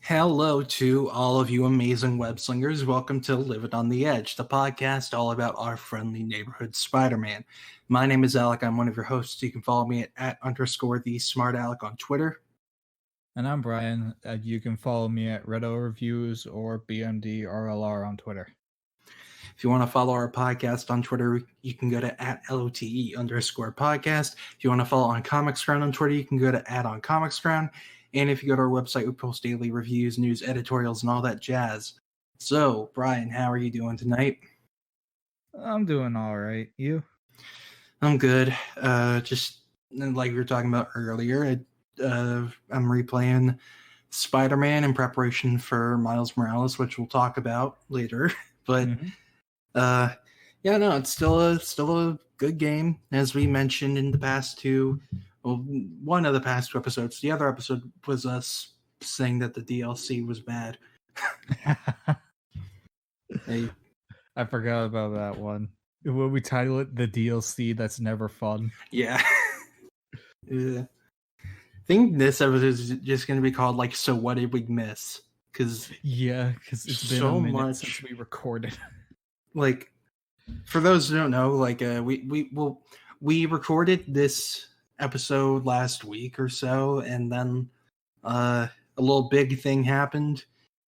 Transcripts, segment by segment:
Hello to all of you amazing web slingers. Welcome to Livin On The Edge, the podcast all about our friendly neighborhood Spider-Man. My name is Alec. I'm one of your hosts. You can follow me at _the_smartalec on Twitter. And I'm Brian. You can follow me at Redo Reviews or BMDRLR on Twitter. If you want to follow our podcast on Twitter, you can go to @LOTE_podcast. If you want to follow on Comics Ground on Twitter, you can go to @OnComicsGround. And if you go to our website, we post daily reviews, news, editorials, and all that jazz. So, Brian, how are you doing tonight? I'm doing all right. You? I'm good. Just like we were talking about earlier, I'm replaying Spider-Man in preparation for Miles Morales, which we'll talk about later. But it's still a good game, as we mentioned in the past two. Well, one of the past two episodes. The other episode was us saying that the DLC was bad. Hey, I forgot about that one. When we title it "The DLC That's Never Fun." Yeah. I think this episode is just going to be called like "So What Did We Miss?" Because it's been so a minute much since we recorded. Like, for those who don't know, like we recorded this episode last week or so, and then a little big thing happened,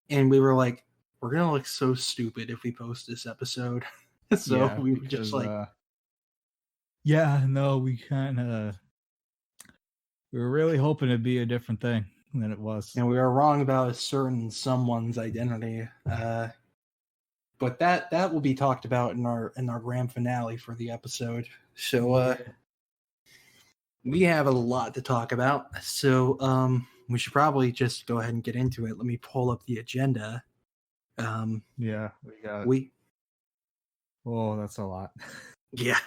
and we were like, we're gonna look so stupid if we post this episode. So we were just like, we were really hoping it'd be a different thing than it was, and we were wrong about a certain someone's identity. But that will be talked about in our grand finale for the episode. So we have a lot to talk about, so we should probably just go ahead and get into it. Let me pull up the agenda. Oh, that's a lot. Yeah.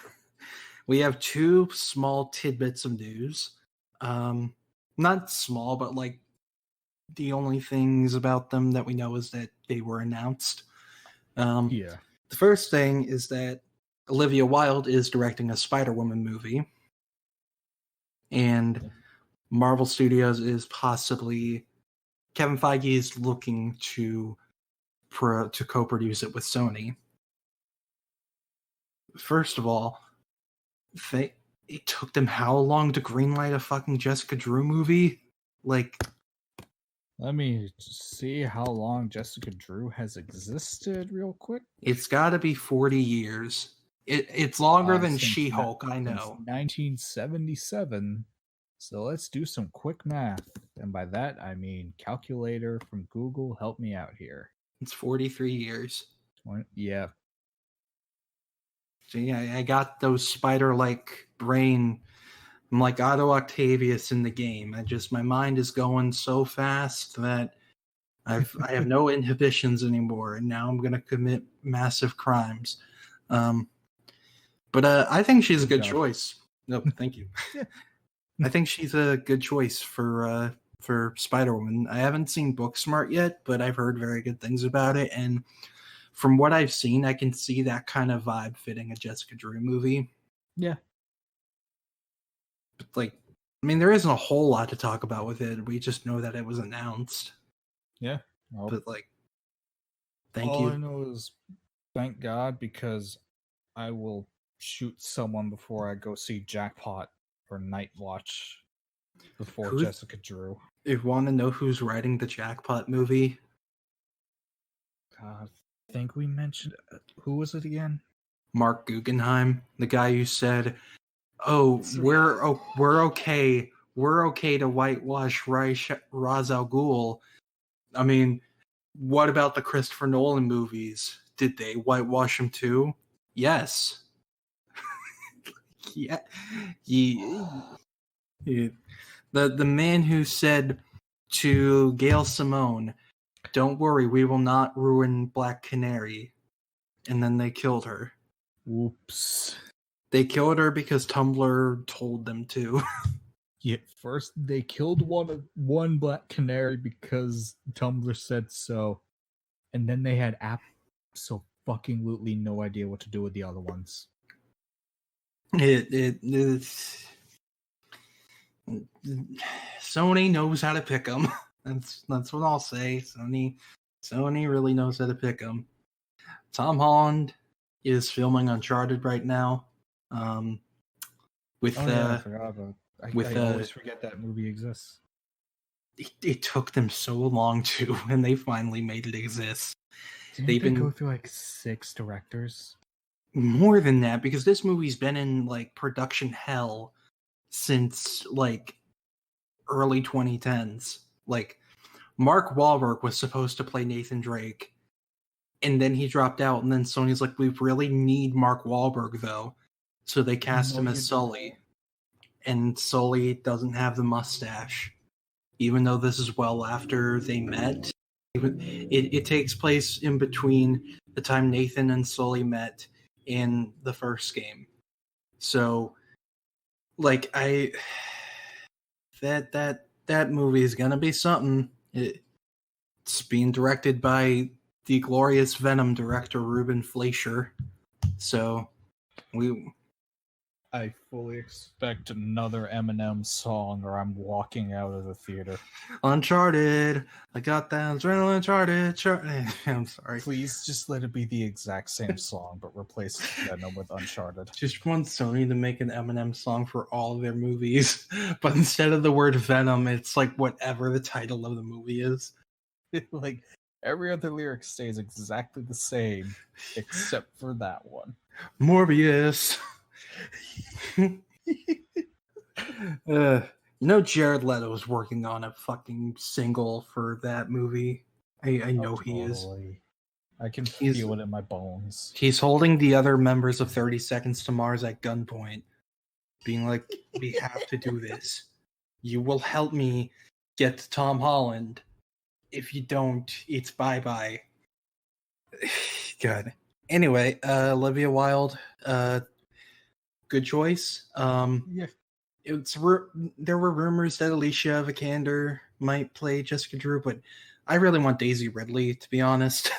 We have two small tidbits of news. Not small, but like the only things about them that we know is that they were announced. The first thing is that Olivia Wilde is directing a Spider-Woman movie. And Marvel Studios is possibly... Kevin Feige is looking to co-produce it with Sony. First of all, it took them how long to greenlight a fucking Jessica Drew movie? Like... Let me see how long Jessica Drew has existed real quick. It's got to be 40 years. It's longer than She-Hulk, I know. 1977. So let's do some quick math. And by that, I mean calculator from Google. Help me out here. It's 43 years. Yeah. So yeah, I got those spider-like brain. I'm like Otto Octavius in the game. My mind is going so fast that I have no inhibitions anymore, and now I'm going to commit massive crimes. But I think she's a good choice. No, thank you. I think she's a good choice for Spider-Woman. I haven't seen Booksmart yet, but I've heard very good things about it, and from what I've seen, I can see that kind of vibe fitting a Jessica Drew movie. Yeah. But there isn't a whole lot to talk about with it. We just know that it was announced. Yeah. But thank you. All I know is thank God, because I will shoot someone before I go see Jackpot or Night Watch before Jessica Drew. If you want to know who's writing the Jackpot movie, I think we mentioned, who was it again? Mark Guggenheim, the guy who said, "Oh, we're okay. We're okay to whitewash Ra's al Ghul. I mean, what about the Christopher Nolan movies? Did they whitewash him too?" Yes. Yeah. The man who said to Gail Simone, "Don't worry, we will not ruin Black Canary," and then they killed her. Whoops. They killed her because Tumblr told them to. Yeah, first they killed one black canary because Tumblr said so, and then they had absolutely no idea what to do with the other ones. It's Sony knows how to pick them. That's what I'll say. Sony really knows how to pick them. Tom Holland is filming Uncharted right now. I forgot about. I always forget that movie exists. It took them so long to, and they finally made it exist. Didn't they go through like 6 directors? More than that, because this movie's been in like production hell since like early 2010s. Like Mark Wahlberg was supposed to play Nathan Drake, and then he dropped out, and then Sony's like, we really need Mark Wahlberg though, so they cast him as Sully. And Sully doesn't have the mustache, even though this is well after they met. It takes place in between the time Nathan and Sully met in the first game. So, like, that movie is gonna be something. It's being directed by the glorious Venom director Ruben Fleischer. So, I fully expect another Eminem song, or I'm walking out of the theater. Uncharted. I got that adrenaline. Uncharted. I'm sorry. Please just let it be the exact same song, but replace Venom with Uncharted. Just want Sony to make an Eminem song for all of their movies, but instead of the word Venom, it's like whatever the title of the movie is. Like every other lyric stays exactly the same, except for that one. Morbius. Jared Leto is working on a fucking single for that movie. I know he is. I can feel it in my bones. He's holding the other members of 30 Seconds to Mars at gunpoint, being like, we have to do this. You will help me get to Tom Holland. If you don't, it's bye-bye. God. Anyway, Olivia Wilde, good choice. Yeah. There were rumors that Alicia Vikander might play Jessica Drew, but I really want Daisy Ridley, to be honest.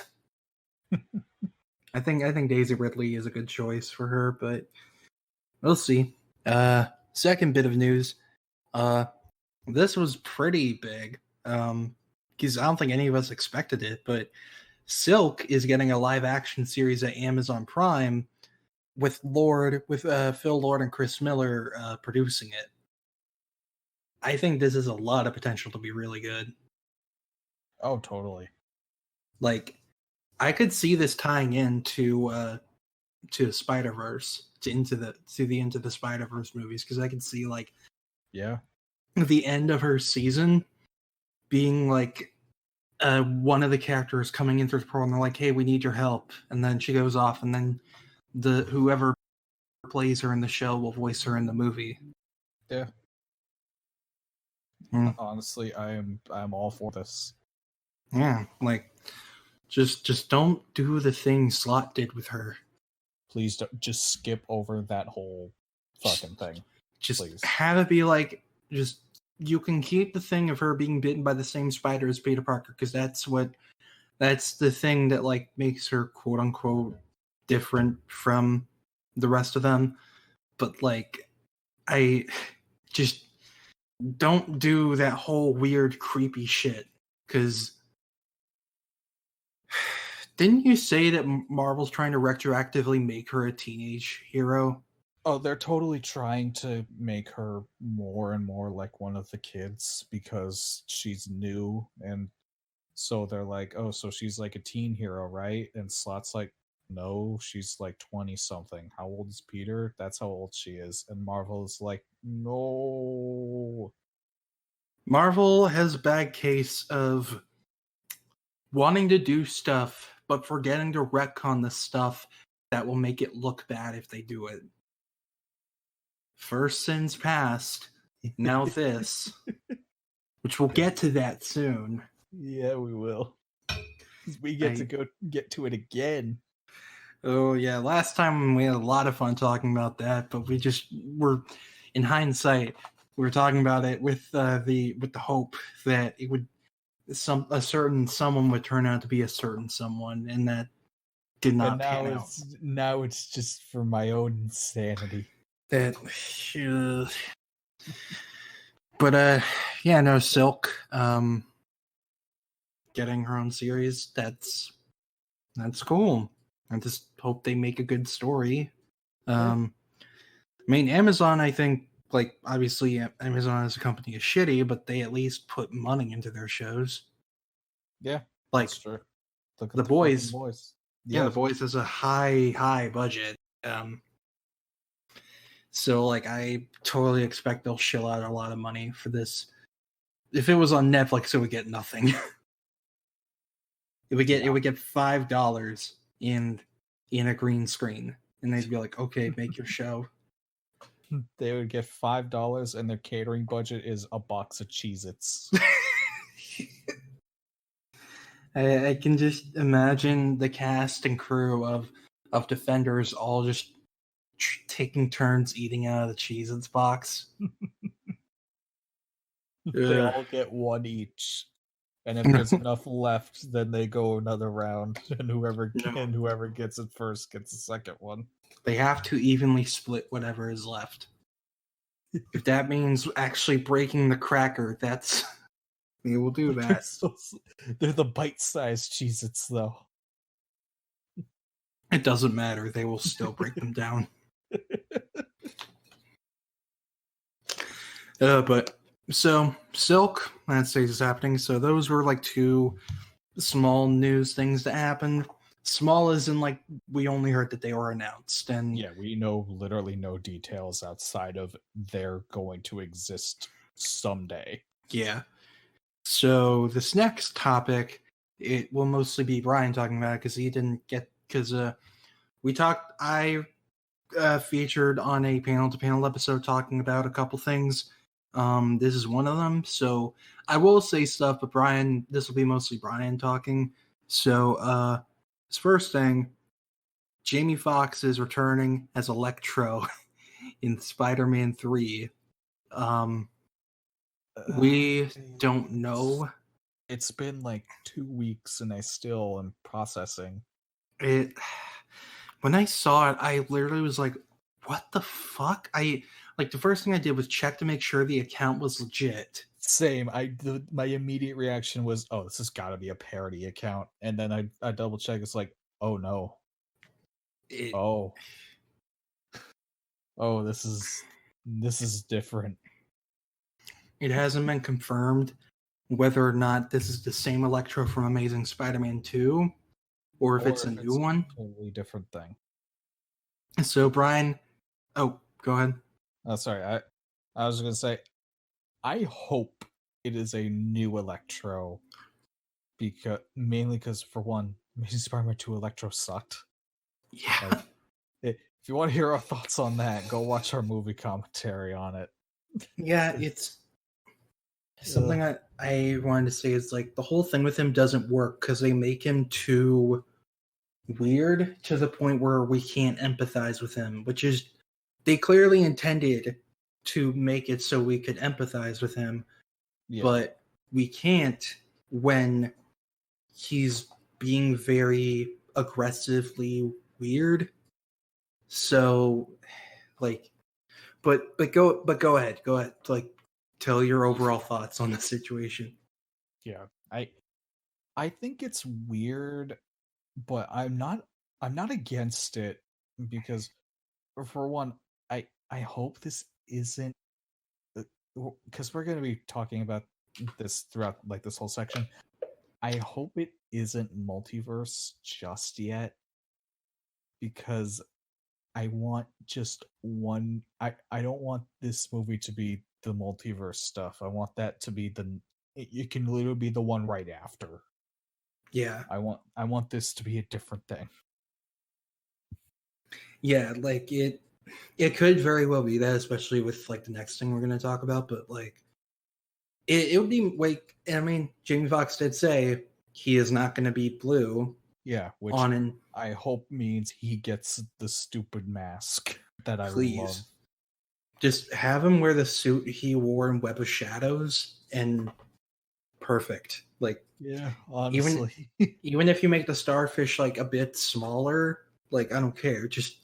I think Daisy Ridley is a good choice for her, but we'll see. Second bit of news. This was pretty big. Because I don't think any of us expected it, but Silk is getting a live action series at Amazon Prime with Phil Lord and Chris Miller producing it. I think this has a lot of potential to be really good. Oh, totally. Like, I could see this tying into Spider-Verse, to the Into the Spider-Verse movies, because I could see like, yeah, the end of her season being like one of the characters coming in through the portal, and they're like, "Hey, we need your help," and then she goes off, and then whoever plays her in the show will voice her in the movie. Yeah. Honestly, I'm all for this. Yeah, like just don't do the thing Slott did with her. Please don't just skip over that whole fucking thing. Just please. Have it be like, just, you can keep the thing of her being bitten by the same spider as Peter Parker, because that's the thing that like makes her quote unquote different from the rest of them. But like, I just don't do that whole weird creepy shit, because didn't you say that Marvel's trying to retroactively make her a teenage hero? Oh, they're totally trying to make her more and more like one of the kids because she's new, and so they're like, oh, so she's like a teen hero, right? And Slott's like, no, she's like 20 something. How old is Peter? That's how old she is. And Marvel is like, no. Marvel has a bad case of wanting to do stuff, but forgetting to retcon the stuff that will make it look bad if they do it. First Sins Past, now this, which we'll get to that soon. Yeah, we will. We get to get to it again. Oh yeah, last time we had a lot of fun talking about that, but we're in hindsight, we were talking about it with the hope that it would a certain someone would turn out to be a certain someone, and that did not pan out. Now it's just for my own insanity. That, but yeah, no, Silk, getting her own series. That's cool. I just hope they make a good story. I mean, Amazon, I think, like, obviously Amazon as a company is shitty, but they at least put money into their shows. Yeah, like that's true. Look at the boys. Yeah, The Boys has a high budget. So like I totally expect they'll shell out a lot of money for this. If it was on Netflix, it would get nothing. It would get $5 in a green screen, and they'd be like, "Okay, make your show." They would get $5, and their catering budget is a box of Cheez-Its. I can just imagine the cast and crew of Defenders all just taking turns eating out of the Cheez-Its box. They all get one each. And if there's enough left, then they go another round, and whoever gets it first gets the second one. They have to evenly split whatever is left. If that means actually breaking the cracker, they will do that. They're the bite-sized Cheez-Its, though. It doesn't matter. They will still break them down. But so Silk, that stage is happening. So those were like two small news things that happened. Small as in like we only heard that they were announced, and yeah, we know literally no details outside of they're going to exist someday. Yeah. So this next topic, it will mostly be Brian talking about it because he didn't get we talked. I featured on a panel-to-panel episode talking about a couple things. This is one of them. So I will say stuff, but Brian, this will be mostly Brian talking. So this first thing, Jamie Foxx is returning as Electro in Spider-Man 3. We don't know. It's been like 2 weeks and I still am processing. When I saw it, I literally was like, what the fuck? The first thing I did was check to make sure the account was legit. Same. My immediate reaction was, oh, this has got to be a parody account. And then I double check. It's like, oh no. This is different. It hasn't been confirmed whether or not this is the same Electro from Amazing Spider-Man 2 or if it's a new one. A totally different thing. So Brian, go ahead. Oh, sorry. I was going to say, I hope it is a new Electro, mainly because for one, Amazing Spider-Man 2 Electro sucked. Yeah. If you want to hear our thoughts on that, go watch our movie commentary on it. Yeah, it's something I wanted to say is like the whole thing with him doesn't work because they make him too weird to the point where we can't empathize with him, which is they clearly intended to make it so we could empathize with him, but we can't when he's being very aggressively weird. So like but go ahead. Like tell your overall thoughts on the situation. Yeah. I think it's weird, but I'm not against it because for one, I hope this isn't because we're going to be talking about this throughout like this whole section. I hope it isn't multiverse just yet because I want just one. I don't want this movie to be the multiverse stuff. I want that to be it can literally be the one right after. Yeah. I want this to be a different thing. Yeah, like it could very well be that, especially with like the next thing we're going to talk about, but like it would be like, I mean, Jamie Foxx did say he is not going to be Blue. Yeah, which I hope means he gets the stupid mask that I love. Just have him wear the suit he wore in Web of Shadows, and perfect. Like, Yeah, honestly. even if you make the starfish like a bit smaller, like I don't care. Just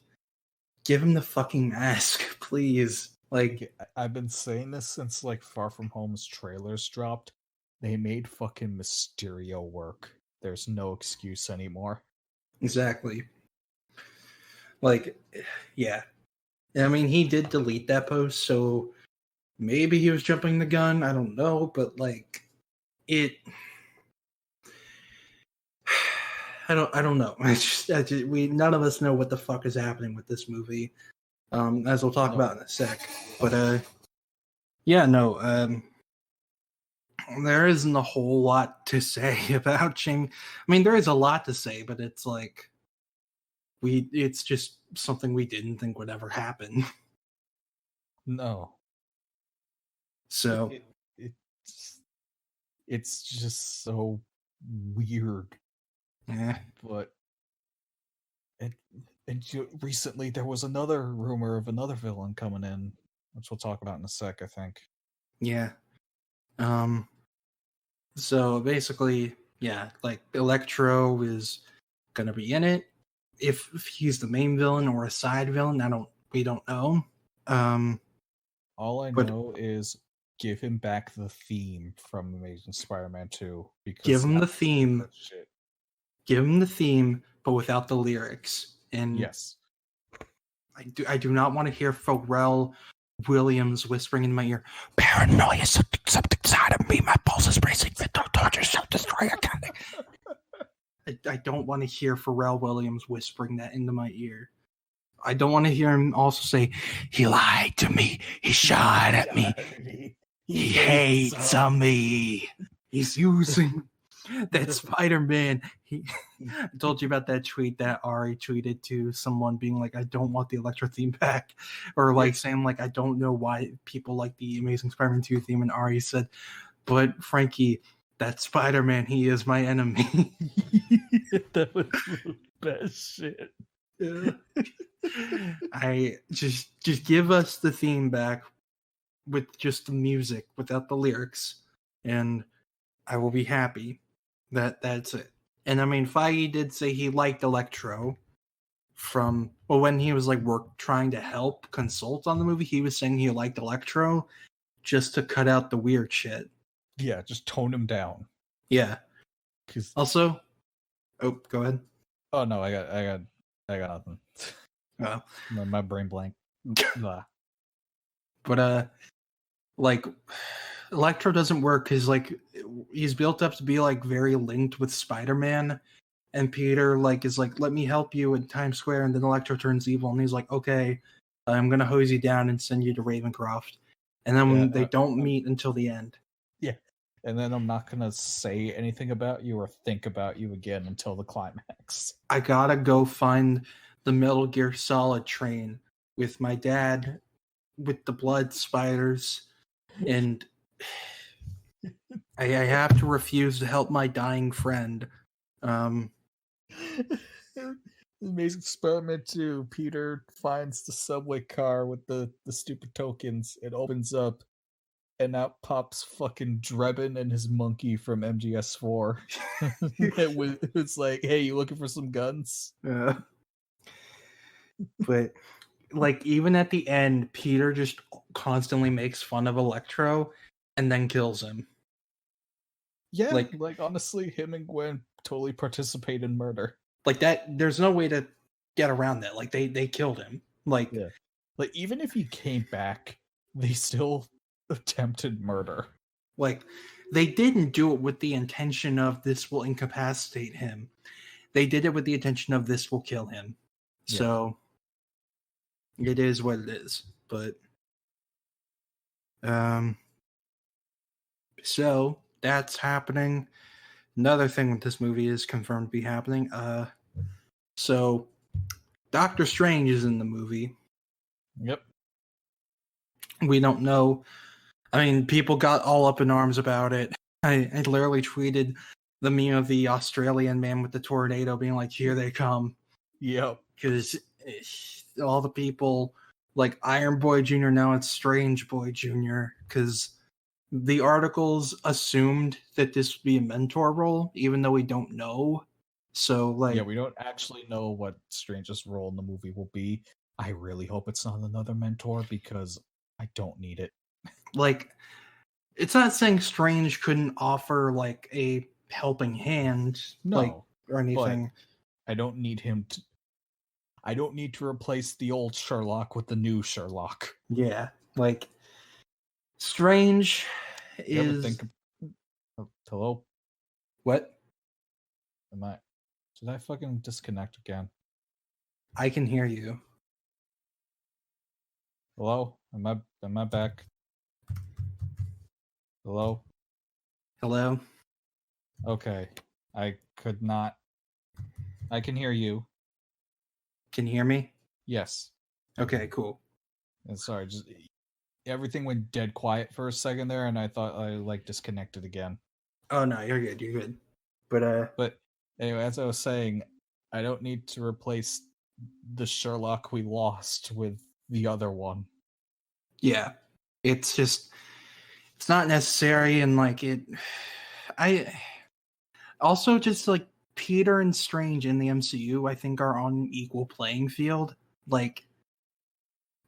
give him the fucking mask, please. Like, I've been saying this since like Far From Home's trailers dropped. They made fucking Mysterio work. There's no excuse anymore. exactly. Like, yeah. I mean, he did delete that post, so maybe he was jumping the gun. I don't know, but like, it. I don't know. It's just, we none of us know what the fuck is happening with this movie. As we'll talk about in a sec. But yeah, no. There isn't a whole lot to say about Shang. I mean, there is a lot to say, but it's like it's just something we didn't think would ever happen. No. So it's just so weird. yeah. But recently there was another rumor of another villain coming in, which we'll talk about in a sec, I think. Yeah. So basically, yeah, like Electro is gonna be in it. If he's the main villain or a side villain, we don't know. All I know is give him back the theme from Amazing Spider-Man 2. Because give him the theme. Shit. Give him the theme, but without the lyrics. And yes, I do not want to hear Pharrell Williams whispering in my ear, "Paranoia, something inside of me. My pulse is racing. Don't torture, self-destroy." I don't want to hear Pharrell Williams whispering that into my ear. I don't want to hear him also say, "He lied to me. He shot at me. He hates on me. He's using that Spider-Man." I told you about that tweet that Ari tweeted to someone being like, "I don't want the Electro theme back," or like saying like, "I don't know why people like the Amazing Spider-Man 2 theme," and Ari said, "But Frankie, that Spider-Man, he is my enemy." That was the best shit. Yeah. I just give us the theme back with just the music without the lyrics, and I will be happy. That's it. And I mean, Feige did say he liked Electro when he was like trying to help consult on the movie. He was saying he liked Electro just to cut out the weird shit. Yeah, just tone him down. Yeah. Also, oh, go ahead. Oh no, I got nothing. Oh. My brain blank. But like Electro doesn't work because like he's built up to be like very linked with Spider-Man, and Peter like is like, "Let me help you" in Times Square, and then Electro turns evil, and he's like, "Okay, I'm gonna hose you down and send you to Ravencroft," and then they don't meet until the end. Yeah, and then I'm not gonna say anything about you or think about you again until the climax. I gotta go find the Metal Gear Solid train with my dad with the blood spiders, and I have to refuse to help my dying friend. Amazing Spider-Man 2, Peter finds the subway car with the stupid tokens. It opens up, and out pops fucking Drebin and his monkey from MGS4. It's like, "Hey, you looking for some guns?" But like, even at the end, Peter just constantly makes fun of Electro and then kills him. Yeah, like honestly, him and Gwen totally participate in murder. Like that, there's no way to get around that. Like they killed him. Like, yeah. Like even if he came back, they still attempted murder. Like they didn't do it with the intention of this will incapacitate him. They did it with the intention of this will kill him. Yeah. So it is what it is. But so that's happening. Another thing with this movie is confirmed to be happening. So Doctor Strange is in the movie. Yep. We don't know. I mean, people got all up in arms about it. I literally tweeted the meme of the Australian man with the tornado being like, "Here they come." Yep. Because all the people like Iron Boy Jr., now it's Strange Boy Jr., because the articles assumed that this would be a mentor role, even though we don't know. So, like, yeah, we don't actually know what Strange's role in the movie will be. I really hope it's not another mentor because I don't need it. like, it's not saying Strange couldn't offer like a helping hand, like, No, or anything. I don't need him to. I don't need to replace the old Sherlock with the new Sherlock. Yeah, like Strange You ever is think of, oh, hello? what? Did I fucking disconnect again? I can hear you. Hello? Am I back? Hello? Hello? Okay. I could not. I can hear you. Can you hear me? Yes. Okay, cool. And sorry, just everything went dead quiet for a second there, and I thought I like disconnected again. Oh no, you're good, you're good. But anyway, as I was saying, I don't need to replace the Sherlock we lost with the other one. yeah. It's just it's not necessary, and like I also just like Peter and Strange in the MCU, I think, are on an equal playing field. Like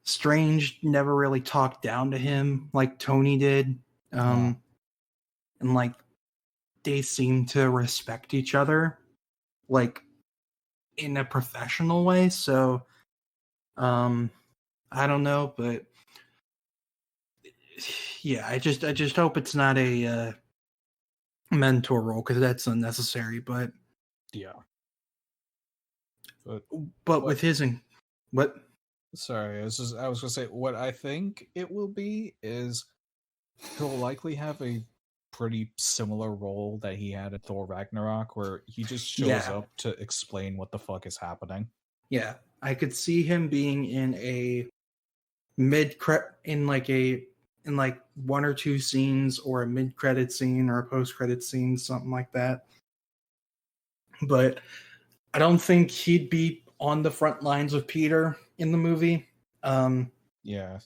Strange never really talked down to him like Tony did. No. And like they seem to respect each other like in a professional way. So I don't know, but yeah, I just hope it's not a mentor role because that's unnecessary. But Yeah. But with his what? sorry, I was gonna say what I think it will be is he'll likely have a pretty similar role that he had in Thor Ragnarok, where he just shows up to explain what the fuck is happening. Yeah, I could see him being in a in like one or two scenes, or a mid credit scene, or a post credit scene, something like that. But I don't think he'd be on the front lines with Peter in the movie. Yeah.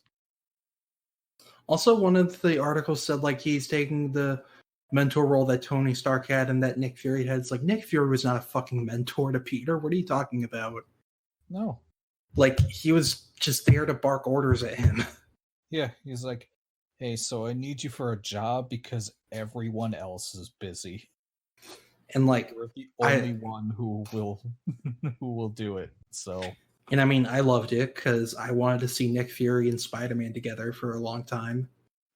Also, one of the articles said like he's taking the mentor role that Tony Stark had and that Nick Fury had. It's like Nick Fury was not a fucking mentor to Peter. What are you talking about? No. Like he was just there to bark orders at him. Yeah, he's like, hey, so I need you for a job because everyone else is busy. And like You're the only one who will do it. So, and I mean, I loved it because I wanted to see Nick Fury and Spider-Man together for a long time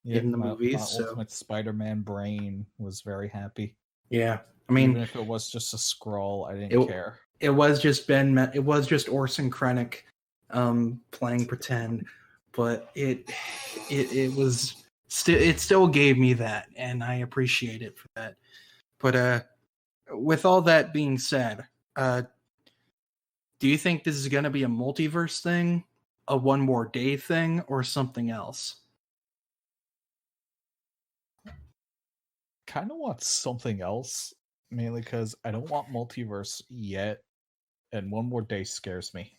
in the movies. My ultimate Spider-Man brain was very happy. Yeah, I mean, even if it was just a scroll, I didn't care. It was just it was just Orson Krennic playing pretend, but it still gave me that, and I appreciate it for that. But with all that being said, do you think this is going to be a multiverse thing, a one more day thing, or something else? Kind of want something else, mainly because I don't want multiverse yet, and one more day scares me.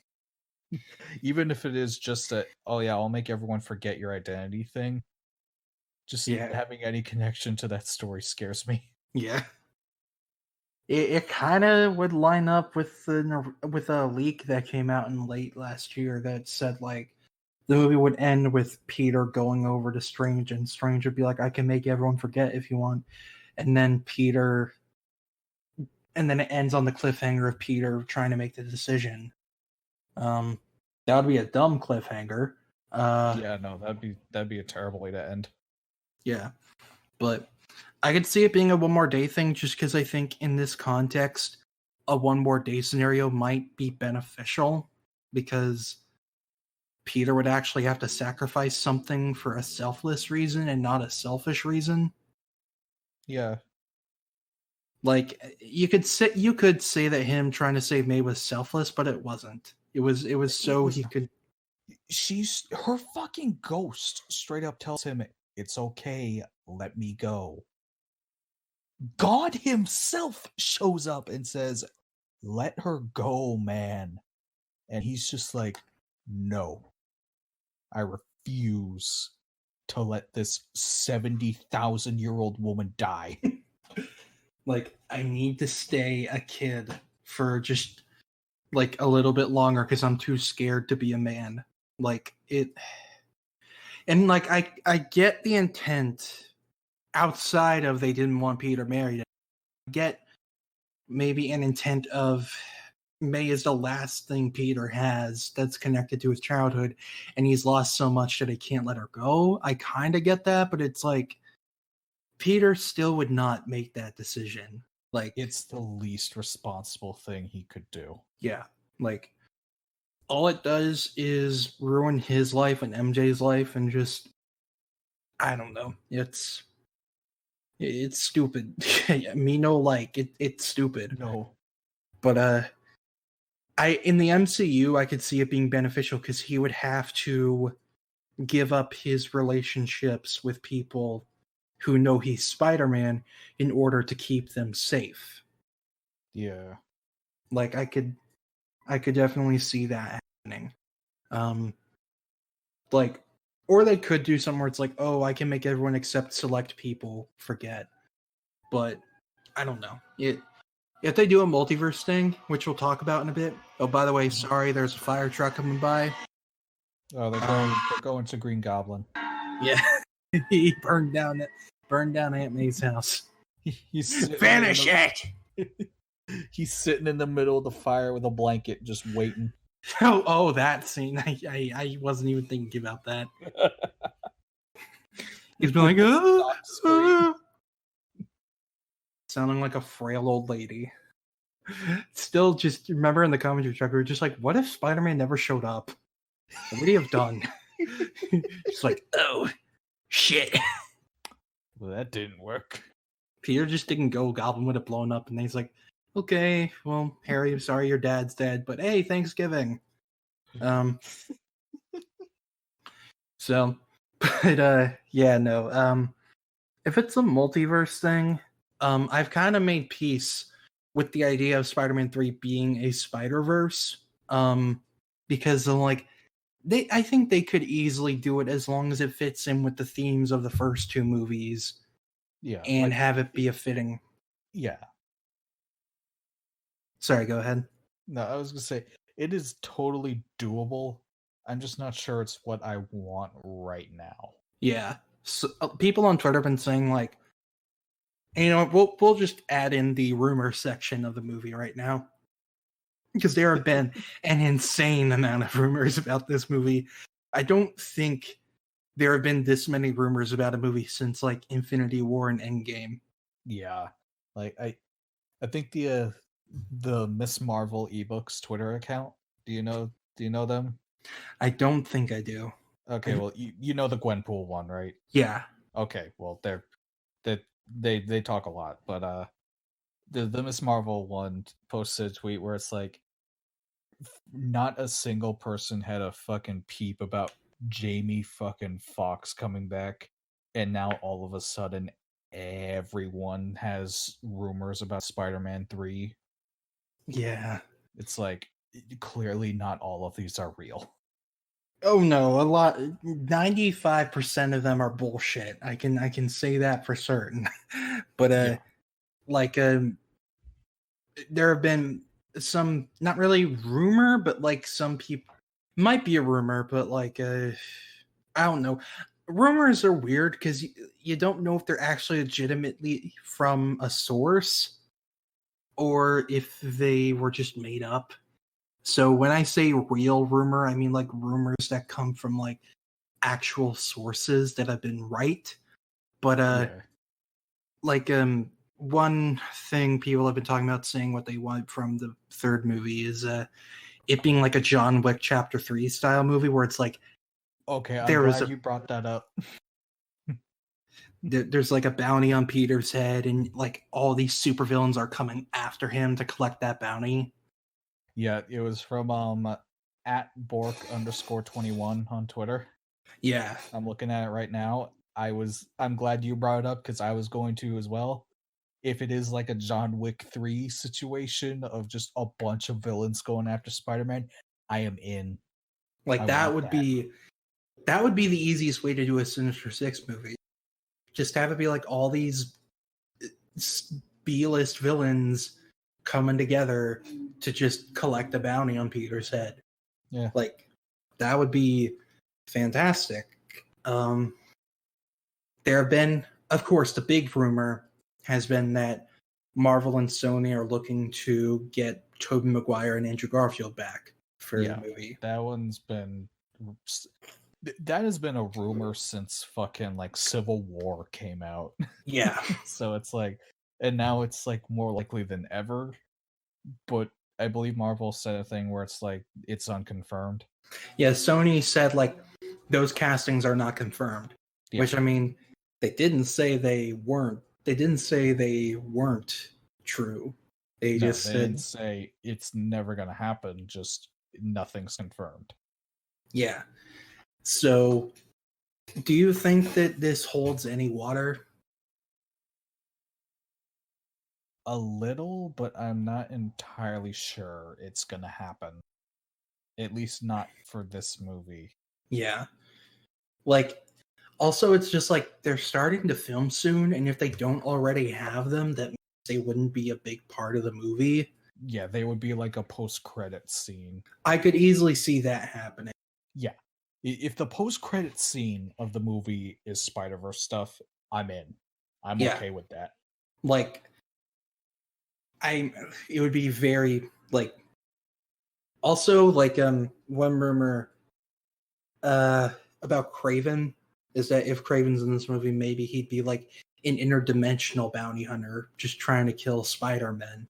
Even if it is just a, oh yeah, I'll make everyone forget your identity thing. Just having any connection to that story scares me. Yeah. It kind of would line up with a leak that came out in late last year that said like the movie would end with Peter going over to Strange, and Strange would be like, "I can make everyone forget if you want," and then it ends on the cliffhanger of Peter trying to make the decision. That would be a dumb cliffhanger. Yeah, no, that'd be a terrible way to end. Yeah, but I could see it being a one more day thing just because I think in this context, a one more day scenario might be beneficial because Peter would actually have to sacrifice something for a selfless reason and not a selfish reason. Yeah. Like you could say that him trying to save May was selfless, but it wasn't. It was he could. Her fucking ghost straight up tells him, "It's okay, let me go." God himself shows up and says, "Let her go, man." And he's just like, "No." I refuse to let this 70,000-year-old woman die. Like, I need to stay a kid for just like a little bit longer because I'm too scared to be a man. Like it, and like I get the intent outside of they didn't want Peter married. I get maybe an intent of May is the last thing Peter has that's connected to his childhood, and he's lost so much that he can't let her go. I kind of get that, but it's like Peter still would not make that decision. Like, It's the least responsible thing he could do. yeah, like all it does is ruin his life and MJ's life, and just I don't know. It's stupid. Me no like it's stupid. No. But I in the MCU I could see it being beneficial because he would have to give up his relationships with people who know he's Spider-Man in order to keep them safe. Yeah. Like I could definitely see that happening. Like, or they could do something where it's like, oh, I can make everyone except select people forget. But I don't know. If they do a multiverse thing, which we'll talk about in a bit. Oh, by the way, sorry, there's a fire truck coming by. Oh, they're going to Green Goblin. Yeah, he burned down Aunt May's house. He's Finish it. He's sitting in the middle of the fire with a blanket, just waiting. Oh, that scene. I wasn't even thinking about that. He's been like, sounding like a frail old lady. Still, just remember in the commentary track, we were just like, what if Spider-Man never showed up? What would he have done? Just like, oh, shit. Well, that didn't work. Peter just didn't go. Goblin would have blown up, and he's like, okay, well, Harry, I'm sorry your dad's dead, but hey, Thanksgiving. So, but yeah, no. If it's a multiverse thing, I've kind of made peace with the idea of Spider-Man 3 being a Spider-Verse. Because like I think they could easily do it as long as it fits in with the themes of the first two movies. Yeah. And have it be a fitting. Yeah. Sorry, go ahead. No, I was gonna say it is totally doable. I'm just not sure it's what I want right now. Yeah. So, people on Twitter have been saying like, you know, we'll just add in the rumor section of the movie right now, because there have been an insane amount of rumors about this movie. I don't think there have been this many rumors about a movie since like Infinity War and Endgame. Yeah, like I think the Miss Marvel ebooks Twitter account. Do you know them? I don't think I do. Okay, well you know the Gwenpool one, right? Yeah. Okay, well they talk a lot, but the Miss Marvel one posted a tweet where it's like, not a single person had a fucking peep about Jamie fucking Foxx coming back, and now all of a sudden everyone has rumors about Spider-Man 3. Yeah. It's like, clearly not all of these are real. Oh no, 95% of them are bullshit. I can say that for certain. But Yeah. like there have been some, not really rumor, but like some people, might be a rumor, but like I don't know. Rumors are weird because you don't know if they're actually legitimately from a source or if they were just made up. So when I say real rumor, I mean like rumors that come from like actual sources that have been right. But Yeah. like one thing people have been talking about, saying what they want from the third movie is it being like a John Wick Chapter 3 style movie where it's like, okay, I'm glad you brought that up. There's like a bounty on Peter's head, and like all these supervillains are coming after him to collect that bounty. Yeah, it was from at Bork_21 on Twitter. Yeah, I'm looking at it right now. I'm glad you brought it up because I was going to as well. If it is like a John Wick 3 situation of just a bunch of villains going after Spider-Man, I am in. like that would be that would be the easiest way to do a Sinister Six movie. Just have it be like all these B-list villains coming together to just collect a bounty on Peter's head. Yeah. Like, that would be fantastic. There have been, of course, the big rumor has been that Marvel and Sony are looking to get Tobey Maguire and Andrew Garfield back for the movie. That has been a rumor since fucking like Civil War came out. Yeah. So it's like, and now it's like more likely than ever. But I believe Marvel said a thing where it's like it's unconfirmed. Yeah, Sony said like those castings are not confirmed. Yeah. Which, I mean, they didn't say they weren't. They didn't say they weren't true. They just said, didn't say it's never going to happen. Just nothing's confirmed. Yeah. So, do you think that this holds any water? A little, but I'm not entirely sure it's going to happen. At least not for this movie. Yeah. Like, also, it's just like they're starting to film soon, and if they don't already have them, that means they wouldn't be a big part of the movie. Yeah, they would be like a post-credit scene. I could easily see that happening. Yeah. If the post-credit scene of the movie is Spider-Verse stuff, I'm in. I'm okay with that. Like, it would be very, like, also, like, one rumor about Kraven is that if Kraven's in this movie, maybe he'd be like an interdimensional bounty hunter just trying to kill Spider-Man,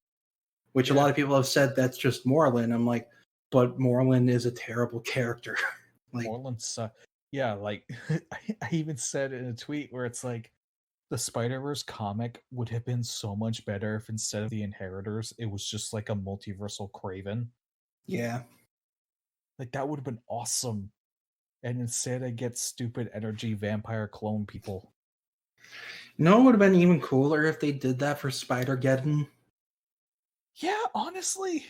which a lot of people have said that's just Moreland. I'm like, but Moreland is a terrible character. Like, Moreland's, like, I even said in a tweet where it's like, the Spider-Verse comic would have been so much better if instead of the Inheritors, it was just like a multiversal Kraven. Yeah. Like, that would have been awesome. And instead I get stupid energy vampire clone people. No, it would have been even cooler if they did that for Spider-Geddon. Yeah, honestly.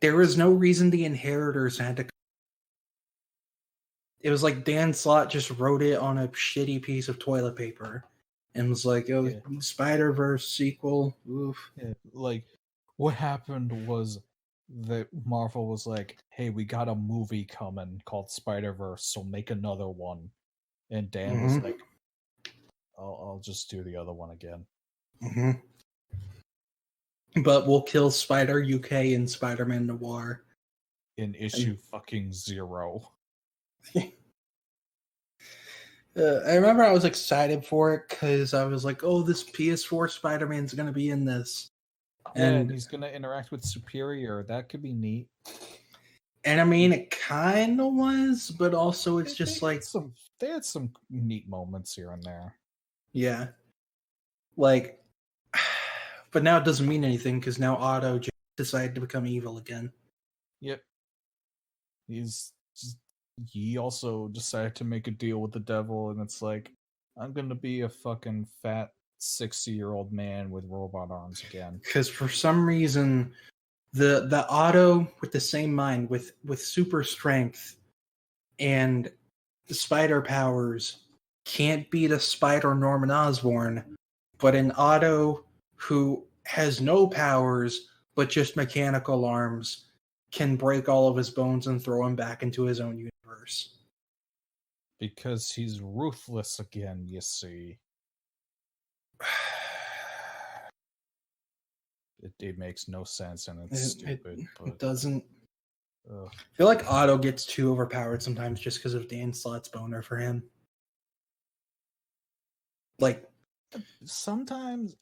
There was no reason the Inheritors had to. It was like Dan Slott just wrote it on a shitty piece of toilet paper and was like, oh, Spider-Verse sequel. Oof. Yeah, like, what happened was that Marvel was like, hey, we got a movie coming called Spider-Verse, so make another one. And Dan was like, I'll just do the other one again. But we'll kill Spider UK and Spider-Man Noir. In issue fucking 0. I remember I was excited for it because I was like, oh, this PS4 Spider-Man's going to be in this. And he's going to interact with Superior. That could be neat. And I mean, it kind of was, but also it's just like... They had some neat moments here and there. Yeah. Like... But now it doesn't mean anything because now Otto decided to become evil again. Yep. He also decided to make a deal with the devil, and it's like, I'm gonna be a fucking fat 60-year-old man with robot arms again. Because for some reason, the Otto with the same mind, with super strength and the spider powers, can't beat a spider Norman Osborn, but an Otto who has no powers but just mechanical arms can break all of his bones and throw him back into his own universe. Because he's ruthless again, you see. It makes no sense and it's stupid. It doesn't. I feel like Otto gets too overpowered sometimes just because of Dan Slott's boner for him. Like, sometimes,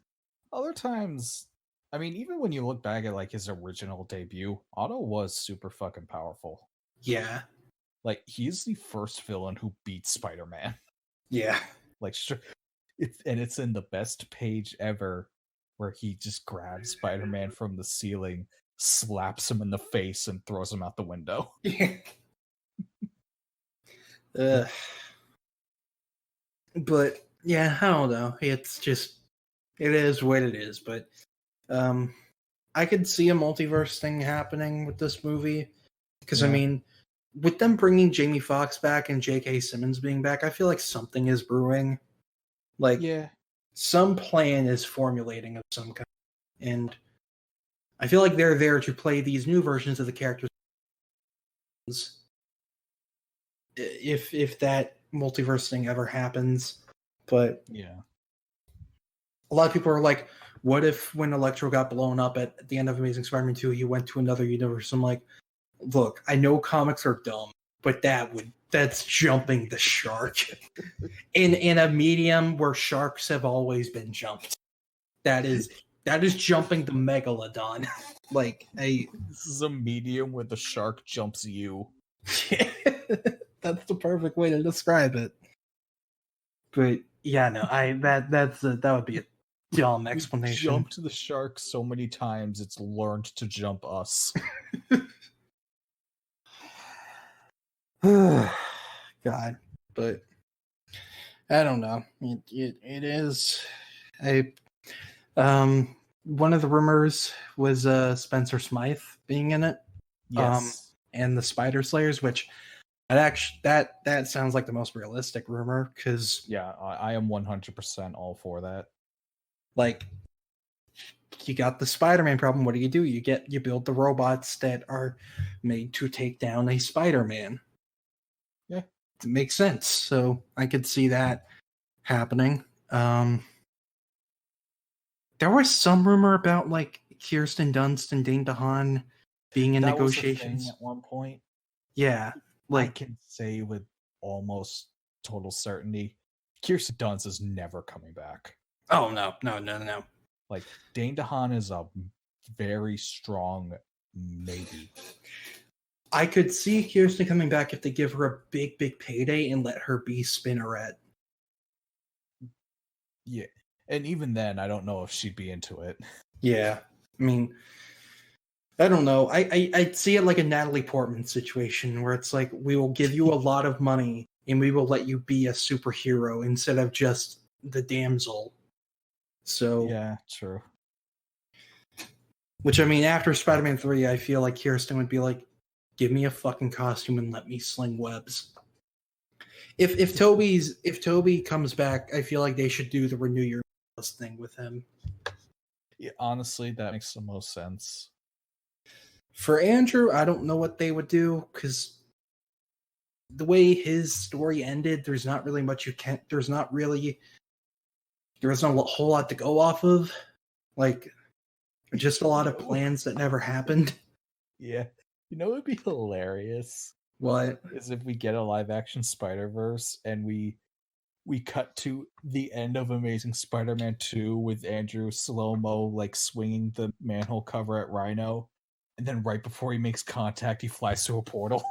other times, I mean, even when you look back at like his original debut, Otto was super fucking powerful. Yeah. Like, he's the first villain who beat Spider-Man. Yeah. Like, it's in the best page ever where he just grabs Spider-Man from the ceiling, slaps him in the face, and throws him out the window. But, yeah, I don't know. It's just, it is what it is. But I could see a multiverse thing happening with this movie. Because, I mean, with them bringing Jamie Foxx back and J.K. Simmons being back, I feel like something is brewing. Like, some plan is formulating of some kind. And I feel like they're there to play these new versions of the characters. If that multiverse thing ever happens. But a lot of people are like, what if when Electro got blown up at the end of Amazing Spider-Man 2, he went to another universe? I'm like, look, I know comics are dumb, but that's jumping the shark. in a medium where sharks have always been jumped. That is jumping the megalodon. This is a medium where the shark jumps you. That's the perfect way to describe it. But yeah, no, that would be a dumb explanation. We jumped the shark so many times it's learned to jump us. God, but I don't know. It is one of the rumors was Spencer Smythe being in it. Yes. And the Spider Slayers, which that sounds like the most realistic rumor, because I am 100% all for that. Like, you got the Spider-Man problem. What do? You build the robots that are made to take down a Spider-Man. Yeah, it makes sense. So I could see that happening. There was some rumor about like Kirsten Dunst and Dane DeHaan being in negotiations at one point. Yeah, I can say with almost total certainty, Kirsten Dunst is never coming back. Oh no. Like, Dane DeHaan is a very strong maybe. I could see Kirsten coming back if they give her a big payday and let her be Spinneret. Yeah, and even then, I don't know if she'd be into it. Yeah, I mean, I don't know. I'd see it like a Natalie Portman situation where it's like, we will give you a lot of money and we will let you be a superhero instead of just the damsel. So yeah, true. Which, I mean, after Spider-Man 3, I feel like Kirsten would be like, give me a fucking costume and let me sling webs. If Toby comes back, I feel like they should do the Renew Your thing with him. Yeah, honestly, that makes the most sense. For Andrew, I don't know what they would do, because the way his story ended, there's not really much there isn't a whole lot to go off of. Like, just a lot of plans that never happened. Yeah. You know what would be hilarious? What? Is if we get a live-action Spider-Verse and we cut to the end of Amazing Spider-Man 2 with Andrew slow-mo, like, swinging the manhole cover at Rhino, and then right before he makes contact, he flies through a portal.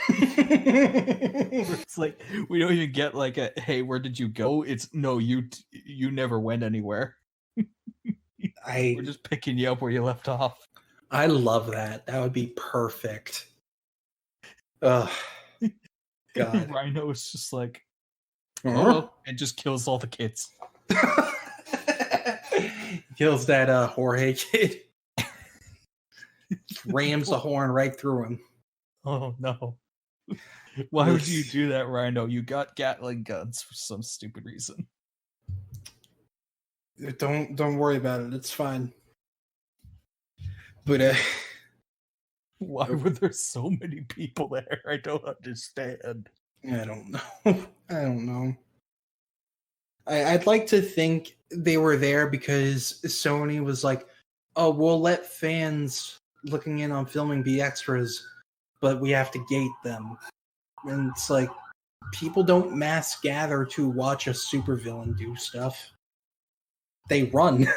It's like, we don't even get like a, hey, where did you go? It's, no, you never went anywhere. We're just picking you up where you left off. I love that. That would be perfect. Ugh. God. Rhino is just like, and just kills all the kids. Kills that Jorge kid. Rams the horn right through him. Oh no. Why would you do that, Rhino? You got Gatling guns for some stupid reason. Don't worry about it. It's fine. But why were there so many people there? I don't understand. I don't know. I'd like to think they were there because Sony was like, oh, we'll let fans looking in on filming be extras, but we have to gate them. And it's like, people don't mass gather to watch a supervillain do stuff. They run.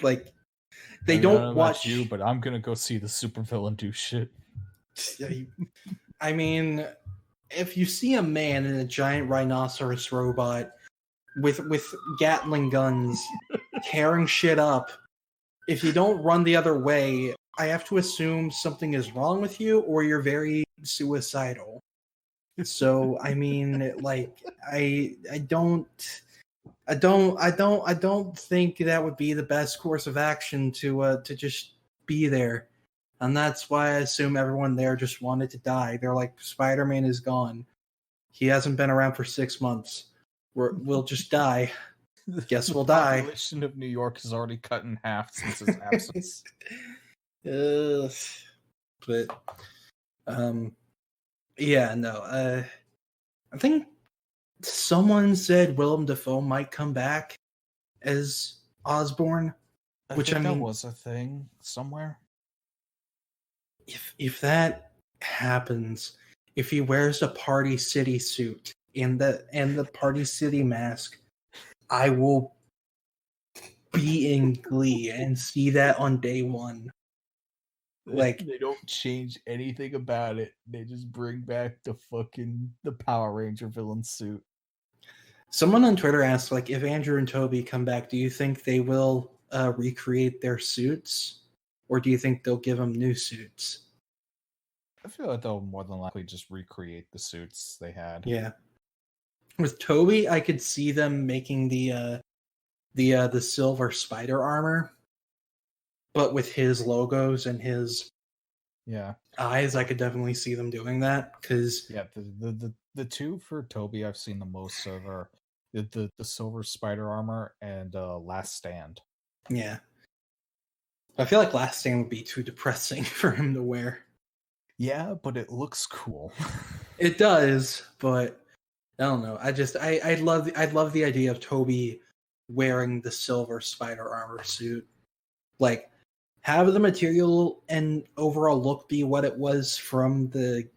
Like, they don't watch you, but I'm gonna go see the supervillain do shit. I mean, if you see a man in a giant rhinoceros robot with Gatling guns tearing shit up, if you don't run the other way, I have to assume something is wrong with you or you're very suicidal. So, I mean, like, I don't think that would be the best course of action to just be there. And that's why I assume everyone there just wanted to die. They're like, Spider-Man is gone. He hasn't been around for 6 months. We'll just die. Guess we'll The die. population of New York is already cut in half since his absence. But yeah, no. I think someone said Willem Dafoe might come back as Osborn, which I think mean, that was a thing somewhere. if that happens, if he wears a Party City suit and the Party City mask, I will be in glee and see that on day one. Like, they don't change anything about it. They just bring back the Power Ranger villain suit. someone on Twitter asked, like, if Andrew and Toby come back, do you think they will recreate their suits, or do you think they'll give them new suits? I feel like they'll more than likely just recreate the suits they had. Yeah. With Toby, I could see them making the silver spider armor, but with his logos and his eyes, I could definitely see them doing that. Because the two for Toby I've seen the most of are the silver spider armor and Last Stand. Yeah, I feel like Last Stand would be too depressing for him to wear. Yeah, but it looks cool. It does, but I don't know. I'd love the idea of Toby wearing the silver spider armor suit. Like, have the material and overall look be what it was from the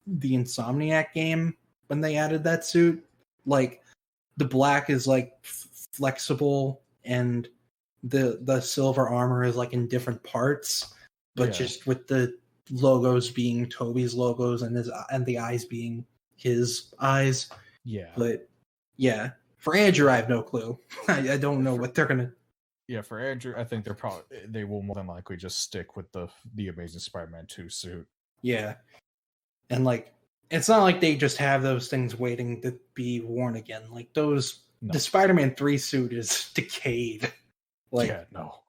Insomniac game when they added that suit. Like, the black is like flexible and the silver armor is like in different parts, but just with the logos being Toby's logos and the eyes being his eyes. Yeah. But yeah, for Andrew, I have no clue. I don't know what they're gonna. Yeah, for Andrew, I think they will more than likely just stick with the Amazing Spider-Man 2 suit. Yeah, and like, it's not like they just have those things waiting to be worn again. Like the Spider-Man 3 suit is decayed. Like, yeah, no.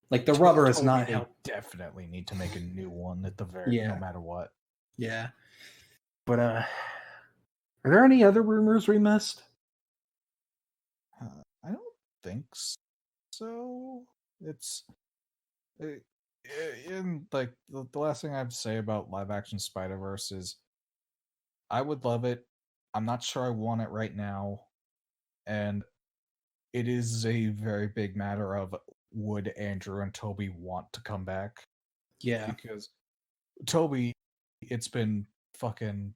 Like, the rubber is not helpful. Definitely need to make a new one at the no matter what. Yeah. But are there any other rumors we missed? I don't think so. It's in like the last thing I have to say about live action Spider-Verse is I would love it. I'm not sure I want it right now. And it is a very big matter of would Andrew and Toby want to come back? Yeah. Because Toby, it's been fucking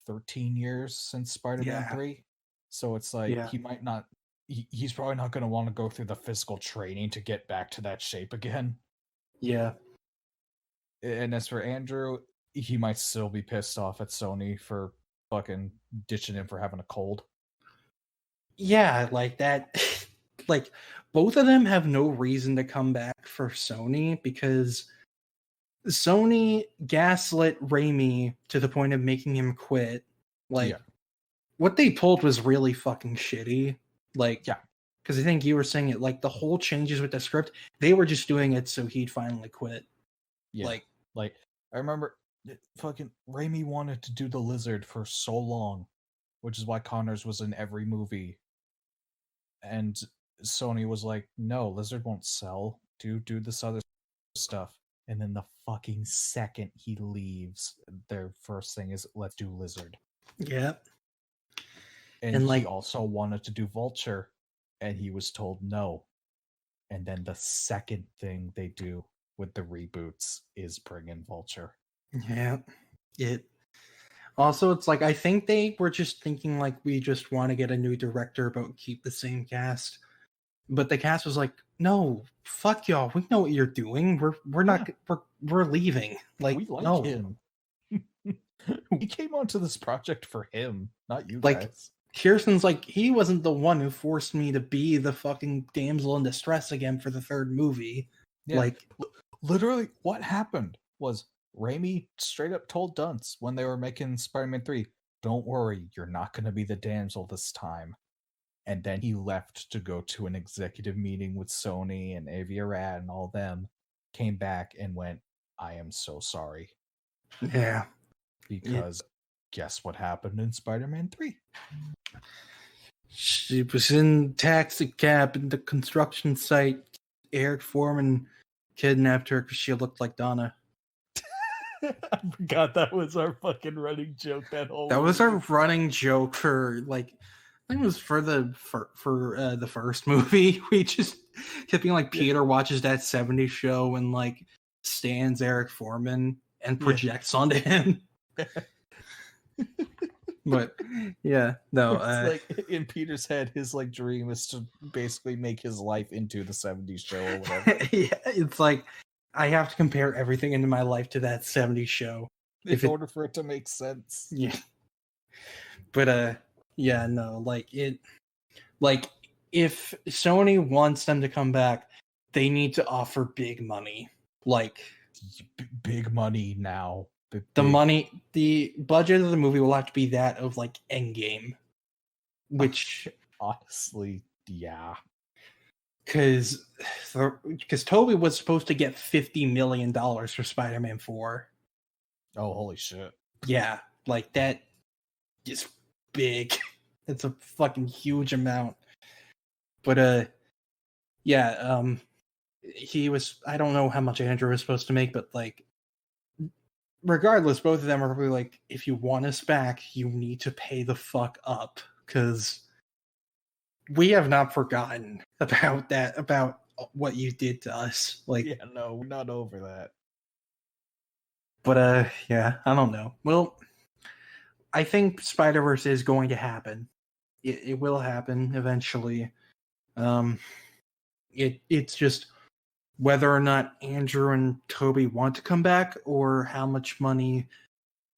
13 years since Spider-Man 3. So it's like he might not he's probably not going to want to go through the physical training to get back to that shape again. Yeah. And as for Andrew, he might still be pissed off at Sony for fucking ditching him for having a cold. Yeah, like that. Like, both of them have no reason to come back for Sony because Sony gaslit Raimi to the point of making him quit. Like, what they pulled was really fucking shitty. Like, because I think you were saying it, like, the whole changes with the script, they were just doing it so he'd finally quit. Yeah. Like I remember fucking Raimi wanted to do the Lizard for so long, which is why Connors was in every movie. And Sony was like, no, Lizard won't sell. Do this other stuff. And then the fucking second he leaves, their first thing is, let's do Lizard. Yeah. And he also wanted to do Vulture, and he was told no. And then the second thing they do with the reboots is bring in Vulture. Yeah. Also, it's like, I think they were just thinking, like, we just want to get a new director, but keep the same cast. But the cast was like, no, fuck y'all. We know what you're doing. We're not, we're leaving. Like, we like no. him. We came onto this project for him, not you like, guys. Kirsten's like, he wasn't the one who forced me to be the fucking damsel in distress again for the third movie. Yeah. Like, literally, what happened was Raimi straight up told Dunce when they were making Spider-Man 3, don't worry, you're not going to be the damsel this time. And then he left to go to an executive meeting with Sony and Avi Arad and all them, came back and went, I am so sorry. Yeah. Because guess what happened in Spider-Man 3? She was in taxi cab in the construction site. Eric Foreman kidnapped her because she looked like Donna. I forgot that was our fucking running joke. That was our running joke for like, I think it was for the first movie. We just kept being like, Peter watches that 70s show and like stands Eric Foreman and projects onto him. But yeah, no. It's like in Peter's head, his like dream is to basically make his life into the 70s show or whatever. Yeah, it's like I have to compare everything into my life to that 70s show in order for it to make sense. Yeah. But yeah, no, like if Sony wants them to come back, they need to offer big money. Like big money now. The budget of the movie will have to be that of like Endgame, which honestly, yeah, because Toby was supposed to get $50 million for Spider-Man 4. Oh, holy shit! Yeah, like that is big. It's a fucking huge amount. But yeah, he was. I don't know how much Andrew was supposed to make, but like, regardless, both of them are probably like, if you want us back, you need to pay the fuck up, because we have not forgotten about that, about what you did to us. Like, yeah, no, we're not over that. But yeah, I don't know. Well, I think Spider-Verse is going to happen. It will happen eventually. It's just whether or not Andrew and Toby want to come back, or how much money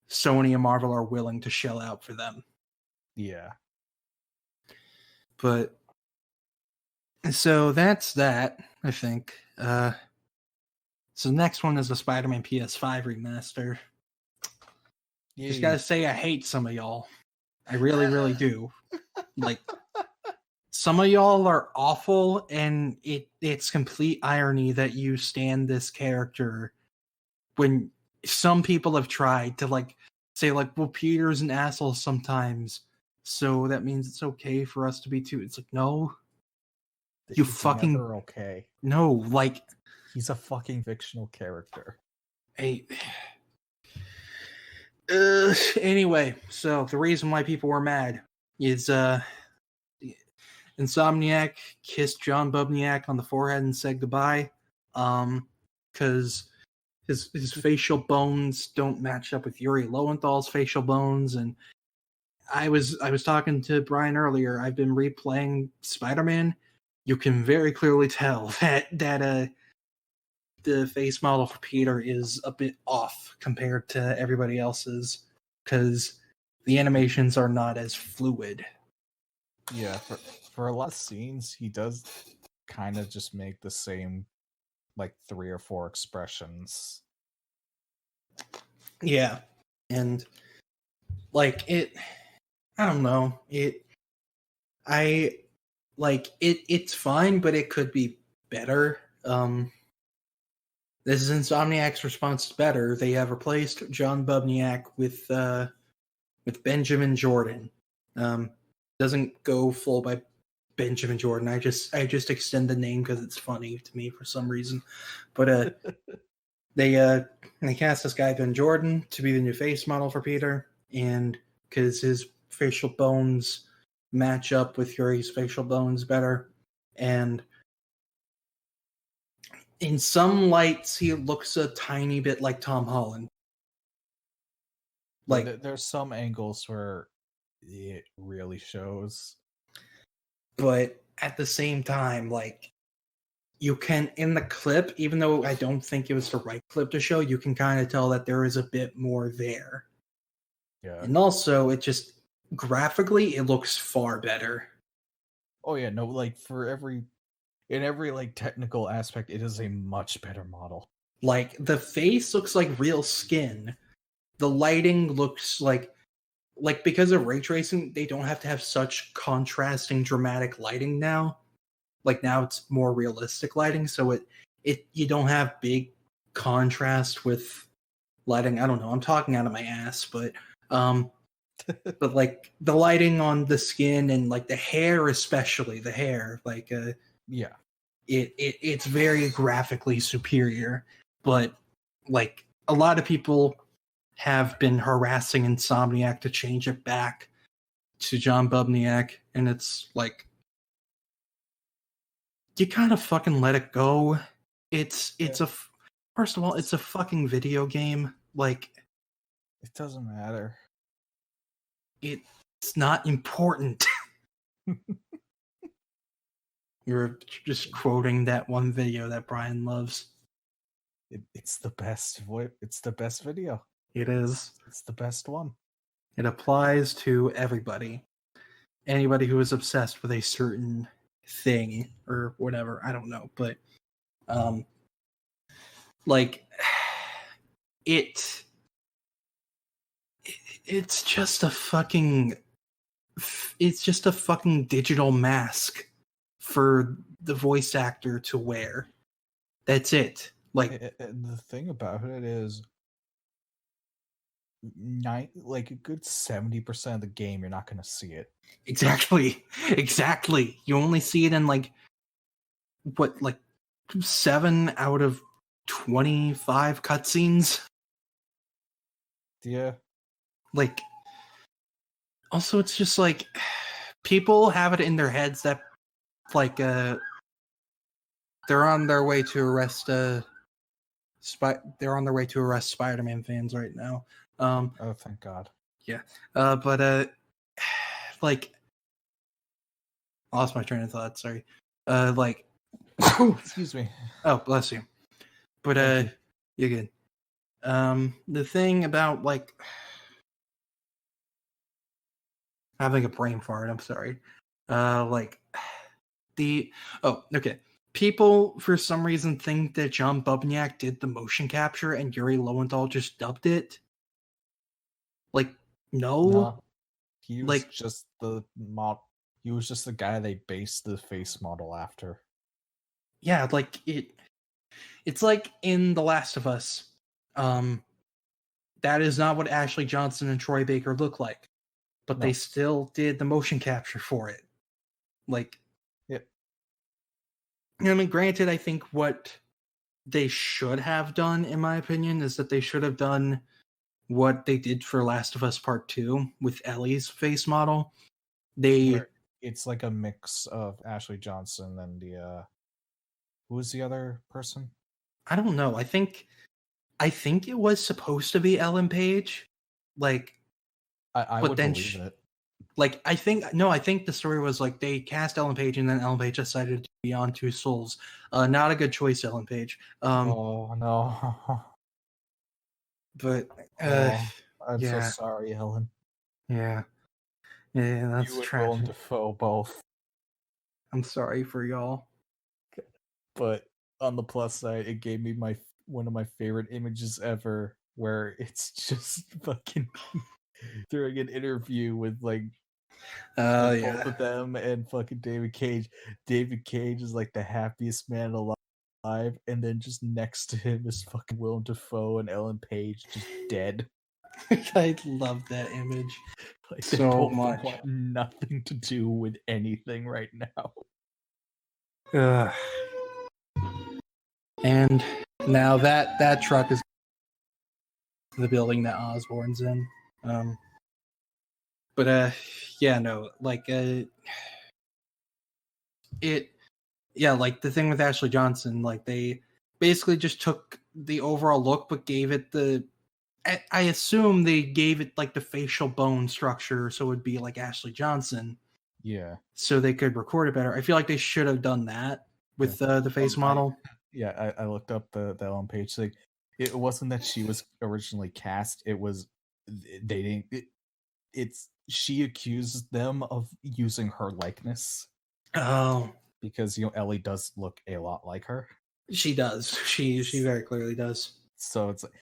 Sony and Marvel are willing to shell out for them. Yeah. But so that's that, I think. So the next one is the Spider-Man PS5 remaster. Yay. Just gotta say, I hate some of y'all. I really, really do. Like, some of y'all are awful, and it's complete irony that you stand this character when some people have tried to like say like, well, Peter's an asshole sometimes, so that means it's okay for us to be too. It's like, no, you fucking okay. No, like, he's a fucking fictional character. Anyway, so the reason why people were mad is Insomniac kissed John Bubniak on the forehead and said goodbye, because his facial bones don't match up with Yuri Lowenthal's facial bones. And I was talking to Brian earlier. I've been replaying Spider-Man. You can very clearly tell that the face model for Peter is a bit off compared to everybody else's, because the animations are not as fluid. Yeah, for a lot of scenes, he does kind of just make the same, like, 3 or 4 expressions. Yeah, and like I don't know, it's fine, but it could be better. This is Insomniac's response to better. They have replaced John Bubniak with Benjamin Jordan. Doesn't go full by Benjamin Jordan. I just extend the name because it's funny to me for some reason. But they cast this guy Ben Jordan to be the new face model for Peter, and because his facial bones match up with Yuri's facial bones better, and in some lights, he looks a tiny bit like Tom Holland. Like, there's some angles where it really shows. But at the same time, like, you can, in the clip, even though I don't think it was the right clip to show, you can kind of tell that there is a bit more there. Yeah. And also, it just, graphically, it looks far better. Oh yeah, no, like, in every like technical aspect, it is a much better model. Like, the face looks like real skin. The lighting looks like because of ray tracing, they don't have to have such contrasting dramatic lighting now. Like, now it's more realistic lighting, so it you don't have big contrast with lighting. I don't know. I'm talking out of my ass, but like the lighting on the skin and like the hair, especially the hair, like Yeah. it's very graphically superior. But like a lot of people have been harassing Insomniac to change it back to John Bubniak, and it's like you kind of fucking let it go. It's a first of all, it's a fucking video game. Like it doesn't matter. It's not important. You're just quoting that one video that Brian loves. It's the best. It's the best video. It is. It's the best one. It applies to everybody. Anybody who is obsessed with a certain thing or whatever. I don't know, but like it's just a fucking digital mask for the voice actor to wear. That's it. Like, and the thing about it is, like a good 70% of the game, you're not going to see it. Exactly. You only see it in like 7 out of 25 cutscenes. Yeah. Like, also, it's just like people have it in their heads that like they're on their way to arrest Spider-Man fans right now. Oh, thank God. Yeah. But like I lost my train of thought, sorry. Like excuse me. Oh, bless you. But you're good. The thing about like having a brain fart, I'm sorry. Okay. People for some reason think that John Bubniak did the motion capture and Yuri Lowenthal just dubbed it. Like, no. He was just the he was just the guy they based the face model after. Yeah, like it's like in The Last of Us. That is not what Ashley Johnson and Troy Baker look like. But they still did the motion capture for it. Like, yep. I mean, granted, I think what they should have done, in my opinion, is that they should have done what they did for Last of Us Part 2 with Ellie's face model. It's like a mix of Ashley Johnson and the who was the other person? I don't know. I think it was supposed to be Ellen Page. Like, I would believe it. Like, I think the story was like they cast Ellen Page and then Ellen Page decided to be on Two Souls. Not a good choice, Ellen Page. Oh no. But I'm so sorry, Ellen. Yeah, that's you tragic. You Dafoe both. I'm sorry for y'all. But on the plus side, it gave me one of my favorite images ever, where it's just fucking during an interview with like both of them and fucking David Cage. David Cage is like the happiest man alive, and then just next to him is fucking Willem Dafoe and Ellen Page just dead. I love that image like so much. Want nothing to do with anything right now. And now that truck is the building that Osborn's in. But yeah, no, like like the thing with Ashley Johnson, like they basically just took the overall look but gave it I assume they gave it like the facial bone structure so it would be like Ashley Johnson. Yeah. So they could record it better. I feel like they should have done that with the face model. I looked up the Ellen Page thing. It wasn't that she was originally cast. It was they didn't. She accused them of using her likeness. Oh, because Ellie does look a lot like her. She does. She very clearly does. So it's like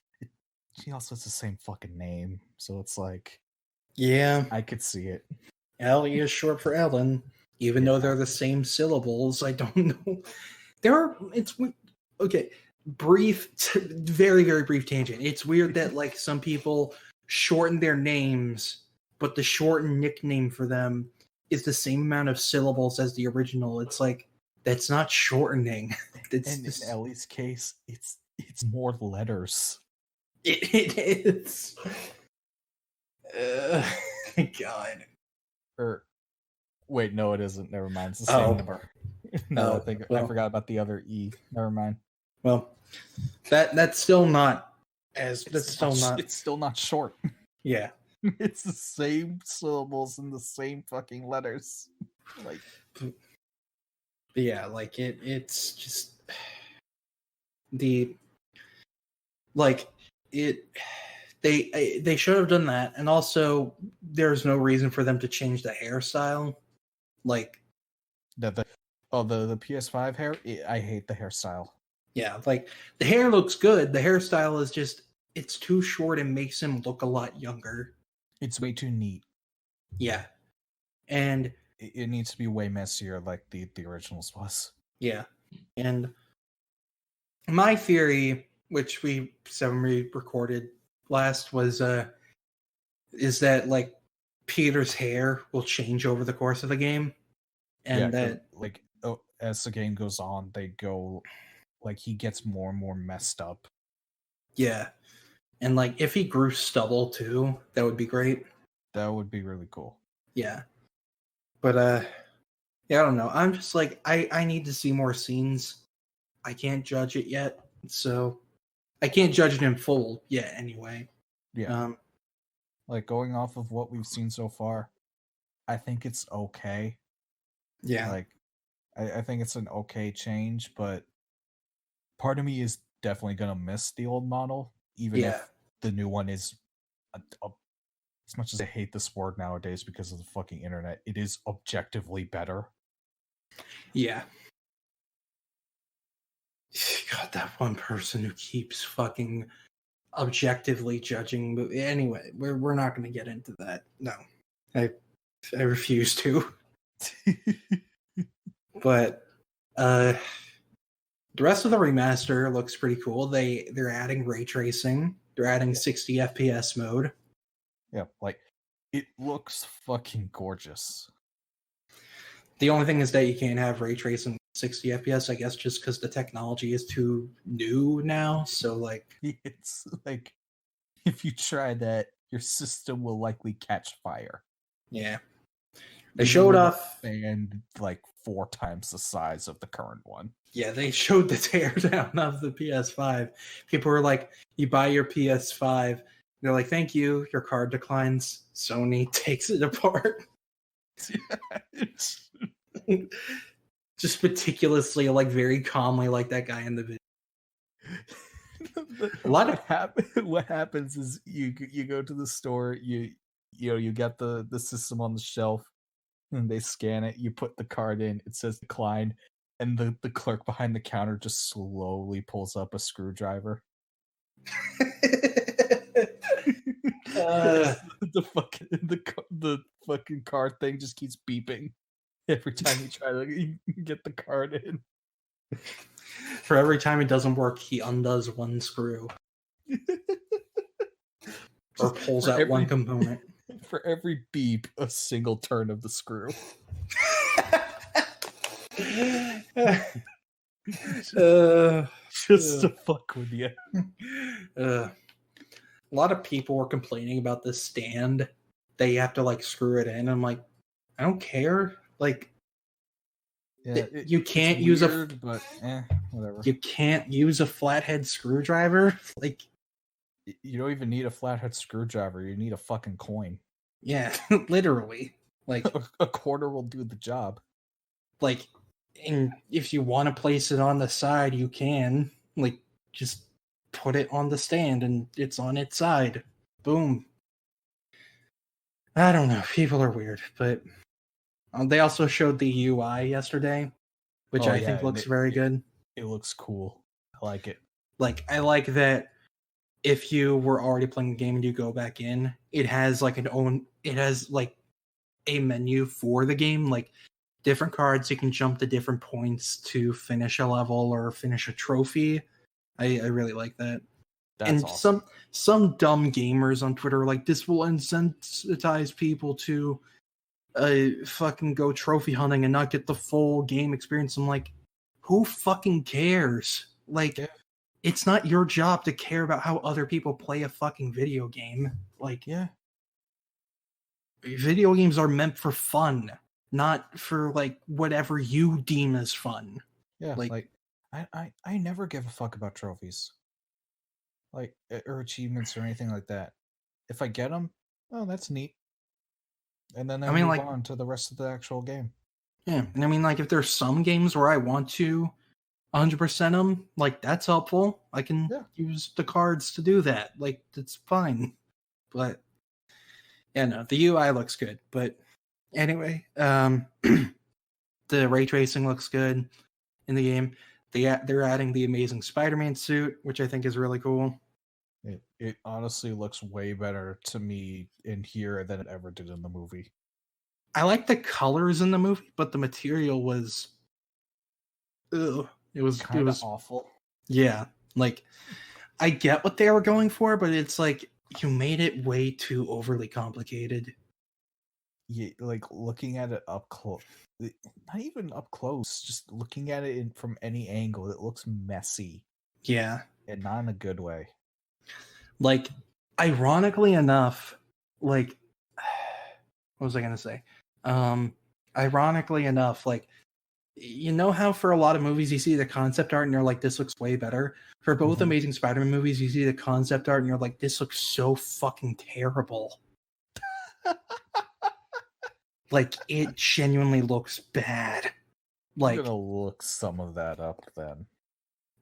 she also has the same fucking name. So it's like, yeah, I could see it. Ellie is short for Ellen, even though they're the same syllables. I don't know. Okay. very, very brief tangent. It's weird that like some people shorten their names, but the shortened nickname for them is the same amount of syllables as the original. It's like, that's not shortening. In Ellie's case, it's more letters. It is. God. Wait, no, it isn't. Never mind. It's the same number. No, I forgot about the other E. Never mind. Well, that's still not as. It's still not short. Yeah. It's the same syllables and the same fucking letters. Like, yeah, like it's just the like it. They should have done that, and also there's no reason for them to change the hairstyle. Like the PS5 hair. I hate the hairstyle. Yeah, like the hair looks good. The hairstyle is just it's too short and makes him look a lot younger. It's way too neat. Yeah, and it needs to be way messier, like the originals was. Yeah, and my theory, which we recorded last, was is that like Peter's hair will change over the course of the game, and that like as the game goes on, they go like he gets more and more messed up. Yeah, and like if he grew stubble too, that would be great. That would be really cool. Yeah, but yeah, I don't know. I'm just like I need to see more scenes. I can't judge it yet, so I can't judge it in full yet. Anyway, yeah. Like going off of what we've seen so far, I think it's okay. Yeah, like I think it's an okay change, but part of me is definitely gonna miss the old model, even if the new one is as much as I hate this word nowadays because of the fucking internet, it is objectively better. Yeah. God, that one person who keeps fucking objectively judging. But anyway, we're not going to get into that. No, I refuse to. But the rest of the remaster looks pretty cool. They're adding ray tracing. They're adding 60 FPS mode. Yeah, like it looks fucking gorgeous. The only thing is that you can't have ray tracing 60 FPS, I guess, just because the technology is too new now. So, like, it's like if you try that, your system will likely catch fire. Yeah, they showed off and like 4 times the size of the current one. Yeah, they showed the teardown of the PS5. People were like, "You buy your PS5." They're like, "Thank you. Your card declines." Sony takes it apart. Just meticulously, like very calmly, like that guy in the video. What happens is you go to the store, you get the system on the shelf, and they scan it. You put the card in, it says decline, and the clerk behind the counter just slowly pulls up a screwdriver. The fucking card thing just keeps beeping every time you try to get the card in. For every time it doesn't work, he undoes one screw. Or pulls out one component. For every beep, a single turn of the screw. Just to fuck with you. A lot of people were complaining about the stand. They have to like screw it in. I'm like, I don't care. Like, yeah, you can't use whatever. You can't use a flathead screwdriver. Like, you don't even need a flathead screwdriver. You need a fucking coin. Yeah, literally. Like a quarter will do the job. Like, and if you want to place it on the side, you can. Like, just put it on the stand and it's on its side. Boom. I don't know. People are weird, but they also showed the UI yesterday, which I think looks very good. It looks cool. I like it. Like, I like that if you were already playing the game and you go back in, it has like a menu for the game, like different cards. You can jump to different points to finish a level or finish a trophy. I really like that. That's And awesome. some dumb gamers on Twitter are like, this will incentivize people to fucking go trophy hunting and not get the full game experience. I'm like, who fucking cares? Like, Yeah. it's not your job to care about how other people play a fucking video game. Like, Yeah. video games are meant for fun, not for like whatever you deem as fun. Yeah. Like I never give a fuck about trophies, like or achievements or anything like that. If I get them, oh, that's neat, and then I I mean, move like, on to the rest of the actual game. yeah, and I mean, like, if there's some games where I want to 100% them, like, that's helpful. I can Yeah. use the cards to do that. Like, it's fine. But yeah, no, the UI looks good. But anyway, the ray tracing looks good in the game. They're adding the amazing Spider-Man suit, which I think is really cool. It honestly looks way better to me in here than it ever did in the movie. I like the colors in the movie, but the material was, ugh, it Kind of was, awful. yeah. Like, I get what they were going for, but it's like you made it way too overly complicated. Yeah, like looking at it up close, not even up close, just looking at it from any angle, it looks messy. Yeah. And not in a good way. Like, ironically enough, like, what was I going to say? Ironically enough, like, you know how for a lot of movies you see the concept art and you're like, this looks way better? For both Amazing Spider-Man movies, you see the concept art and you're like, this looks so fucking terrible. Like, it genuinely looks bad. Like, I'm gonna look some of that up then.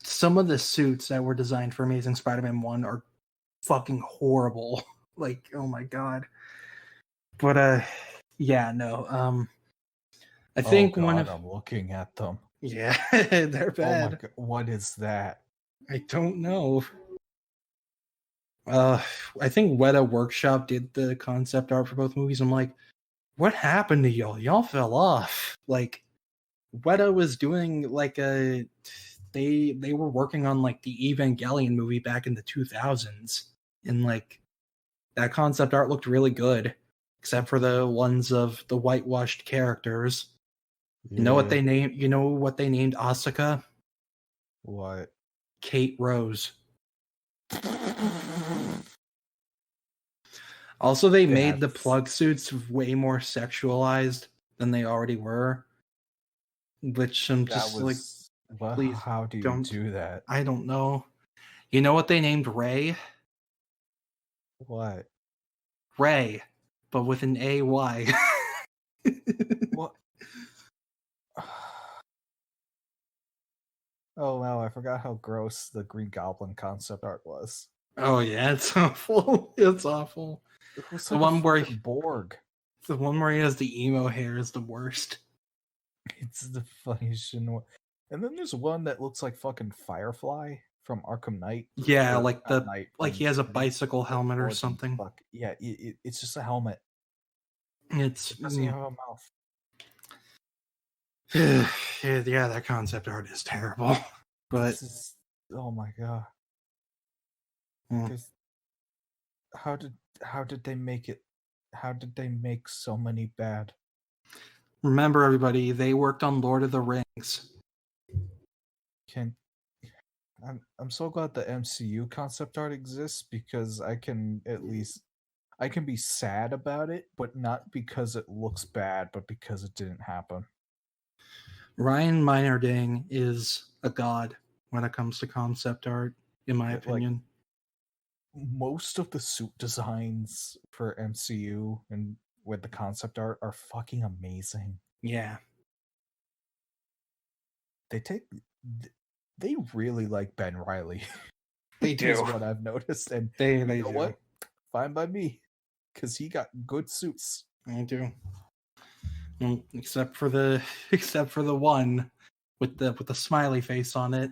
Some of the suits that were designed for Amazing Spider-Man 1 are fucking horrible. Like, oh my god. But yeah, no. I think I'm looking at them. Yeah, they're bad. Oh my god, what is that? I don't know. I think Weta Workshop did the concept art for both movies. I'm like, what happened to y'all? Y'all fell off. Like, Weta was doing like they were working on like the Evangelion movie back in the 2000s, and like that concept art looked really good, except for the ones of the whitewashed characters. Yeah. You know what they named? You know what they named Asuka? What? Kate Rose. Also, they made the plug suits way more sexualized than they already were, which I'm just like, please, how do you do that? I don't know. You know what they named Ray? What? Ray, but with an AY. What? Oh wow, I forgot how gross the Green Goblin concept art was. Oh yeah, it's awful. It's awful. It was The like one a where fucking Borg. the one where he has the emo hair is the worst. It's the funniest shit in the world. And then there's one that looks like fucking Firefly from Arkham Knight. Yeah, Or like not Knight, like he has a bicycle helmet or Origins. something. Fuck. Yeah, it's just a helmet. It's It doesn't have a mouth. yeah, that concept art is terrible. But oh my god. How did they make it? How did they make so many bad? Remember, everybody, they worked on Lord of the Rings. I'm so glad the MCU concept art exists, because I can be sad about it, but not because it looks bad, but because it didn't happen. Ryan Meinerding is a god when it comes to concept art, in my opinion. Most of the suit designs for MCU and with the concept art are fucking amazing. Yeah. They really like Ben Reilly. They do. Is what I've noticed. And they you know do. What? Fine by me. Because he got good suits. I do. Except for the one with the smiley face on it.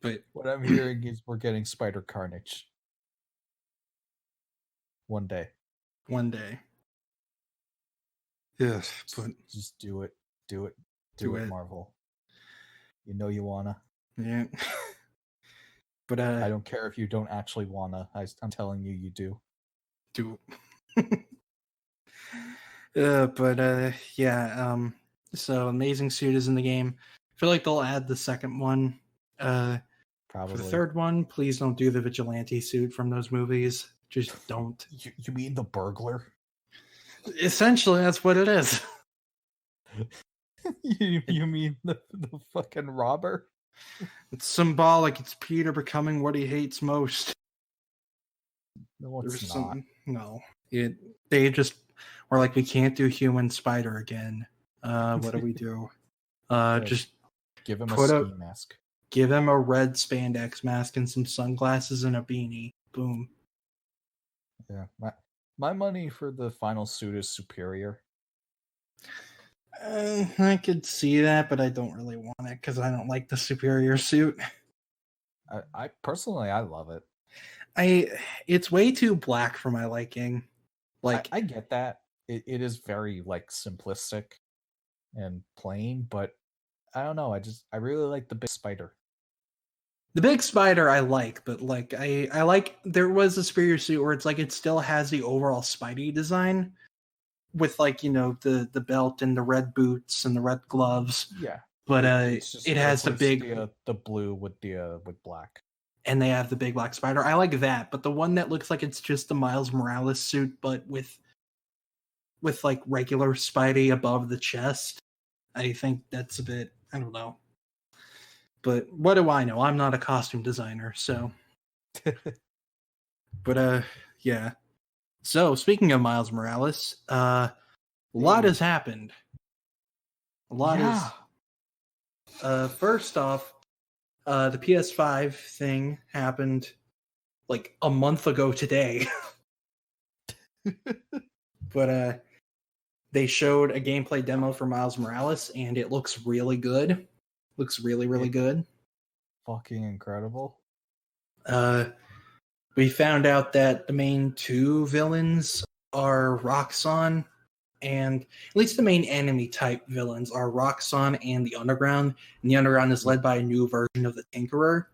But what I'm hearing is we're getting Spider Carnage. One day. Yes, but just do it. Do it, Marvel. You know you wanna. Yeah. But I don't care if you don't actually wanna. I'm telling you, you do. do. Yeah. So Amazing Suit is in the game. I feel like they'll add the second one. Probably. For the third one, please don't do the vigilante suit from those movies. Just don't. You mean the burglar? Essentially, that's what it is. you mean the fucking robber? It's symbolic. It's Peter becoming what he hates most. No, it's not. No. They just were like, we can't do human spider again. What do we do? Just give him a ski mask. Give him a red spandex mask and some sunglasses and a beanie. Boom. Yeah. My money for the final suit is Superior. I could see that, but I don't really want it because I don't like the Superior suit. I personally, I love it. It's way too black for my liking. Like I get that. It is very like simplistic and plain, but I don't know. I really like the big spider. The big spider I like, but like I like there was a Superior suit where it's like it still has the overall Spidey design with like, you know, the belt and the red boots and the red gloves. Yeah. But it has the big the blue with black. And they have the big black spider. I like that, but the one that looks like it's just the Miles Morales suit but with like regular Spidey above the chest, I think that's a bit, I don't know. But what do I know? I'm not a costume designer, so. But yeah. So speaking of Miles Morales, a lot has happened. A lot has. First off, the PS5 thing happened like a month ago today. But they showed a gameplay demo for Miles Morales, and it looks really good. Looks really, really good. Fucking incredible. We found out that the main two villains are Roxxon, and at least the main enemy type villains are Roxxon and the Underground. And the Underground is led by a new version of the Tinkerer,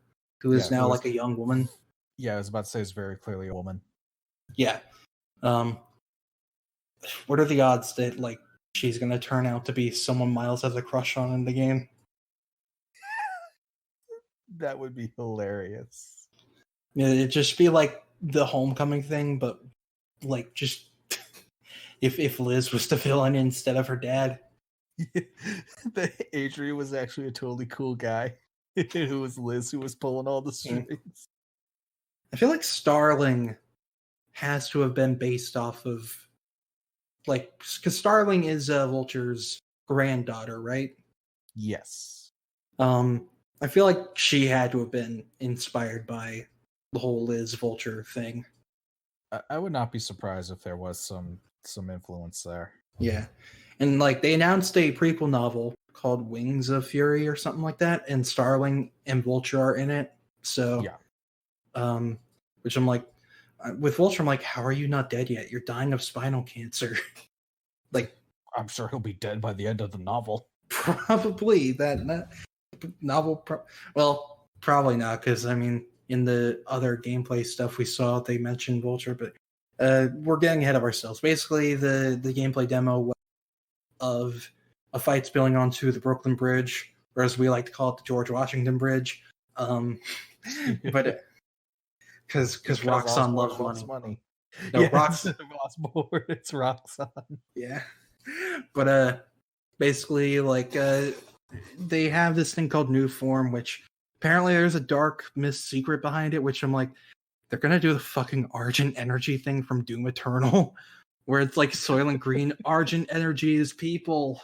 who is now like a young woman. Yeah, I was about to say it's very clearly a woman. Yeah. What are the odds that like she's gonna turn out to be someone Miles has a crush on in the game? That would be hilarious. Yeah, it'd just be like the Homecoming thing, but like just if Liz was the villain instead of her dad. Adrian was actually a totally cool guy. It was Liz who was pulling all the strings. I feel like Starling has to have been based off of like, because Starling is Vulture's granddaughter, right? Yes. I feel like she had to have been inspired by the whole Liz Vulture thing. I would not be surprised if there was some influence there. Yeah. And like they announced a prequel novel called Wings of Fury or something like that, and Starling and Vulture are in it. So yeah. Which I'm like, with Vulture, I'm like, how are you not dead yet? You're dying of spinal cancer. Like, I'm sure he'll be dead by the end of the novel. Probably that novel. Well, probably not, because I mean, in the other gameplay stuff we saw, they mentioned Vulture, but we're getting ahead of ourselves. Basically, the gameplay demo of a fight spilling onto the Brooklyn Bridge, or as we like to call it, the George Washington Bridge. But because Roxxon loves money. No, yeah, Roxxon. Osborne, it's Roxxon. Yeah, but basically, like they have this thing called New Form, which apparently there's a dark mist secret behind it. Which I'm like, they're gonna do the fucking Argent Energy thing from Doom Eternal, where it's like Soylent Green. Argent Energy is people.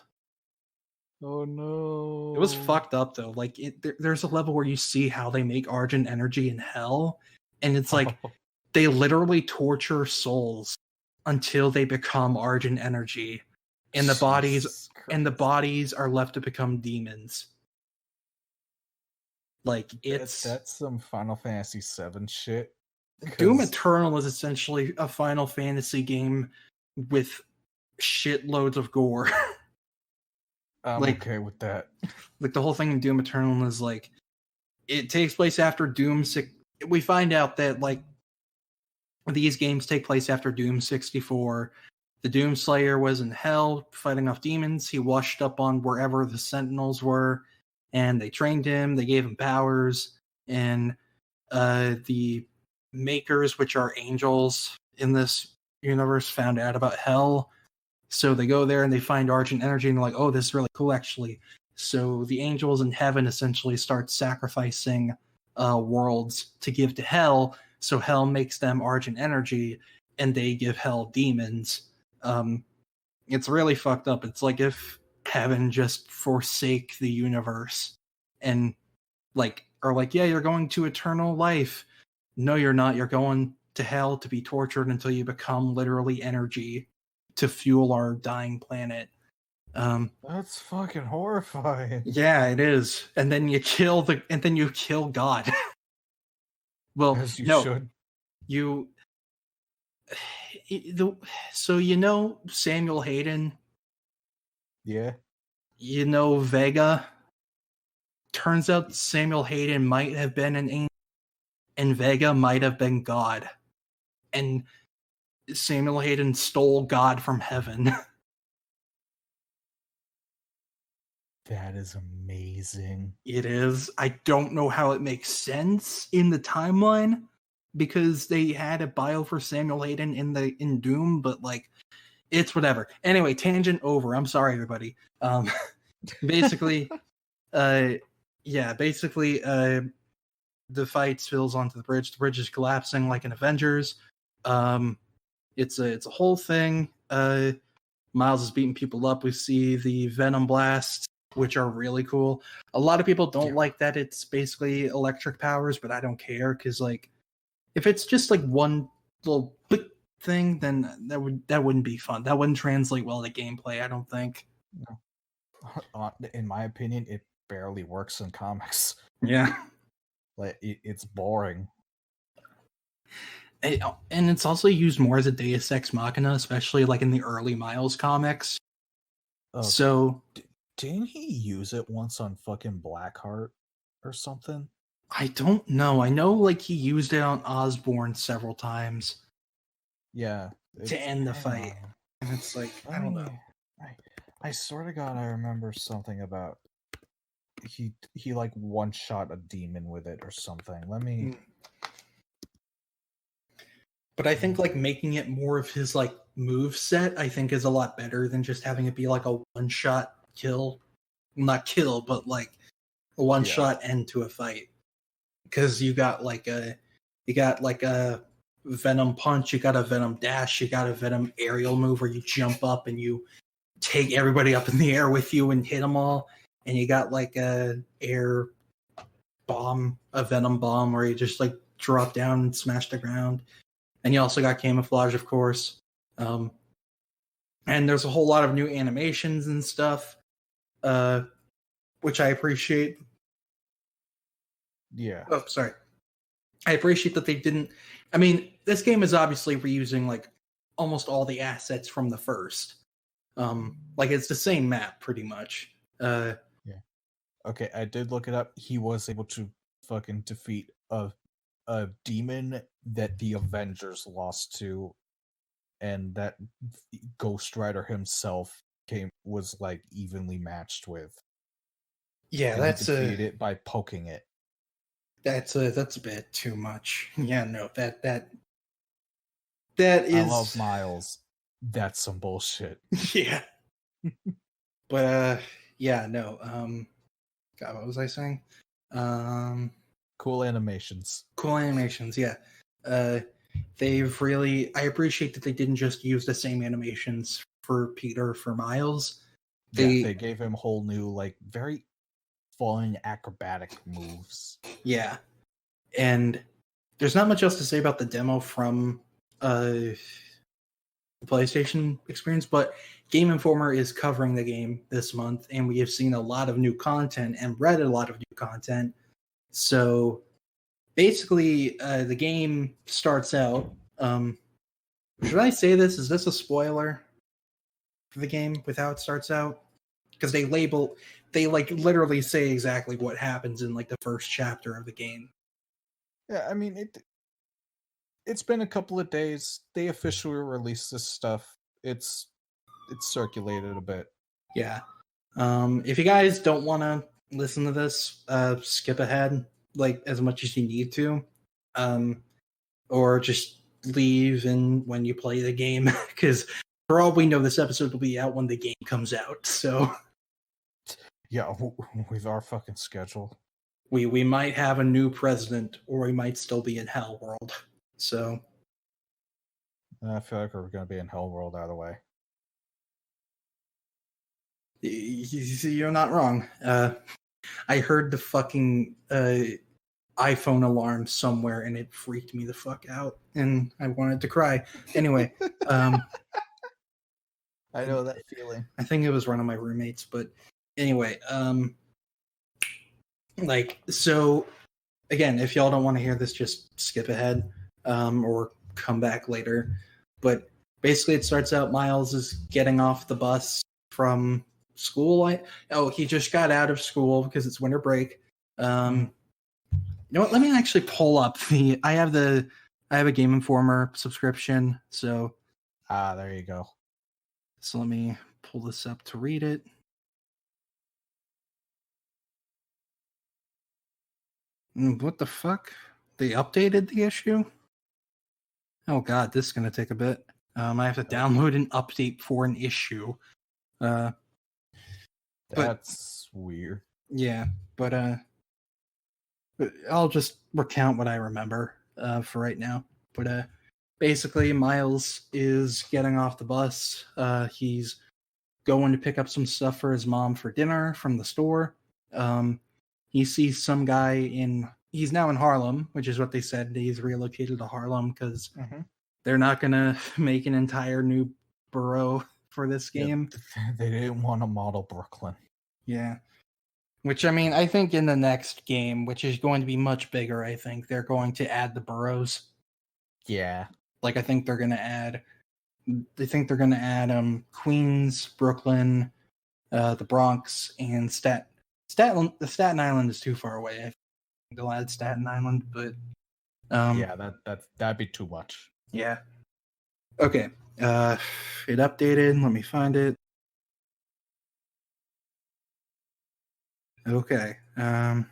Oh no! It was fucked up though. Like there's a level where you see how they make Argent Energy in hell, and it's like they literally torture souls until they become Argent Energy, and the bodies are left to become demons. Like that's some Final Fantasy VII shit. Doom Eternal is essentially a Final Fantasy game with shitloads of gore. I'm Like, okay with that. like the whole thing in Doom Eternal is like it takes place after Doom. We find out that like these games take place after Doom 64. The Doomslayer was in hell fighting off demons. He washed up on wherever the Sentinels were, and they trained him. They gave him powers, and the Makers, which are angels in this universe, found out about hell. So they go there and they find Argent Energy, and they're like, "Oh, this is really cool, actually." So the angels in heaven essentially start sacrificing worlds to give to hell. So hell makes them Argent Energy, and they give hell demons. It's really fucked up. It's like if heaven just forsake the universe and like are like, yeah, you're going to eternal life. No, you're not. You're going to hell to be tortured until you become literally energy to fuel our dying planet. That's fucking horrifying. Yeah, it is. And then you kill God. Well, As you no, should. So Samuel Hayden, Yeah. Vega. Turns out Samuel Hayden might have been an angel, and Vega might have been God. And Samuel Hayden stole God from heaven. That is amazing. It is. I don't know how it makes sense in the timeline because they had a bio for Samuel Hayden in Doom, but like it's whatever. Anyway, tangent over. I'm sorry, everybody. Basically, the fight spills onto the bridge. The bridge is collapsing like in Avengers. It's a whole thing. Miles is beating people up. We see the Venom blasts, which are really cool. A lot of people don't like that it's basically electric powers, but I don't care because like if it's just like one little quick thing, then that wouldn't be fun. That wouldn't translate well to gameplay, I don't think. No. In my opinion, it barely works in comics. Yeah. Like it's boring. And it's also used more as a Deus Ex Machina, especially like in the early Miles comics. So didn't he use it once on fucking Blackheart or something? I don't know. I know like he used it on Osborn several times. Yeah. To end the fight. And it's like, I don't know. I swear to God I remember something about he like one shot a demon with it or something. Let me But I think like making it more of his like move set, I think is a lot better than just having it be like a one shot kill. Not kill, but like a one shot end to a fight. Because you got like a Venom punch, you got a Venom dash, you got a Venom aerial move where you jump up and you take everybody up in the air with you and hit them all. And you got like a air bomb, a Venom bomb where you just like drop down and smash the ground. And you also got camouflage, of course. And there's a whole lot of new animations and stuff, which I appreciate. Yeah. Oh, sorry. I appreciate that they didn't. I mean, this game is obviously reusing like almost all the assets from the first. Like it's the same map pretty much. Yeah. Okay, I did look it up. He was able to fucking defeat a demon that the Avengers lost to, and that Ghost Rider himself was like evenly matched with. Yeah, and that's he defeated it by poking it. That's a bit too much. Yeah, no, that is. I love Miles. That's some bullshit. Yeah. But yeah, no. God, what was I saying? Cool animations. Cool animations, yeah. They've really. I appreciate that they didn't just use the same animations for Peter for Miles. They gave him whole new, like, very fun acrobatic moves. Yeah, and there's not much else to say about the demo from the PlayStation experience, but Game Informer is covering the game this month, and we have seen a lot of new content and read a lot of new content. So basically, the game starts out. Should I say this? Is this a spoiler for the game with how it starts out? because they like literally say exactly what happens in like the first chapter of the game. Yeah, I mean it's been a couple of days. They officially released this stuff. It's circulated a bit. Yeah. If you guys don't want to listen to this, skip ahead like as much as you need to, or just leave and when you play the game, because for all we know, this episode will be out when the game comes out. So yeah, with our fucking schedule, we might have a new president, or we might still be in Hell World. So I feel like we're gonna be in Hell World either way. You're not wrong. I heard the fucking iPhone alarm somewhere, and it freaked me the fuck out, and I wanted to cry. Anyway, I know that feeling. I think it was one of my roommates, but anyway, so again, if y'all don't want to hear this, just skip ahead, or come back later. But basically, it starts out Miles is getting off the bus from school. He just got out of school because it's winter break. You know what? Let me actually pull up I have a Game Informer subscription, so there you go. So let me pull this up to read it. What the fuck? They updated the issue? Oh god, this is gonna take a bit. I have to download an update for an issue. That's weird. Yeah, but I'll just recount what I remember for right now. But basically, Miles is getting off the bus. He's going to pick up some stuff for his mom for dinner from the store. He sees some guy he's now in Harlem, which is what they said. He's relocated to Harlem because they're not going to make an entire new borough for this game. Yep. They didn't want to model Brooklyn. Yeah. Which, I mean, I think in the next game, which is going to be much bigger, I think they're going to add the boroughs. Yeah. Like, I think they're going to add Queens, Brooklyn, the Bronx, and Staten Island is too far away. I think they'll add Staten Island, but yeah, that'd be too much. Yeah. Okay. It updated. Let me find it. Okay. Oh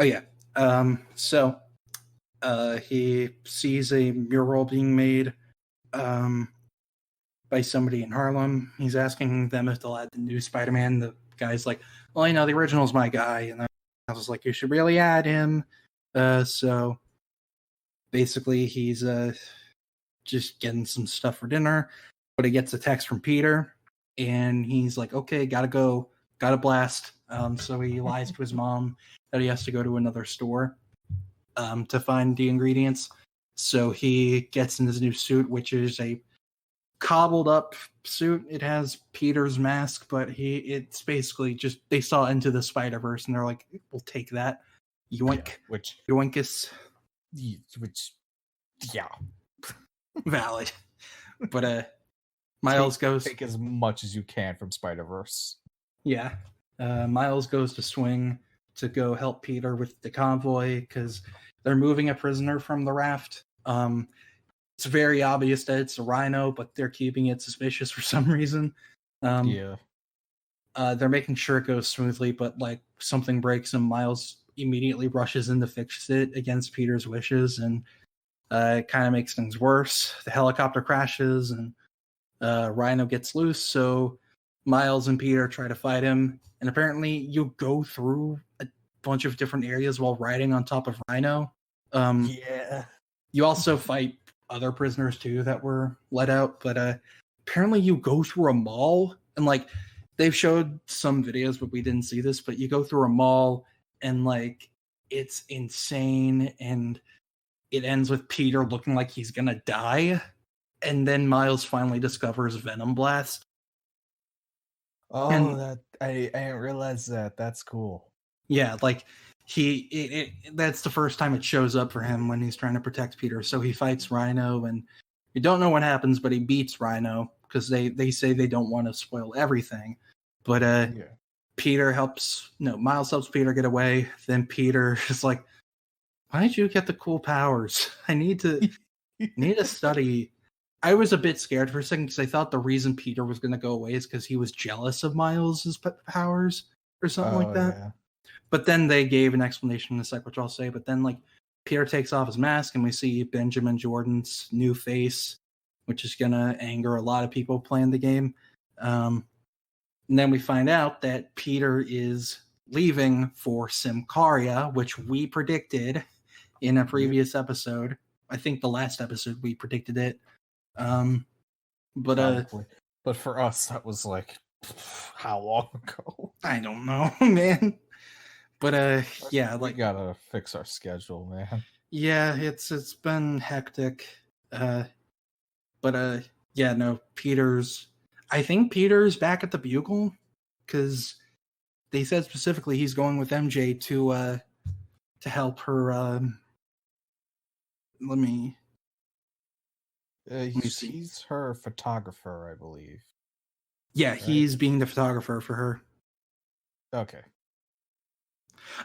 yeah. So he sees a mural being made by somebody in Harlem. He's asking them if they'll add the new Spider-Man. The guy's like, well, the original's my guy. And I was like, you should really add him. So basically he's just getting some stuff for dinner, but he gets a text from Peter and he's like, okay, gotta go, gotta blast. So he lies to his mom that he has to go to another store to find the ingredients. So he gets in his new suit, which is a cobbled up suit. It has Peter's mask, but it's basically just they saw Into the Spider-Verse and they're like, we'll take that. Yoink. Yeah, Yoinkus. Yeah. Valid. But Miles goes take as much as you can from Spider-Verse. Yeah. Miles goes to swing to go help Peter with the convoy because they're moving a prisoner from the raft. It's very obvious that it's a rhino, but they're keeping it suspicious for some reason. They're making sure it goes smoothly, but like something breaks and Miles immediately rushes in to fix it against Peter's wishes, and it kind of makes things worse. The helicopter crashes and Rhino gets loose, so Miles and Peter try to fight him, and apparently you go through a bunch of different areas while riding on top of Rhino. You also fight other prisoners too that were let out, but apparently you go through a mall, and like they've showed some videos, but we didn't see this, but you go through a mall and like it's insane, and it ends with Peter looking like he's gonna die, and then Miles finally discovers Venom Blast. I didn't realize that. That's cool. Yeah, like that's the first time it shows up for him when he's trying to protect Peter. So he fights Rhino, and We don't know what happens, but he beats Rhino because they say they don't want to spoil everything. But Miles helps Peter get away. Then Peter is like, why did you get the cool powers? I need to study. I was a bit scared for a second because I thought the reason Peter was going to go away is because he was jealous of Miles' powers or something like that. Yeah. But then they gave an explanation in a sec, which I'll say. But then, like, Peter takes off his mask and we see Benjamin Jordan's new face, which is going to anger a lot of people playing the game. And then we find out that Peter is leaving for Symkaria, which we predicted in a previous episode. I think the last episode we predicted it. But for us, that was like how long ago? I don't know, man. But yeah, we gotta fix our schedule, man. Yeah, it's been hectic. Yeah, no, I think Peter's back at the Bugle because they said specifically he's going with MJ to help her. He's her photographer, I believe. Yeah, right? He's being the photographer for her. Okay.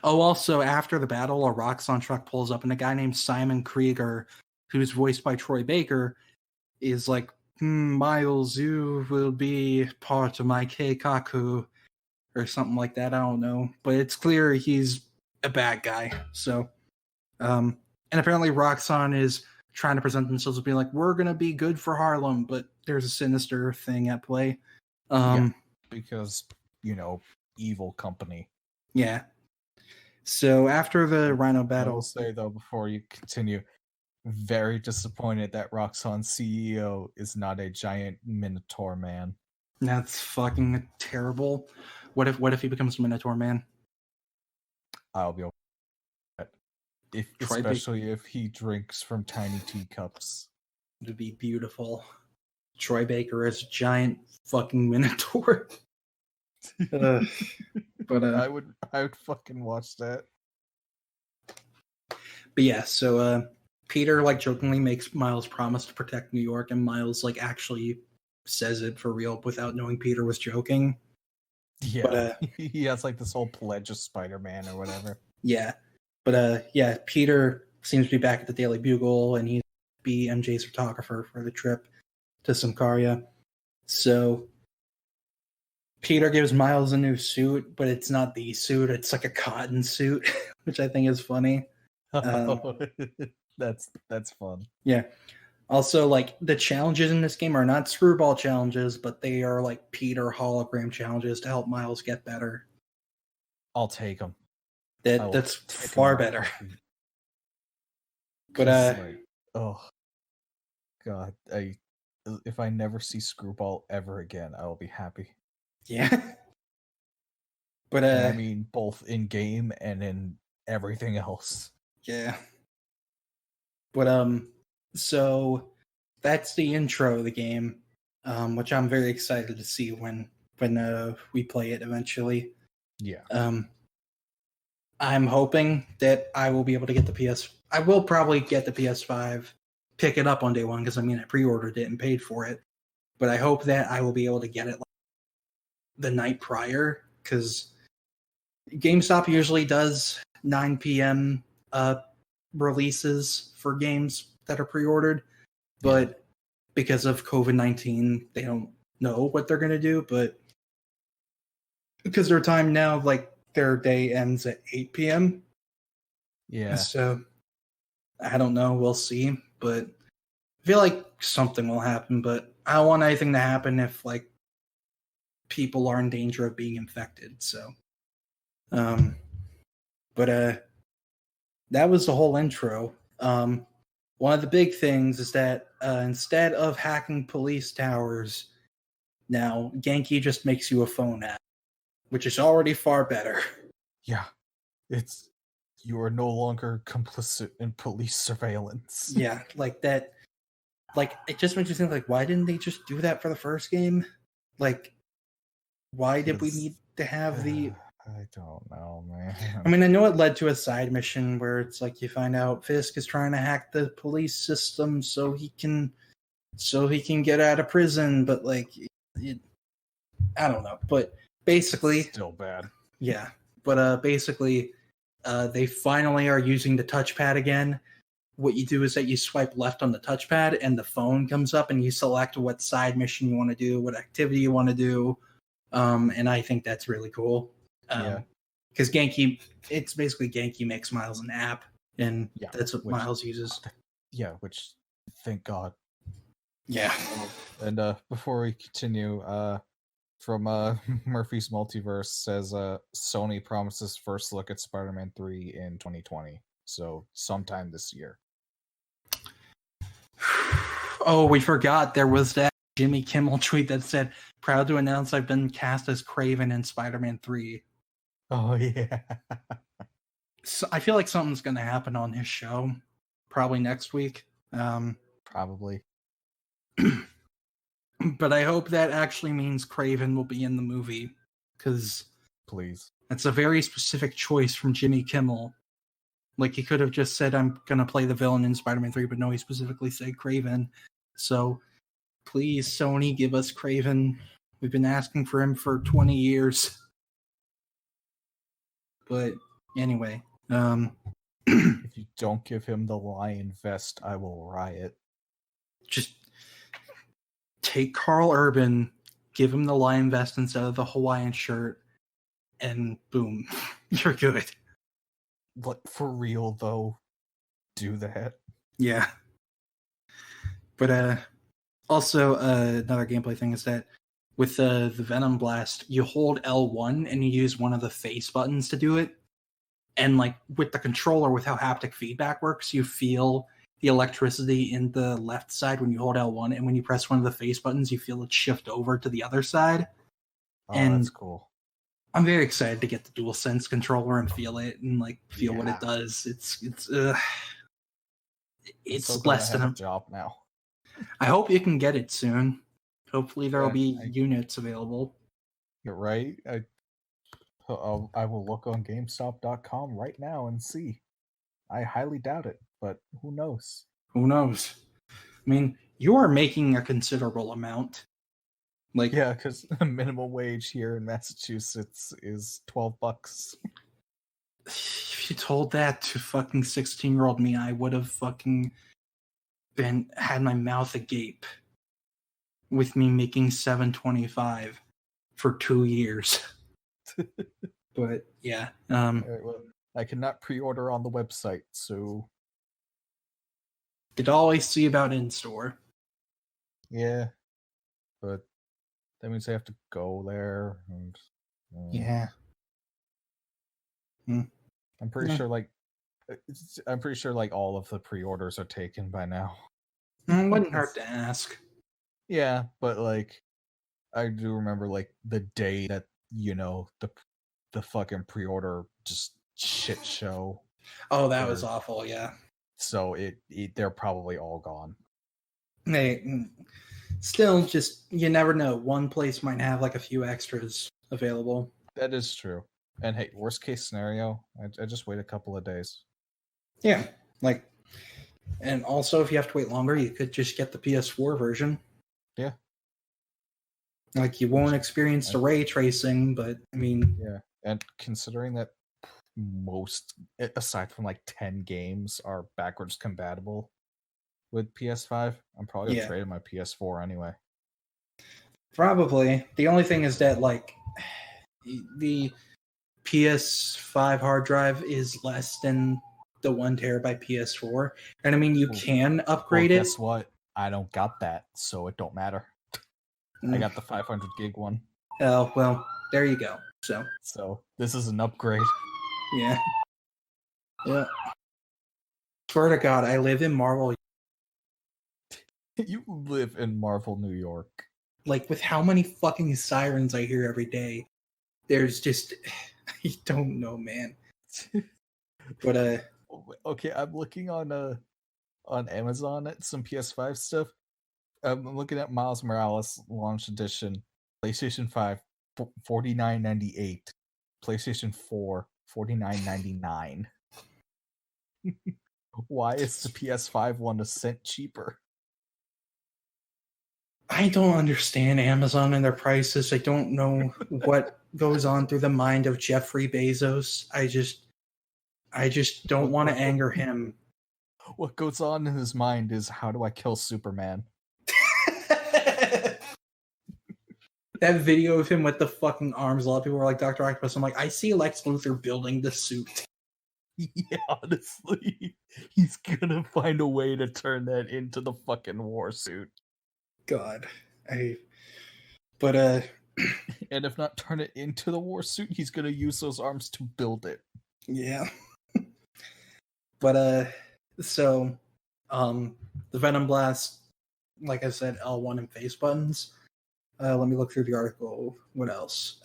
Oh, also, after the battle, a Roxxon truck pulls up, and a guy named Simon Krieger, who's voiced by Troy Baker, is like, Miles, you will be part of my Keikaku, or something like that. I don't know. But it's clear he's a bad guy. So, and apparently Roxxon is trying to present themselves as being like, we're going to be good for Harlem, but there's a sinister thing at play. Because, evil company. Yeah. So after the Rhino battle... I will say, though, before you continue, very disappointed that Roxxon's CEO is not a giant Minotaur man. That's fucking terrible. What if he becomes a Minotaur man? I'll be okay with that. Especially if he drinks from tiny teacups. It would be beautiful. Troy Baker as a giant fucking Minotaur. But I would fucking watch that. But yeah, so Peter like jokingly makes Miles promise to protect New York, and Miles like actually says it for real without knowing Peter was joking. Yeah, but, he has like this whole pledge of Spider-Man or whatever. Yeah, but yeah, Peter seems to be back at the Daily Bugle, and he's be MJ's photographer for the trip to Symkaria. So Peter gives Miles a new suit, but it's not the suit; it's like a cotton suit, which I think is funny. That's fun. Yeah. Also, like, the challenges in this game are not screwball challenges, but they are like Peter hologram challenges to help Miles get better. I'll take them. That's far better. But oh god, if I never see Screwball ever again, I will be happy. Yeah. But and I mean both in game and in everything else. Yeah. But so that's the intro of the game, which I'm very excited to see when we play it eventually. Yeah. I'm hoping that I will be able to get I will probably get the PS5, pick it up on day one because I pre-ordered it and paid for it. But I hope that I will be able to get it the night prior because GameStop usually does 9 p.m. Releases for games that are pre-ordered, but because of COVID-19, they don't know what they're going to do. But because their time now, like their day ends at 8 p.m. Yeah. So I don't know. We'll see. But I feel like something will happen. But I don't want anything to happen if like people are in danger of being infected. So, but that was the whole intro. One of the big things is that instead of hacking police towers, now Genki just makes you a phone app, which is already far better. Yeah, you are no longer complicit in police surveillance. Yeah, like that. Like it just makes you think, like, why didn't they just do that for the first game? Like, why did we need to have the? I don't know, man. I mean, I know it led to a side mission where it's like you find out Fisk is trying to hack the police system so he can so he can get out of prison. But like, I don't know. But basically, still bad. Yeah, but basically, they finally are using the touchpad again. What you do is that you swipe left on the touchpad, and the phone comes up, and you select what side mission you want to do, what activity you want to do, and I think that's really cool. Because Genki, it's basically Genki makes Miles an app, and that's what Miles uses. Yeah, which thank God. Yeah. And before we continue, from Murphy's Multiverse says Sony promises first look at Spider-Man 3 in 2020, so sometime this year. Oh, we forgot there was that Jimmy Kimmel tweet that said, "Proud to announce I've been cast as Kraven in Spider-Man 3." Oh yeah. So I feel like something's going to happen on his show, probably next week. Probably. But I hope that actually means Kraven will be in the movie, because please, that's a very specific choice from Jimmy Kimmel. Like, he could have just said, "I'm gonna play the villain in Spider-Man 3," but no, he specifically said Kraven. So please, Sony, give us Kraven. We've been asking for him for 20 years. But anyway, if you don't give him the lion vest, I will riot. Just take Carl Urban, give him the lion vest instead of the Hawaiian shirt, and boom, you're good. But for real, though, do that. Yeah. But also another gameplay thing is that with the Venom Blast, you hold L1 and you use one of the face buttons to do it. And like with the controller, with how haptic feedback works, you feel the electricity in the left side when you hold L1, and when you press one of the face buttons, you feel it shift over to the other side. Oh, and that's cool. I'm very excited to get the DualSense controller and feel it and like feel what it does. It's so less than a job now. I hope you can get it soon. Hopefully there will be units available. You're right. I will look on GameStop.com right now and see. I highly doubt it, but who knows? Who knows? I mean, you are making a considerable amount. Like, yeah, because the minimum wage here in Massachusetts is $12. If you told that to fucking 16-year-old me, I would have fucking had my mouth agape with me making $7.25 for 2 years. But yeah, right, well, I cannot pre-order on the website, so could always see about in store. Yeah, but that means I have to go there, and yeah. I'm pretty sure like all of the pre-orders are taken by now. It wouldn't hurt to ask. Yeah, but like I do remember like the day that the fucking pre-order just shit show. Oh, that was awful. Yeah. So they're probably all gone. Hey, still, just you never know. One place might have like a few extras available. That is true. And hey, worst case scenario, I just wait a couple of days. Yeah, like, and also if you have to wait longer, you could just get the PS4 version. Yeah. Like, you won't experience the ray tracing, but I mean, yeah. And considering that most, aside from like 10 games, are backwards compatible with PS5, I'm probably gonna trade my PS4 anyway. Probably. The only thing is that like the PS5 hard drive is less than the 1 terabyte PS4, and I mean you can upgrade it. Guess what? I don't got that, so it don't matter. I got the 500 gig one. Oh well, there you go. So this is an upgrade. Yeah. Yeah. Swear to God, I live in Marvel. You live in Marvel, New York. Like, with how many fucking sirens I hear every day, there's just I don't know, man. But okay, I'm looking on Amazon at some PS5 stuff. I'm looking at Miles Morales Launch Edition, PlayStation 5, $49.98, PlayStation 4, $49.99. Why is the PS5 one a cent cheaper? I don't understand Amazon and their prices. I don't know what goes on through the mind of Jeffrey Bezos. I just don't want to anger him. What goes on in his mind is, how do I kill Superman? That video of him with the fucking arms, a lot of people were like, Dr. Octopus. I'm like, I see Lex Luthor building the suit. Yeah, honestly, he's gonna find a way to turn that into the fucking war suit. God. And if not turn it into the war suit, he's gonna use those arms to build it. Yeah. So, the Venom Blast, like I said, L1 and face buttons. Let me look through the article. What else?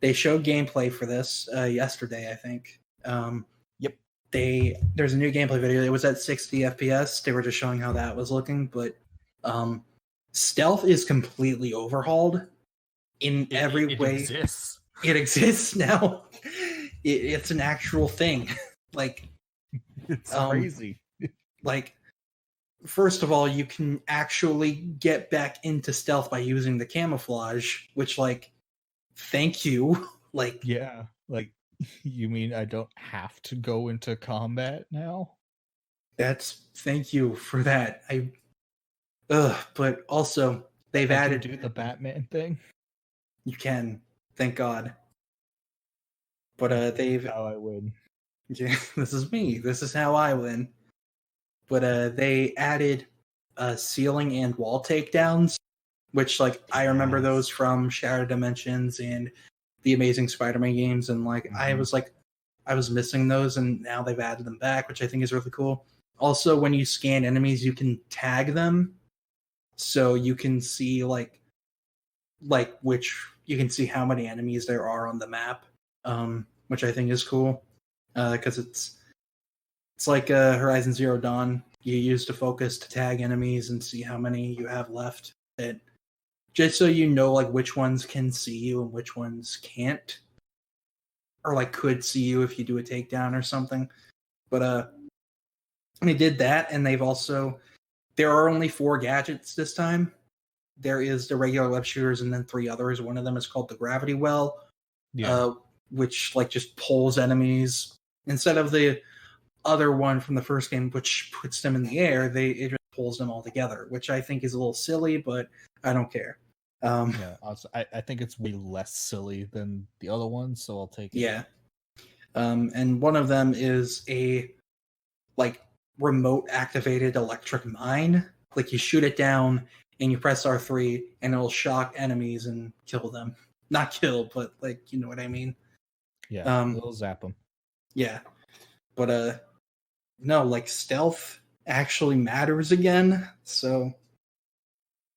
They showed gameplay for this yesterday, I think. Yep. There's a new gameplay video. It was at 60 FPS. They were just showing how that was looking, but stealth is completely overhauled in every way. It exists. It exists now. It's an actual thing. Like, it's crazy. Like, first of all, you can actually get back into stealth by using the camouflage, which, like, thank you. Like, yeah, like, you mean I don't have to go into combat now? Thank you for that. But also they've added do the Batman thing. You can, thank God. But they've how I win. Yeah, this is me. This is how I win. But they added ceiling and wall takedowns, which, like, I remember those from Shattered Dimensions and the Amazing Spider-Man games, and like I was missing those, and now they've added them back, which I think is really cool. Also, when you scan enemies, you can tag them, so you can see like you can see how many enemies there are on the map, which I think is cool, because it's like Horizon Zero Dawn. You use the focus to tag enemies and see how many you have left. Just so you know, like, which ones can see you and which ones can't, or like could see you if you do a takedown or something. But they did that, and there are only 4 gadgets this time. There is the regular web shooters and then 3 others. One of them is called the Gravity Well, which like just pulls enemies instead of the other one from the first game, which puts them in the air. It just pulls them all together, which I think is a little silly, but I don't care. Also, I think it's way less silly than the other one, so I'll take it. Yeah. And one of them is a like remote activated electric mine. Like, you shoot it down and you press R3 and it'll shock enemies and kill them. Not kill, but like, you know what I mean? Yeah, it'll zap them. Yeah. But no, like, stealth actually matters again, so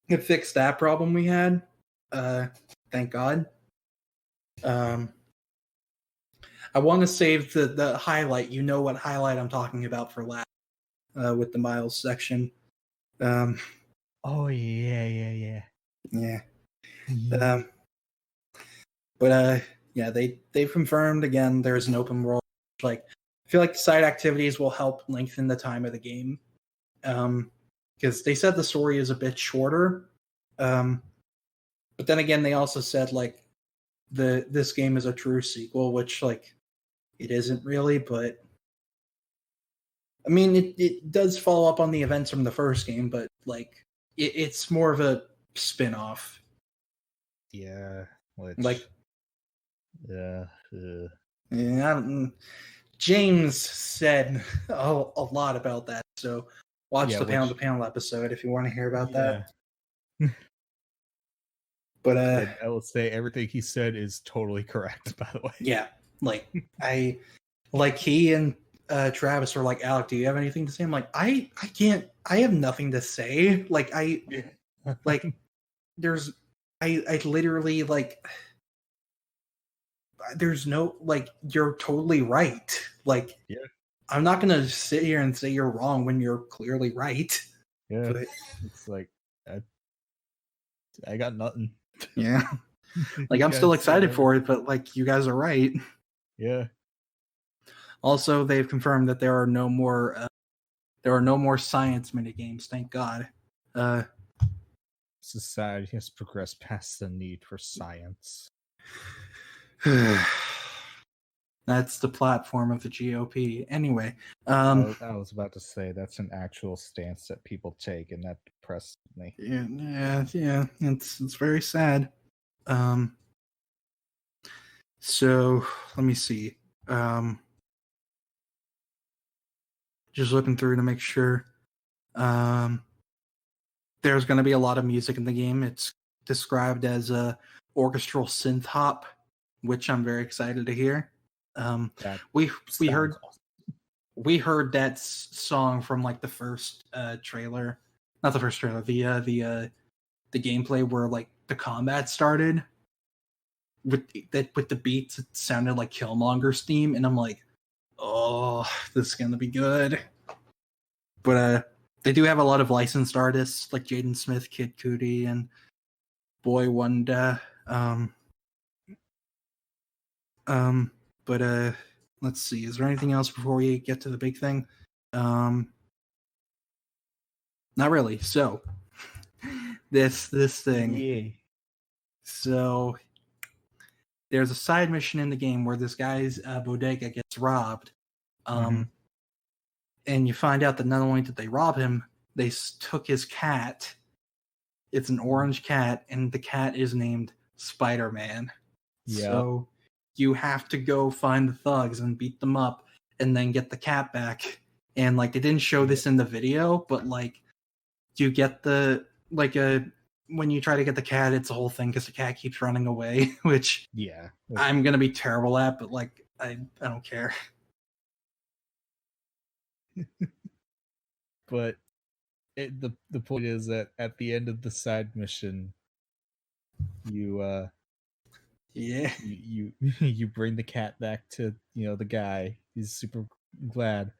it fixed that problem we had. Thank God. I want to save the highlight. You know what highlight I'm talking about for last, with the Miles section. Oh yeah. Yeah, they've confirmed again there's an open world. Like, I feel like side activities will help lengthen the time of the game, because they said the story is a bit shorter. But then again, they also said like this game is a true sequel, which, like, it isn't really, but I mean, it does follow up on the events from the first game, but like it's more of a spin-off. Yeah, James said a lot about that, so watch the panel to panel episode if you want to hear about that. But I will say everything he said is totally correct, by the way. Yeah, like he and Travis were like, Alec, do you have anything to say? I'm like, I can't. I have nothing to say. Like, there's I literally, like, there's no, like, you're totally right. Like, I'm not gonna sit here and say you're wrong when you're clearly right. Yeah, but it's like I got nothing. Yeah, like, I'm still excited for it, but like, you guys are right. Yeah. Also, they've confirmed that there are no more science minigames. Thank God. society has progressed past the need for science. That's the platform of the GOP. Anyway, I was about to say that's an actual stance that people take, and that depressed me. yeah, it's very sad. So let me see. Just looking through to make sure. There's going to be a lot of music in the game. It's described as a orchestral synth hop, which I'm very excited to hear. We heard awesome. We heard that song from like the first trailer, not the first trailer, the gameplay where like the combat started with the beats. It sounded like Killmonger's theme, and I'm like, oh, this is gonna be good. But they do have a lot of licensed artists like Jaden Smith, Kid Cudi, and Boy Wonder. But let's see. Is there anything else before we get to the big thing? Not really. So this thing. Yeah. So there's a side mission in the game where this guy's bodega gets robbed. And you find out that not only did they rob him, they took his cat. It's an orange cat, and the cat is named Spider-Man. Yep. So you have to go find the thugs and beat them up, and then get the cat back. And like they didn't show this in the video, but like you get the when you try to get the cat, it's a whole thing because the cat keeps running away, which I'm gonna be terrible at, but like I don't care. But the point is that at the end of the side mission, you you bring the cat back to the guy. He's super glad,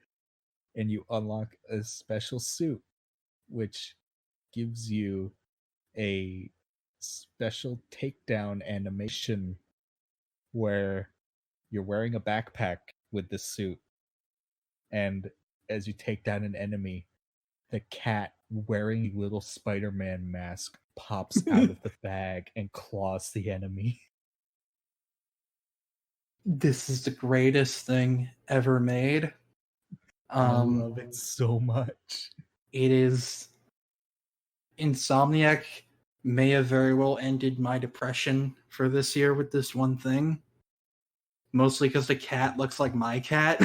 and you unlock a special suit, which gives you a special takedown animation where you're wearing a backpack with this suit, and as you take down an enemy, the cat wearing a little Spider-Man mask pops out of the bag and claws the enemy. This is the greatest thing ever made. I love it so much. It is. Insomniac may have very well ended my depression for this year with this one thing. Mostly because the cat looks like my cat.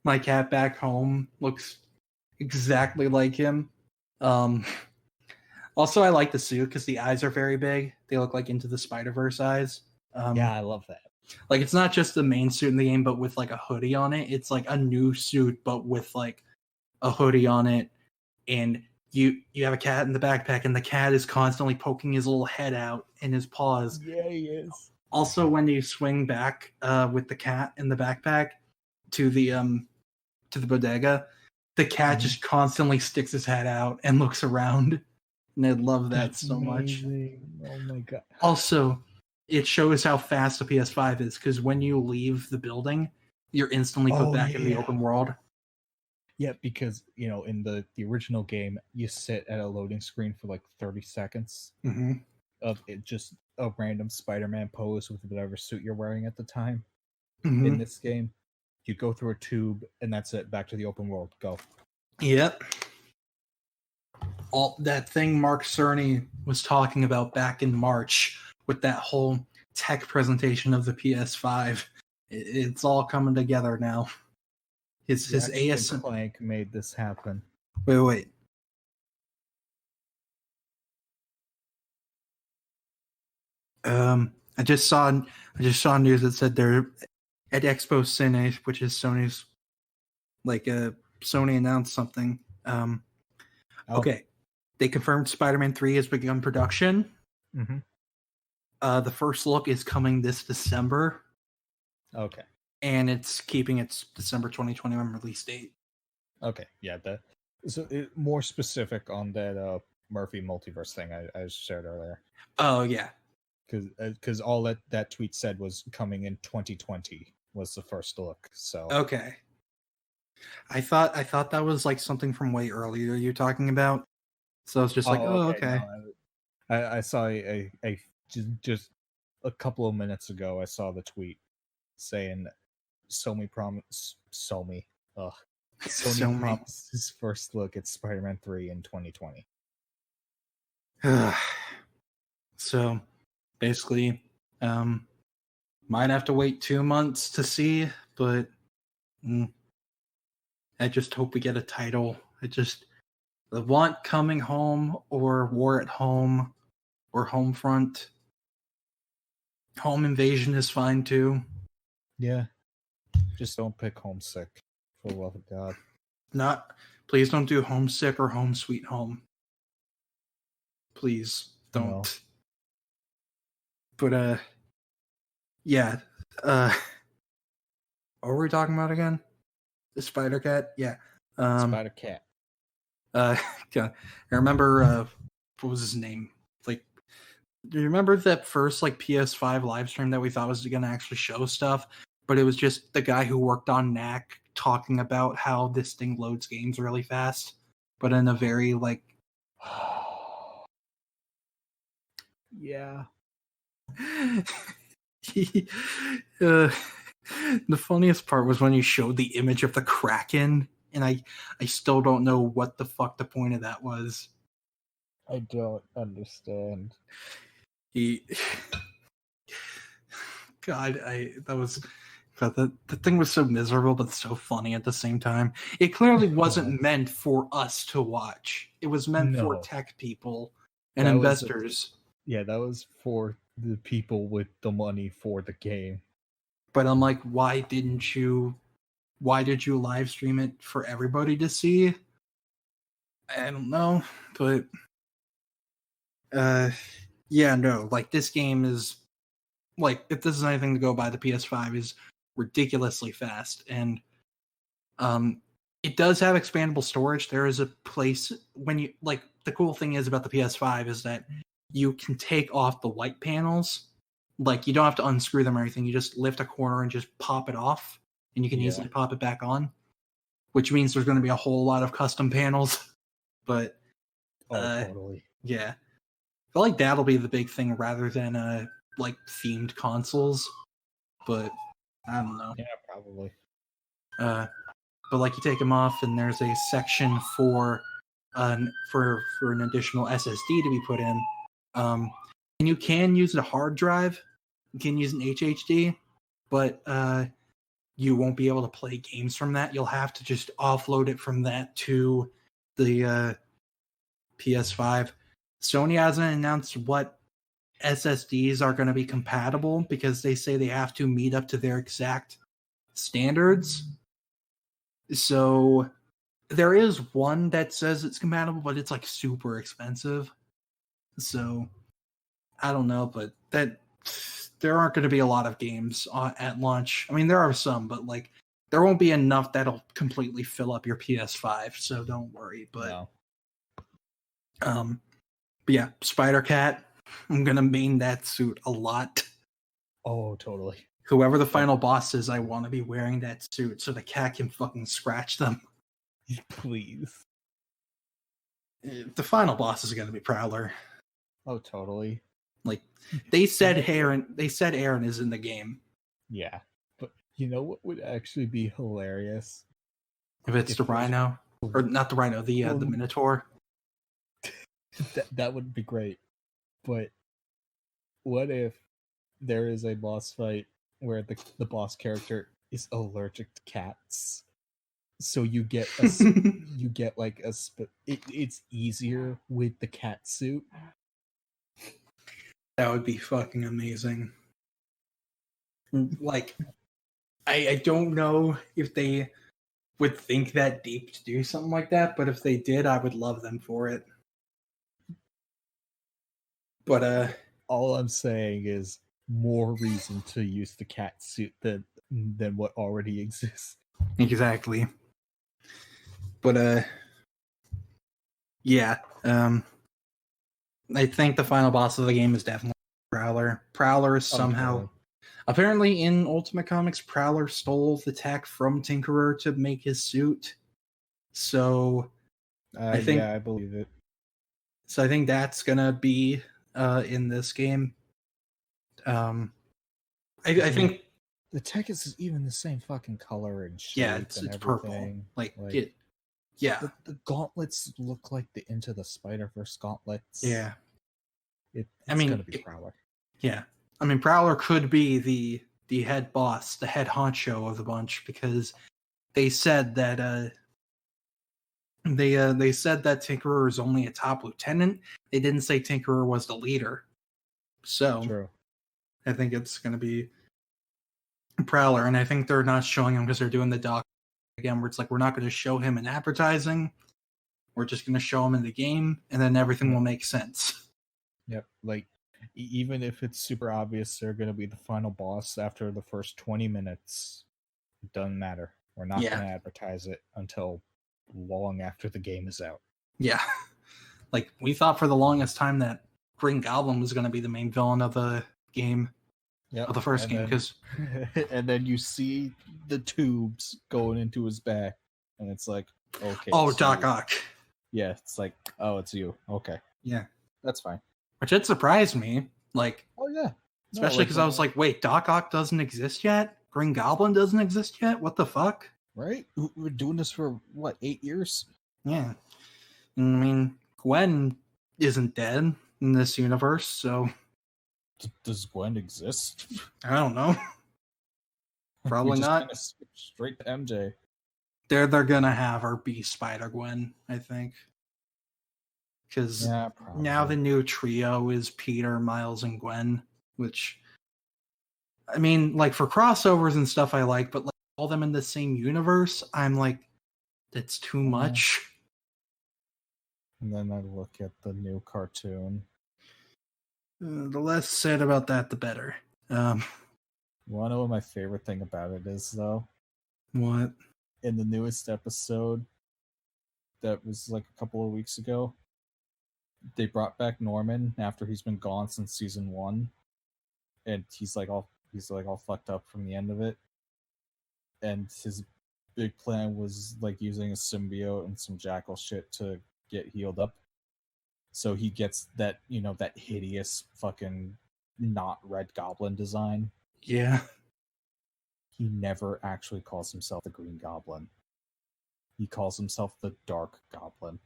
My cat back home looks exactly like him. Also, I like the suit because the eyes are very big. They look like Into the Spider-Verse eyes. Yeah, I love that. Like, it's not just the main suit in the game, but with like a hoodie on it. It's like a new suit, but with like a hoodie on it. And you have a cat in the backpack, and the cat is constantly poking his little head out in his paws. Yeah, he is. Also, when you swing back with the cat in the backpack to the bodega, the cat just constantly sticks his head out and looks around. And I love that so much. Oh my god. Also, it shows how fast the PS5 is, because when you leave the building, you're instantly put back in the open world. Yeah, because, in the original game, you sit at a loading screen for like 30 seconds of it, just a random Spider-Man pose with whatever suit you're wearing at the time. In this game, you go through a tube, and that's it. Back to the open world. Go. Yep. All that thing Mark Cerny was talking about back in March with that whole tech presentation of the PS5. It's all coming together now. His ASM Clank made this happen. Wait. I just saw news that said they're at Expo Cine, which is Sony's, Sony announced something. Okay, they confirmed Spider-Man 3 has begun production. The first look is coming this December. Okay. And it's keeping its December 2021 release date. Okay, yeah. More specific on that Murphy multiverse thing I shared earlier. Oh yeah, because all that tweet said was coming in 2020 was the first look. So okay, I thought that was like something from way earlier you're talking about. So I was just like, oh, okay. No, I saw just a couple of minutes ago. I saw the tweet saying Sony So many. promises first look at Spider-Man 3 in 2020. So basically, might have to wait 2 months to see, but I just hope we get a title. I want Coming Home or War at Home or Homefront. Home Invasion is fine too. Yeah. Just don't pick Homesick, for the love of God. Please don't do Homesick or Home Sweet Home. Please don't. No. But yeah. What were we talking about again? The Spider Cat? Yeah. Spider Cat. I remember what was his name? Like, do you remember that first like PS5 live stream that we thought was gonna actually show stuff? But it was just the guy who worked on Knack talking about how this thing loads games really fast, but in a very like yeah. The funniest part was when you showed the image of the Kraken, and I still don't know what the fuck the point of that was. I don't understand. God, the thing was so miserable but so funny at the same time. It clearly wasn't meant for us to watch. It was meant for tech people and investors. That was for the people with the money for the game. But I'm like, why did you live stream it for everybody to see? I don't know, but yeah, no, like this game is like, if this is anything to go by, the PS5 is ridiculously fast, and it does have expandable storage. There is a place when you like, the cool thing is about the PS5 is that you can take off the white panels. Like, you don't have to unscrew them or anything. You just lift a corner and just pop it off, and you can easily pop it back on, which means there's going to be a whole lot of custom panels. But totally. Yeah, I feel like that'll be the big thing rather than like themed consoles. But I don't know. Yeah, probably. But like, you take them off, and there's a section for an additional SSD to be put in. And you can use a hard drive. You can use an HHD, but you won't be able to play games from that. You'll have to just offload it from that to the PS5. Sony hasn't announced what SSDs are going to be compatible because they say they have to meet up to their exact standards. So there is one that says it's compatible, but it's like super expensive. So I don't know, but there aren't going to be a lot of games at launch. I mean, there are some, but like, there won't be enough that'll completely fill up your PS5. So don't worry. But but yeah, Spider-Cat. I'm gonna main that suit a lot. Oh, totally. Whoever the final boss is, I want to be wearing that suit so the cat can fucking scratch them. Please. The final boss is gonna be Prowler. Oh, totally. Like, they said Aaron is in the game. Yeah, but you know what would actually be hilarious? If it's the Rhino, or not the Rhino, the Minotaur. That would be great. But what if there is a boss fight where the boss character is allergic to cats? So you get it's easier with the cat suit. That would be fucking amazing. Like, I don't know if they would think that deep to do something like that, but if they did, I would love them for it. But all I'm saying is more reason to use the cat suit than what already exists. Exactly. But yeah, I think the final boss of the game is definitely Prowler. Prowler is somehow apparently in Ultimate Comics, Prowler stole the tech from Tinkerer to make his suit. So I think I believe it. So I think that's gonna be in this game. I think the tech is even the same fucking color and shape, yeah, and it's everything. purple. Yeah. The gauntlets look like the Into the Spider-Verse gauntlets. Yeah. It's gonna be Prowler. Yeah. I mean, Prowler could be the head boss, the head honcho of the bunch, because they said that they said that Tinkerer is only a top lieutenant. They didn't say Tinkerer was the leader. So True. I think it's going to be Prowler, and I think they're not showing him because they're doing the doc again, where it's like we're not going to show him in advertising. We're just going to show him in the game, and then everything will make sense. Yep. Like, even if it's super obvious they're going to be the final boss after the first 20 minutes, it doesn't matter. We're not going to advertise it until long after the game is out. Yeah. Like, we thought for the longest time that Green Goblin was going to be the main villain of the game, of the first game. And then you see the tubes going into his back, and it's like, okay. Oh, Doc Ock. Yeah, it's like, oh, it's you. Okay. Yeah. That's fine. Which it surprised me. Like, oh, yeah. Especially because I was like, wait, Doc Ock doesn't exist yet? Green Goblin doesn't exist yet? What the fuck? Right? We're doing this for, 8 years? Yeah. I mean, Gwen isn't dead in this universe, so... Does Gwen exist? I don't know. Probably not. Straight to MJ. They're gonna have her be Spider-Gwen, I think. Because now the new trio is Peter, Miles, and Gwen, which... I mean, like, for crossovers and stuff I like, but like all them in the same universe, I'm like, that's too much. And then I look at the new cartoon. The less said about that, the better. You want to know what my favorite thing about it is, though? What? In the newest episode, that was like a couple of weeks ago, they brought back Norman after he's been gone since season 1, and he's all fucked up from the end of it. And his big plan was like using a symbiote and some jackal shit to get healed up. So he gets that, that hideous fucking not red goblin design. Yeah. He never actually calls himself the Green Goblin. He calls himself the Dark Goblin.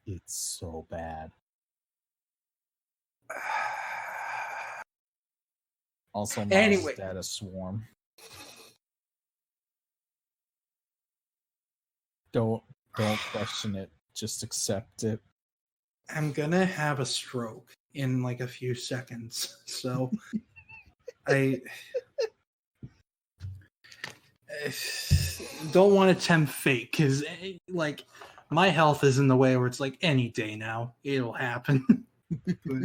It's so bad. Also, Miles' dad is Swarm. Don't question it. Just accept it. I'm gonna have a stroke in like a few seconds, so I don't want to tempt fate, because like my health is in the way where it's like any day now it'll happen.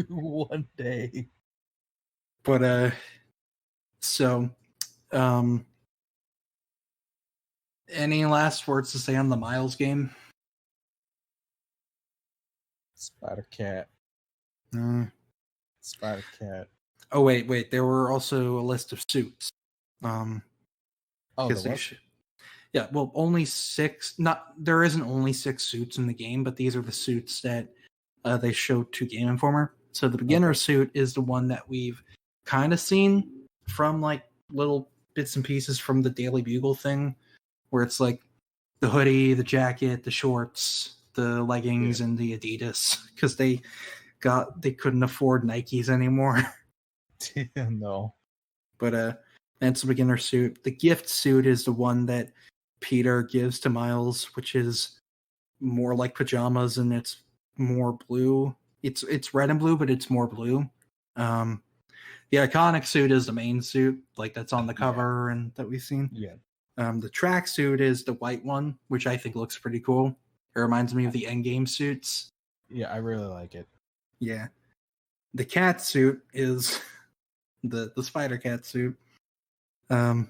One day. But so any last words to say on the Miles game? Spider Cat. Spider Cat. Oh wait. There were also a list of suits. Yeah, well, only 6. There isn't only 6 suits in the game, but these are the suits that they showed to Game Informer. So the beginner suit is the one that we've kind of seen from like little bits and pieces from the Daily Bugle thing, where it's like the hoodie, the jacket, the shorts, the leggings, and the Adidas, because they couldn't afford Nikes anymore. No. But that's the beginner suit. The gift suit is the one that Peter gives to Miles, which is more like pajamas, and it's more blue. It's red and blue, but it's more blue. The iconic suit is the main suit, like that's on the cover and that we've seen. Yeah. The track suit is the white one, which I think looks pretty cool. It reminds me of the Endgame suits. Yeah, I really like it. Yeah. The cat suit is the Spider Cat suit. And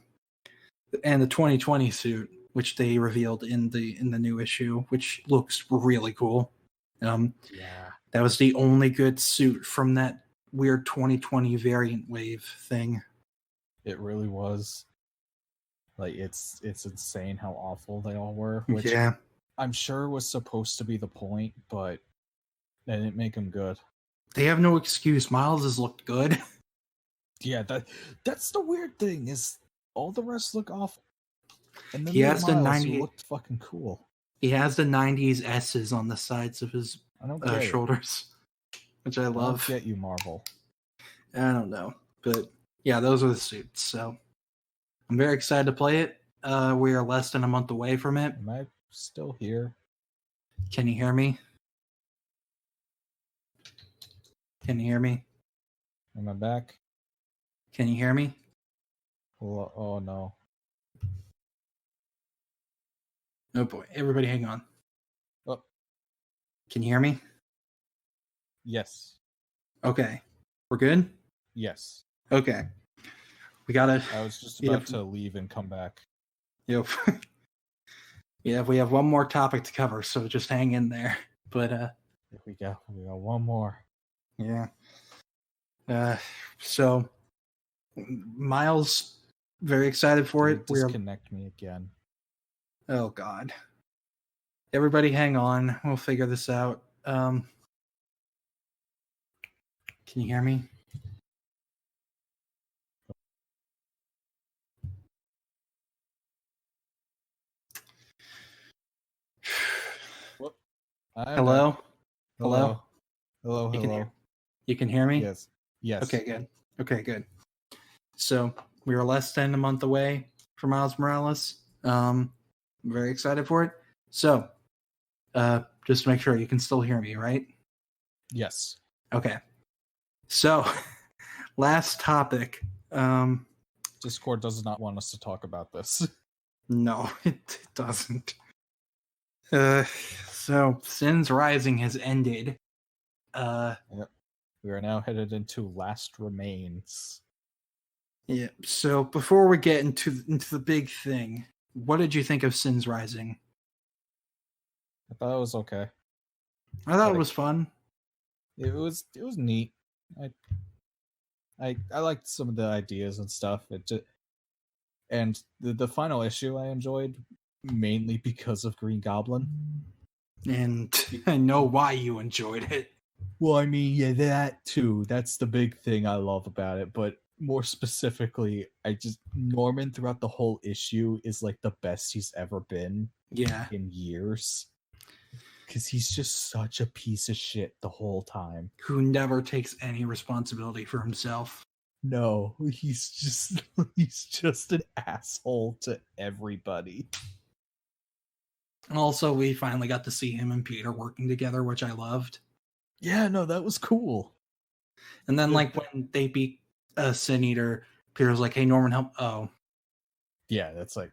the 2020 suit, which they revealed in the new issue, which looks really cool. That was the only good suit from that weird 2020 variant wave thing. It really was. Like it's insane how awful they all were. Which Yeah. I'm sure was supposed to be the point, but they didn't make them good. They have no excuse. Miles has looked good. Yeah, that's the weird thing is all the rest look awful, and then He there's has the Miles who 90. looked fucking cool. He has the 90s S's on the sides of his I don't get shoulders, which I it. love. I don't get you, Marvel. I don't know, but yeah, those are the suits. So I'm very excited to play it. We are less than a month away from it. Am I still here? Can you hear me? Can you hear me? Am I back? Can you hear me? Oh no. Oh boy, everybody hang on. Oh. Can you hear me? Yes. Okay. We're good? Yes. Okay. We gotta... I was just about to leave and come back. Yep. Yeah, we have one more topic to cover, so just hang in there. But we got one more. Yeah. So Miles, very excited for it. Disconnect me again. Oh God. Everybody hang on. We'll figure this out. Can you hear me? Hello? Hello. You can hear me? Yes. Okay, good. So we are less than a month away from Miles Morales. I'm very excited for it. So just to make sure you can still hear me, right? Yes. Okay. So last topic. Discord does not want us to talk about this. No, it doesn't. So Sin's Rising has ended. Yep. We are now headed into Last Remains. Yeah. So before we get into the big thing, what did you think of Sin's Rising? I thought it was okay. I thought it was fun. It was neat. I liked some of the ideas and stuff. And the final issue I enjoyed mainly because of Green Goblin. And I know why you enjoyed it. Well, I mean, yeah, that too. That's the big thing I love about it. But more specifically, Norman throughout the whole issue is like the best he's ever been. Yeah. In years. Because he's just such a piece of shit the whole time. Who never takes any responsibility for himself. No, he's just an asshole to everybody. Also, we finally got to see him and Peter working together, which I loved. Yeah, no, that was cool. And then, like, when they beat Sin Eater, Peter's like, "Hey, Norman, help!" Oh, yeah, that's like,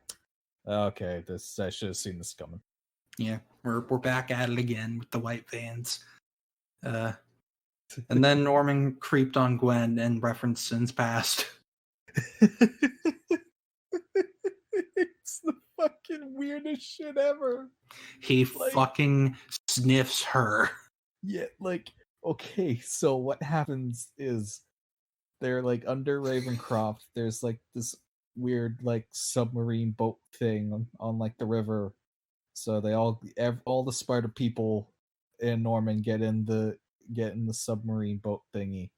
okay, I should have seen this coming. Yeah, we're back at it again with the white vans. And then Norman creeped on Gwen and referenced Sin's past. It's the fucking weirdest shit ever. He fucking sniffs her. Yeah, like, okay, so what happens is they're like under Ravencroft. There's like this weird like submarine boat thing on like the river. So they all the spider people and Norman get in the submarine boat thingy.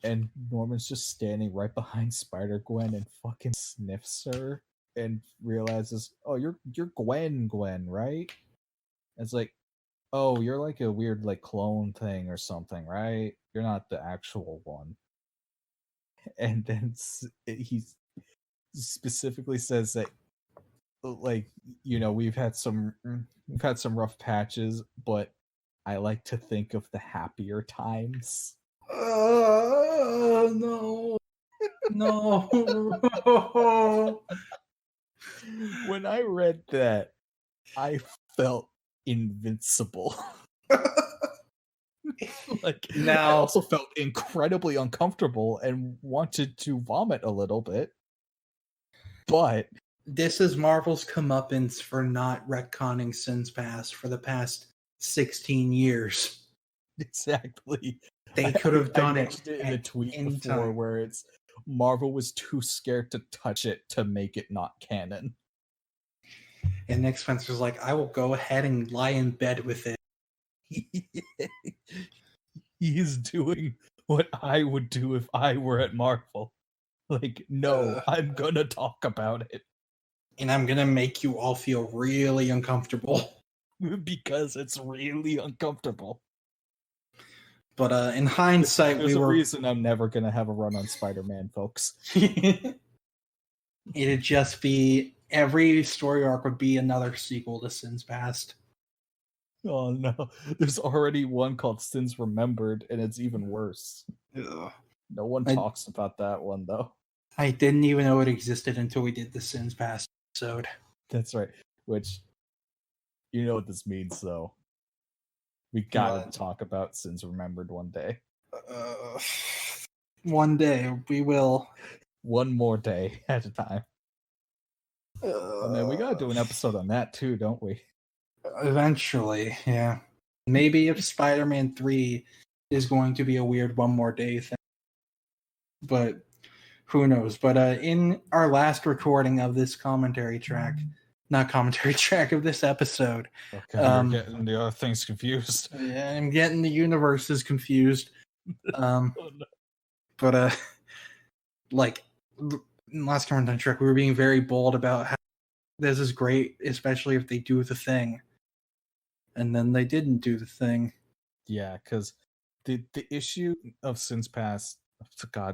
And Norman's just standing right behind Spider-Gwen and fucking sniffs her and realizes, "Oh, you're Gwen, right?" And it's like, "Oh, you're like a weird like clone thing or something, right? You're not the actual one." And then he specifically says that, like, you know, we've had some rough patches, but I like to think of the happier times. No. No. When I read that, I felt invincible. Like, now, I also felt incredibly uncomfortable and wanted to vomit a little bit. But this is Marvel's comeuppance for not retconning Sin's past for the past 16 years. Exactly. They could have done it in a tweet before time. where it's, Marvel was too scared to touch it to make it not canon. And Nick Spencer's like, I will go ahead and lie in bed with it. He's doing what I would do if I were at Marvel. Like, no, I'm gonna talk about it. And I'm gonna make you all feel really uncomfortable. Because it's really uncomfortable. But in hindsight, there's a reason I'm never gonna have a run on Spider-Man, folks. It'd just be every story arc would be another sequel to Sins Past. Oh no, there's already one called Sins Remembered, and it's even worse. Ugh. No one talks about that one though. I didn't even know it existed until we did the Sins Past episode. That's right. Which, you know what this means, though. We gotta talk about Sins Remembered one day. One day we will. One more day at a time. And then we gotta do an episode on that too, don't we? Eventually, yeah. Maybe if Spider-Man 3 is going to be a weird one more day thing. But who knows? But in our last recording of this commentary track, of this episode. Okay, you're getting the other things confused. Yeah, I'm getting the universes confused. Oh, no. But like last commentary track, we were being very bold about how this is great, especially if they do the thing. And then they didn't do the thing. Yeah, because the issue of Sins Past,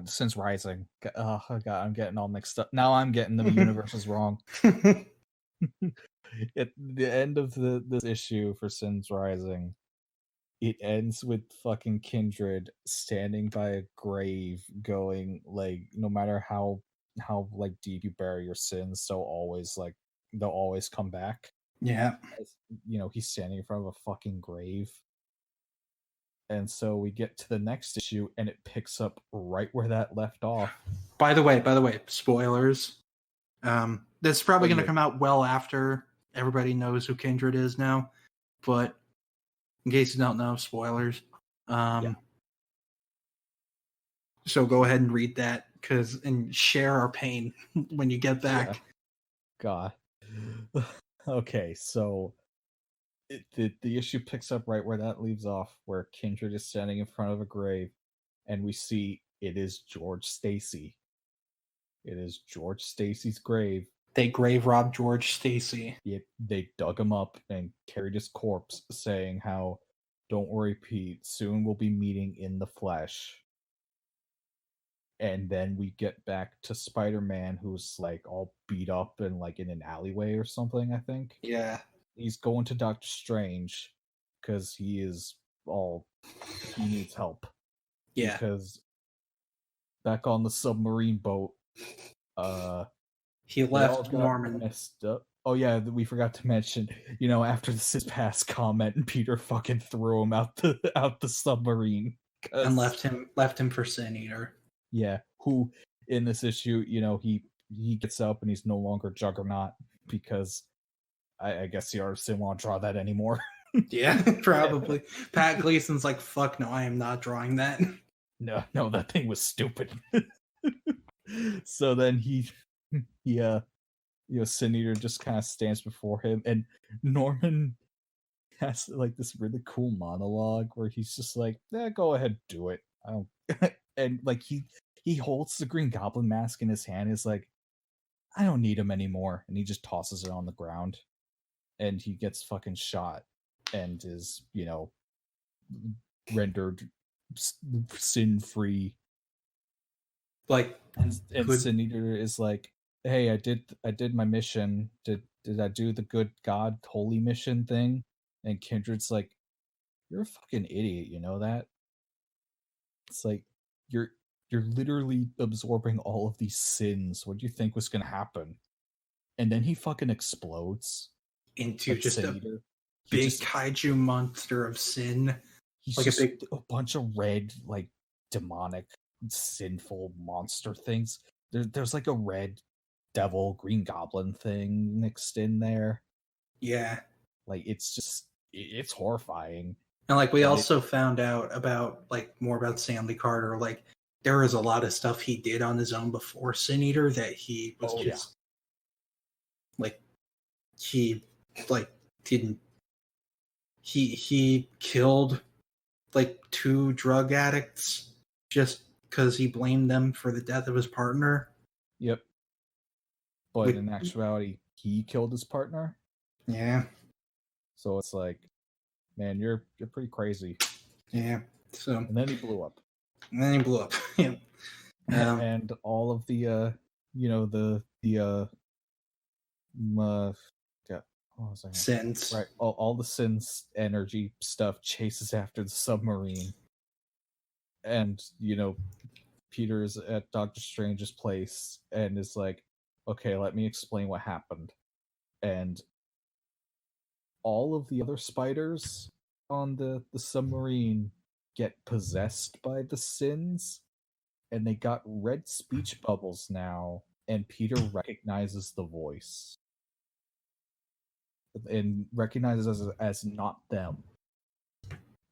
Sins Rising. Oh God, I'm getting all mixed up. Now I'm getting the universes wrong. At the end of this issue for Sins Rising, it ends with fucking Kindred standing by a grave, going like, no matter how like deep you bury your sins, they'll always come back. Yeah. You know, he's standing in front of a fucking grave. And so we get to the next issue and it picks up right where that left off. By the way, spoilers. That's probably going to come out well after everybody knows who Kindred is now. But in case you don't know, spoilers. So go ahead and read that and share our pain when you get back. Yeah. God. Okay, so the issue picks up right where that leaves off, where Kindred is standing in front of a grave, and we see it is George Stacy. It is George Stacy's grave. They grave robbed George Stacy. They dug him up and carried his corpse, saying how, "Don't worry, Pete, soon we'll be meeting in the flesh." And then we get back to Spider-Man, who's like all beat up and like in an alleyway or something, I think. Yeah. He's going to Doctor Strange because he needs help. Yeah. Because back on the submarine boat, he left Norman messed up. Oh yeah, we forgot to mention, you know, after the Sins Past comment, Peter fucking threw him out the submarine and left him for Sin Eater. Yeah, who in this issue, you know, he gets up and he's no longer Juggernaut because I guess the artist didn't want to draw that anymore. Yeah, probably. Pat Gleason's like, fuck no, I am not drawing that. No, that thing was stupid. So then he Sin Eater just kind of stands before him, and Norman has like this really cool monologue where he's just like, go ahead, do it. I don't and like he holds the Green Goblin mask in his hand, is like, I don't need him anymore, and he just tosses it on the ground, and he gets fucking shot and is, you know, rendered sin-free. Like, and Sin Eater is like, hey, I did my mission. Did I do the good God holy mission thing? And Kindred's like, you're a fucking idiot, you know that? It's like, you're literally absorbing all of these sins. What do you think was gonna happen? And then he fucking explodes into like just a big kaiju monster of sin. He's like a bunch of red, like demonic, sinful monster things. There's like a red devil, Green Goblin thing mixed in there. Yeah, like it's horrifying. And like we also found out about like more about Stanley Carter. Like there was a lot of stuff he did on his own before Sin Eater that he was like he like didn't he killed like 2 drug addicts just because he blamed them for the death of his partner. Yep. But in actuality, he killed his partner. Yeah. So it's like, man, you're pretty crazy. Yeah. So and then he blew up. Yeah. And all of the Sins. Right. All the Sins energy stuff chases after the submarine. And, Peter is at Doctor Strange's place and is like, okay, let me explain what happened. And all of the other spiders on the submarine get possessed by the Sins, and they got red speech bubbles now, and Peter recognizes the voice. And recognizes as not them.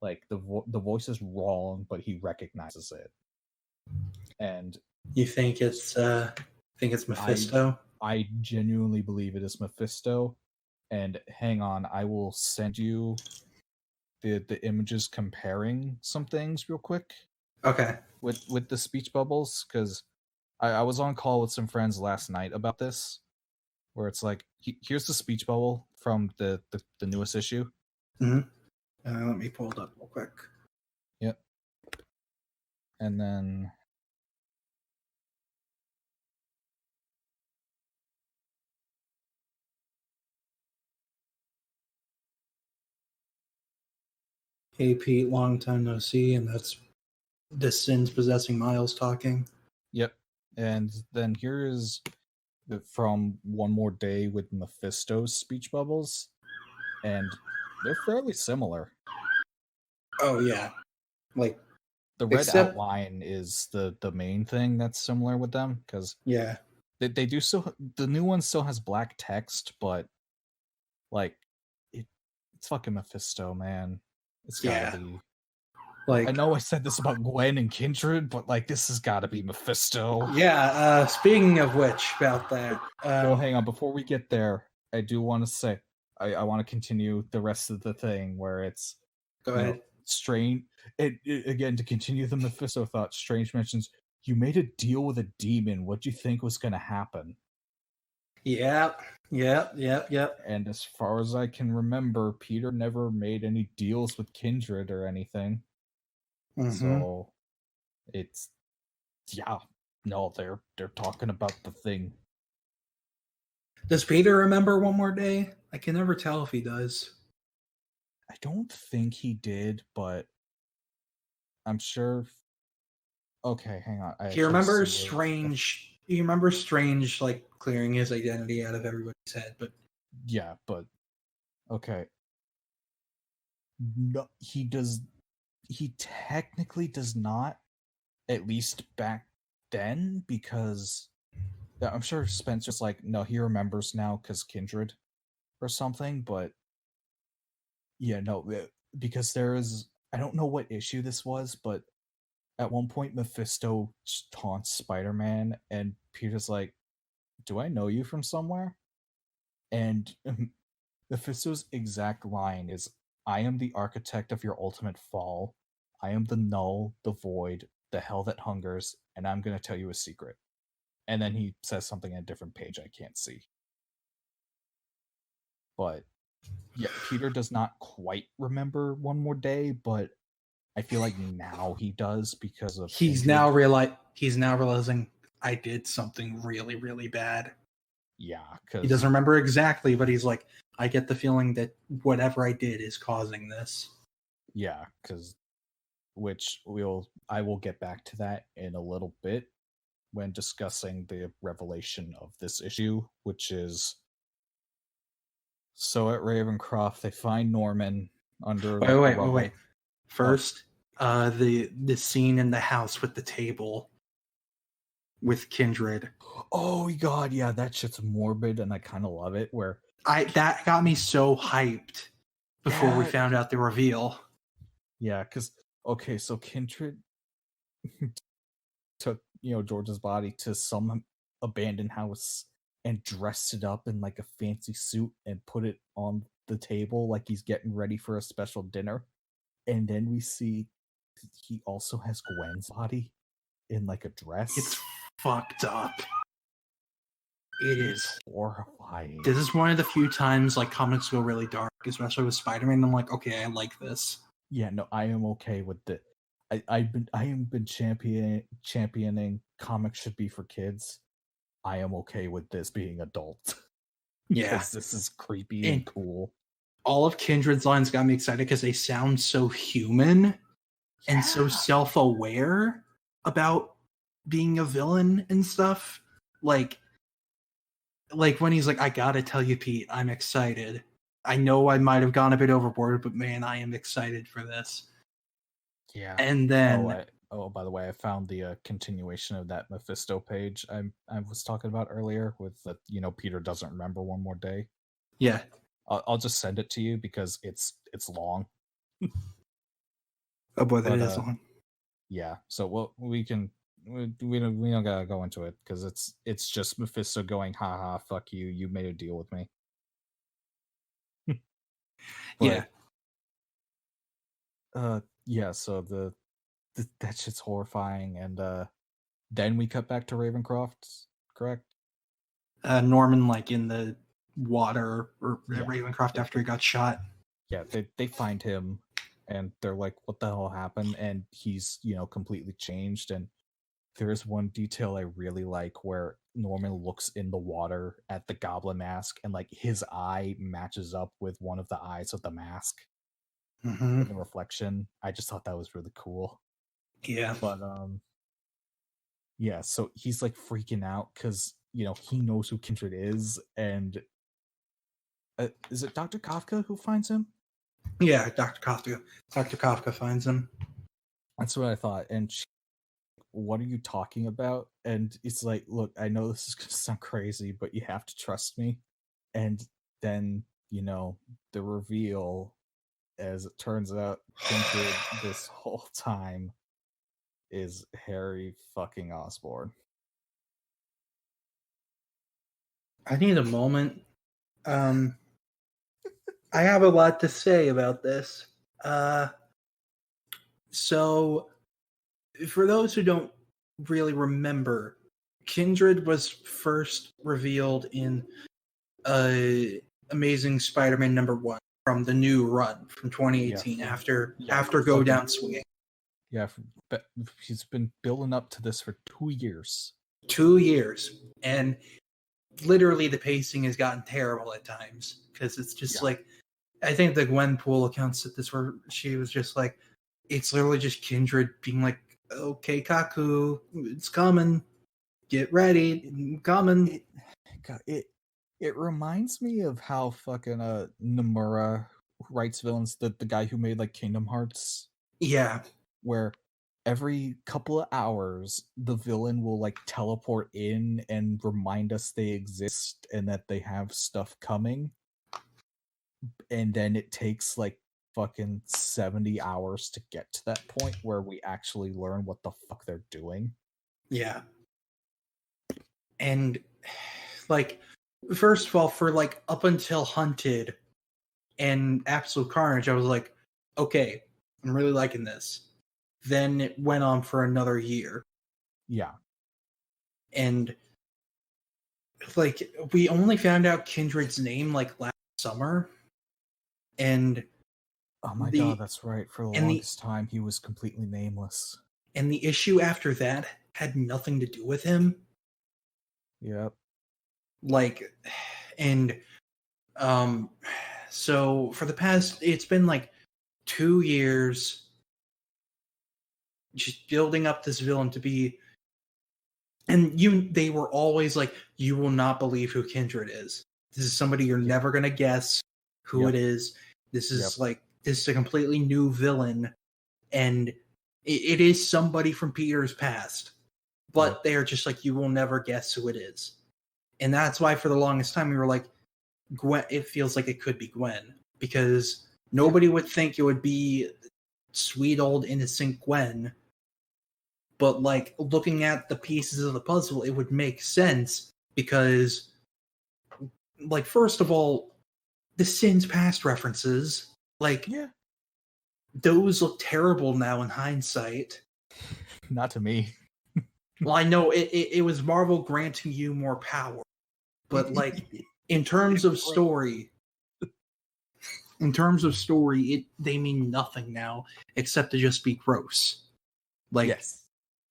Like, the voice is wrong, but he recognizes it. And you think it's Mephisto? I genuinely believe it is Mephisto. And hang on, I will send you the images comparing some things real quick. Okay. With the speech bubbles, because I was on call with some friends last night about this, where it's like, here's the speech bubble from the newest issue. Mm-hmm. Let me pull it up real quick. Yep. And then hey Pete, long time no see, and that's the Sins possessing Miles talking. Yep. And then here is from One More Day with Mephisto's speech bubbles, and they're fairly similar. Oh yeah, like the red outline is the main thing that's similar with them, because they do still, the new one still has black text, but like it's fucking Mephisto, man. It's gotta be. Like, I know I said this about Gwen and Kindred, but like this has got to be Mephisto. Yeah. Speaking of which, about that. Well, hang on. Before we get there, I do want to say I want to continue the rest of the thing where it's. Go ahead. Strange. Again, to continue the Mephisto thought, Strange mentions, you made a deal with a demon. What do you think was going to happen? Yep. And as far as I can remember, Peter never made any deals with Kindred or anything. Mm-hmm. So it's they're talking about the thing. Does Peter remember One More Day? I can never tell if he does. I don't think he did, but I'm sure. Okay, hang on. He remembers Strange. You remember Strange like clearing his identity out of everybody's head, but yeah, but okay. No, he does. He technically does not, at least back then, because I'm sure Spencer's like, no, he remembers now because Kindred or something, but yeah, no, because there is, I don't know what issue this was, but at one point Mephisto taunts Spider-Man and Peter's like, do I know you from somewhere? And Mephisto's exact line is, I am the architect of your ultimate fall. I am the null, the void, the hell that hungers, and I'm going to tell you a secret. And then he says something on a different page I can't see. But yeah, Peter does not quite remember One More Day, but I feel like now he does because of he's now realizing I did something really, really bad. Yeah, because he doesn't remember exactly, but he's like, I get the feeling that whatever I did is causing this. Yeah, because I will get back to that in a little bit when discussing the revelation of this issue, which is, so at Ravencroft they find Norman under wait. First, the scene in the house with the table with Kindred. Oh my god, yeah, that shit's morbid and I kind of love it, where that got me so hyped before we found out the reveal. Yeah, because okay, so Kindred George's body to some abandoned house and dressed it up in like a fancy suit and put it on the table like he's getting ready for a special dinner. And then we see he also has Gwen's body in like a dress. It's fucked up. It is horrifying. This is one of the few times like comics go really dark, especially with Spider-Man. I'm like, okay, I like this. Yeah, no, I am okay with it. I have been championing comics should be for kids. I am okay with this being adult. Yeah, because this is creepy and cool. All of Kindred's lines got me excited because they sound so human and so self-aware about being a villain and stuff. Like when he's like, I gotta tell you, Pete, I'm excited. I know I might have gone a bit overboard, but man, I am excited for this. Yeah. And then by the way, I found the continuation of that Mephisto page I was talking about earlier with the Peter doesn't remember one more day. Yeah. I'll just send it to you because it's long. Oh boy, that is long. Yeah. So we don't gotta go into it because it's just Mephisto going, haha, fuck you, you made a deal with me. Yeah. Yeah, so that shit's horrifying, and then we cut back to Ravencroft, correct? Norman like in the water or Ravencroft after he got shot. Yeah, they find him and they're like, what the hell happened? And he's, completely changed. And there is one detail I really like where Norman looks in the water at the goblin mask and like his eye matches up with one of the eyes of the mask. Mm-hmm. The reflection. I just thought that was really cool. Yeah. But yeah, so he's like freaking out because he knows who Kindred is, and is it Dr. Kafka who finds him? Yeah, Dr. Kafka. Dr. Kafka finds him. That's what I thought. And what are you talking about? And it's like, look, I know this is gonna sound crazy, but you have to trust me. And then the reveal, as it turns out, Kindred this whole time is Harry fucking Osborn. I need a moment. I have a lot to say about this. So, for those who don't really remember, Kindred was first revealed in Amazing Spider-Man #1 from the new run from 2018 after Go Down Swinging. Yeah, he's been building up to this for 2 years. 2 years. And literally the pacing has gotten terrible at times because it's just like, I think the Gwenpool accounts at this where she was just like, it's literally just Kindred being like, okay, Kaku, it's coming. Get ready, I'm coming. It reminds me of how fucking Nomura writes villains, the guy who made like Kingdom Hearts. Yeah. Where every couple of hours the villain will like teleport in and remind us they exist and that they have stuff coming. And then it takes like fucking 70 hours to get to that point where we actually learn what the fuck they're doing. Yeah. And like, first of all, for like up until Hunted and Absolute Carnage, I was like, okay, I'm really liking this. Then it went on for another year. Yeah. And like, we only found out Kindred's name like last summer. And oh my god, that's right. For the longest time, he was completely nameless. And the issue after that had nothing to do with him. Yep. Like, and so for the past, it's been like 2 years just building up this villain to be, and they were always like, you will not believe who Kindred is. This is somebody you're never going to guess who it is. This is this is a completely new villain, and it is somebody from Peter's past, but they're just like, you will never guess who it is. And that's why for the longest time we were like, Gwen, it feels like it could be Gwen, because nobody would think it would be sweet old innocent Gwen, but like looking at the pieces of the puzzle, it would make sense because, like, first of all, the Sins Past references, like, Yeah. those look terrible now in hindsight. Not to me. Well, I know it was Marvel granting you more power, but like in terms of story, they mean nothing now except to just be gross. Like, yes.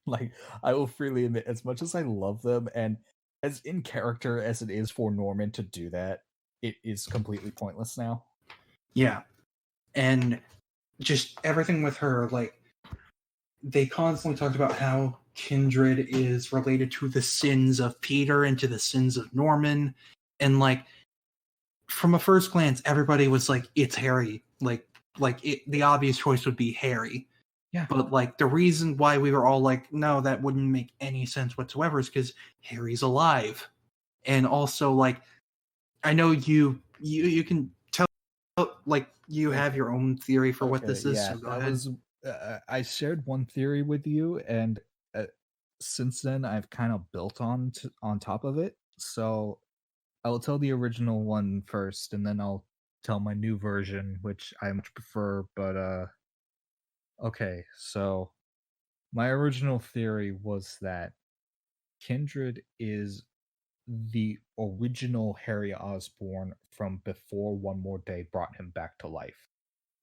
Like, I will freely admit, as much as I love them, and as in character as it is for Norman to do that, it is completely pointless now. yeah, and just everything with her, like, they constantly talked about how Kindred is related to the sins of Peter and to the sins of Norman, and like from a first glance, everybody was like, "It's Harry." The obvious choice would be Harry. Yeah. But like the reason why we were all like, "No, that wouldn't make any sense whatsoever," is because Harry's alive, and also like I know you can tell, like, you have your own theory for what this is. Yeah, So go that ahead. was. I shared one theory with you, and since then I've kind of built on top of it. So I'll tell the original one first, and then I'll tell my new version, which I much prefer. But okay, so my original theory was that Kindred is the original Harry Osborn from before One More Day brought him back to life.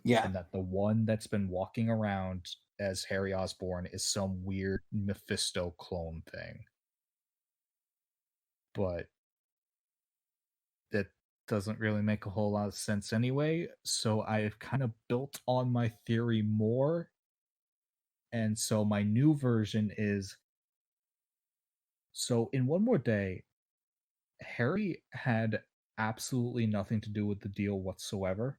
Yeah, And that the one that's been walking around as Harry Osborn is some weird Mephisto clone thing. But that doesn't really make a whole lot of sense anyway, so I've kind of built on my theory more. And so my new version is, so in One More Day, Harry had absolutely nothing to do with the deal whatsoever,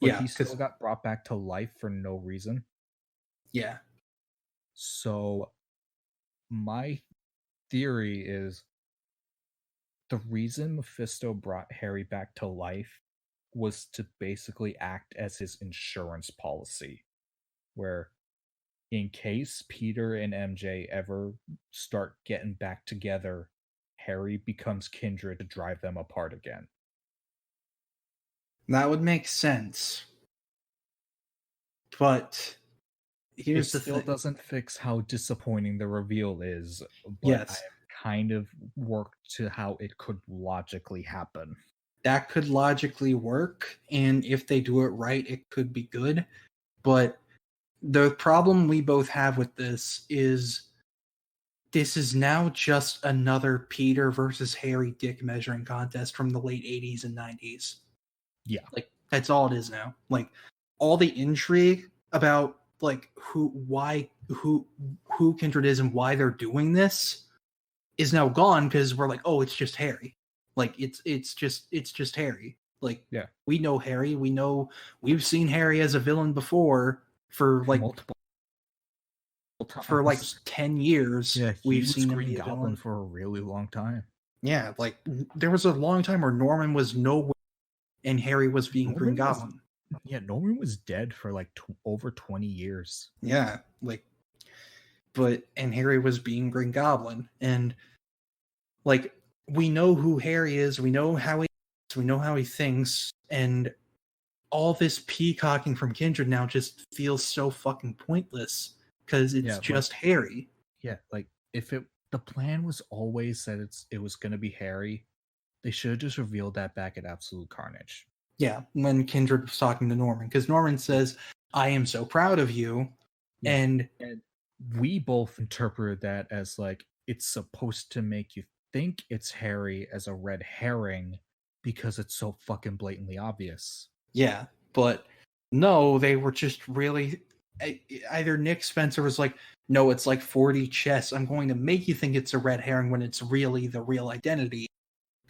but yeah, he because still got brought back to life for no reason. yeah, So my theory is the reason Mephisto brought Harry back to life was to basically act as his insurance policy, where in case Peter and MJ ever start getting back together, Harry becomes Kindred to drive them apart again. that would make sense. But It here's the still thing. doesn't fix how disappointing the reveal is, but I Yes, have kind of worked to how it could logically happen. that could logically work, and if they do it right, it could be good. But the problem we both have with this is now just another Peter versus Harry dick measuring contest from the late 80s and 90s. Yeah. Like, that's all it is now. Like, all the intrigue about like who Kindred is and why they're doing this is now gone because we're like, oh, it's just Harry. Like, it's just Harry. Like, Yeah. we know Harry. We've seen Harry as a villain before for like Multiple times. for like 10 years. Yeah, We've was seen him Green be a Goblin villain for a really long time. Yeah, like there was a long time where Norman was nowhere and Harry was being Green Goblin. Norman was dead for like over 20 years. Yeah, like, and Harry was being Green Goblin, and like we know who Harry is, we know how he thinks, and all this peacocking from Kindred now just feels so fucking pointless because it's just Harry. Yeah, like if the plan was always that it was going to be Harry, they should have just revealed that back at Absolute Carnage. Yeah, when Kindred was talking to Norman, because Norman says, "I am so proud of you," and we both interpreted that as like it's supposed to make you think it's Harry as a red herring because it's so fucking blatantly obvious. Yeah, but no, they were just really either Nick Spencer was like, no, it's like 40 chess. I'm going to make you think it's a red herring when it's really the real identity.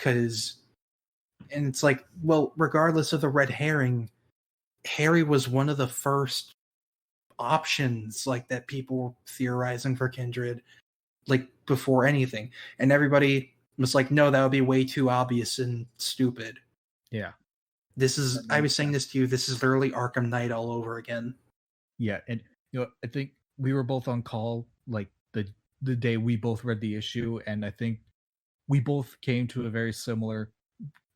And it's like, well, regardless of the red herring, Harry was one of the first options like that people were theorizing for Kindred, like before anything. And everybody was like, no, that would be way too obvious and stupid. Yeah. I was saying this to you, this is literally Arkham Knight all over again. Yeah, and I think we were both on call like the day we both read the issue, and I think we both came to a very similar,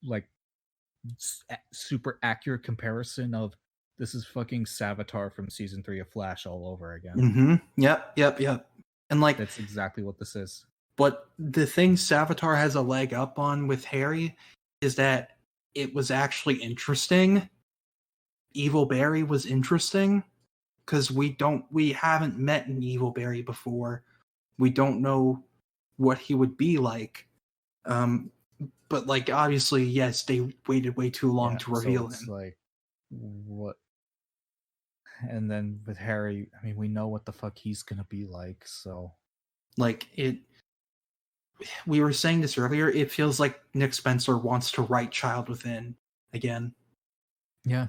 like, super accurate comparison of this is fucking Savitar from season 3 of Flash all over again. Mm-hmm. Yep. And like, that's exactly what this is. But the thing Savitar has a leg up on with Harry is that it was actually interesting. Evil Barry was interesting because we haven't met an Evil Barry before. We don't know what he would be like. But like, obviously, yes, they waited way too long to reveal him. Like, what? And then with Harry, I mean, we know what the fuck he's gonna be like. So, like, we were saying this earlier. It feels like Nick Spencer wants to write Child Within again. Yeah,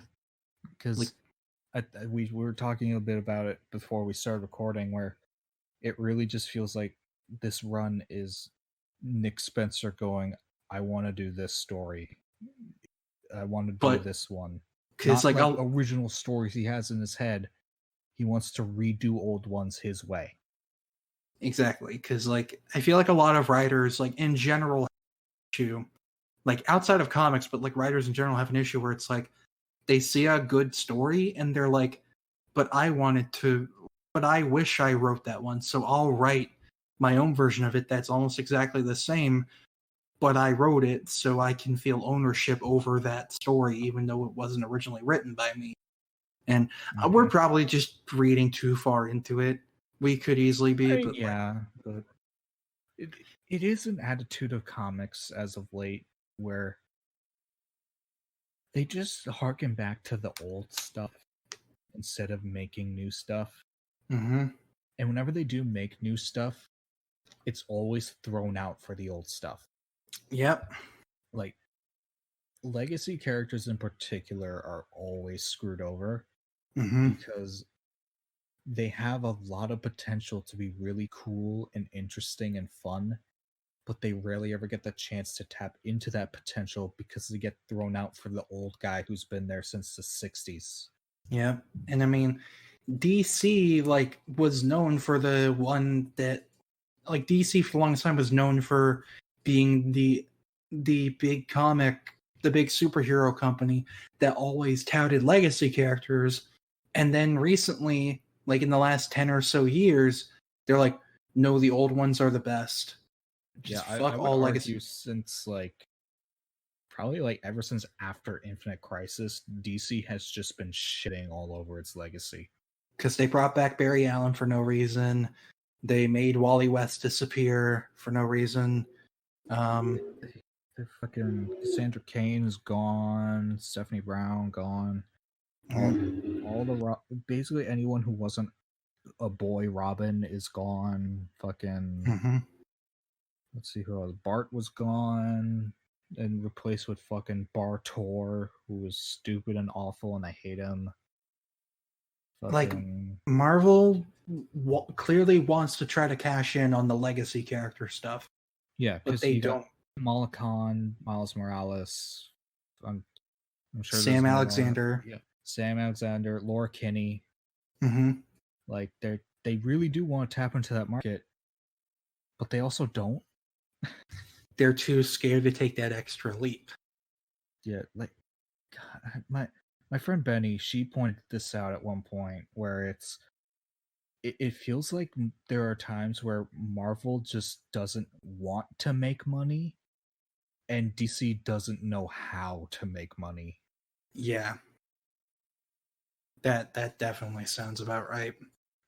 because we were talking a bit about it before we started recording, where it really just feels like this run is Nick Spencer going, I want to do this story. I want to do this one. Because like original stories he has in his head, he wants to redo old ones his way. Exactly, because like I feel like a lot of writers, like in general, like outside of comics, but like writers in general have an issue where it's like they see a good story and they're like, but I wish I wrote that one, so I'll write my own version of it that's almost exactly the same, but I wrote it so I can feel ownership over that story, even though it wasn't originally written by me. And we're probably just reading too far into it. We could easily be, but but it is an attitude of comics as of late where they just harken back to the old stuff instead of making new stuff. Mm-hmm. And whenever they do make new stuff, it's always thrown out for the old stuff. Yep. Like, legacy characters in particular are always screwed over because they have a lot of potential to be really cool and interesting and fun, but they rarely ever get the chance to tap into that potential because they get thrown out for the old guy who's been there since the 60s. Yeah. And I mean, DC like was known for the one that like DC for the longest time was known for being the big comic, the big superhero company that always touted legacy characters. And then recently, like in the last 10 or so years, they're like, no, the old ones are the best. Just fuck I would all legacy. Since like probably like ever since after Infinite Crisis, DC has just been shitting all over its legacy. Because they brought back Barry Allen for no reason. They made Wally West disappear for no reason. They're fucking Cassandra Cain is gone. Stephanie Brown gone. All the basically anyone who wasn't a boy Robin is gone. Fucking let's see who else. Bart was gone and replaced with fucking Bartor, who was stupid and awful, and I hate him. Fucking... Like Marvel clearly wants to try to cash in on the legacy character stuff. Yeah, but they don't. Kamala Khan, Miles Morales, I'm sure Sam Alexander. Yeah, Sam Alexander, Laura Kinney. Like they really do want to tap into that market, but they also don't. They're too scared to take that extra leap. Yeah, like God, my friend Benny, she pointed this out at one point where it feels like there are times where Marvel just doesn't want to make money and DC doesn't know how to make money. Yeah. That definitely sounds about right.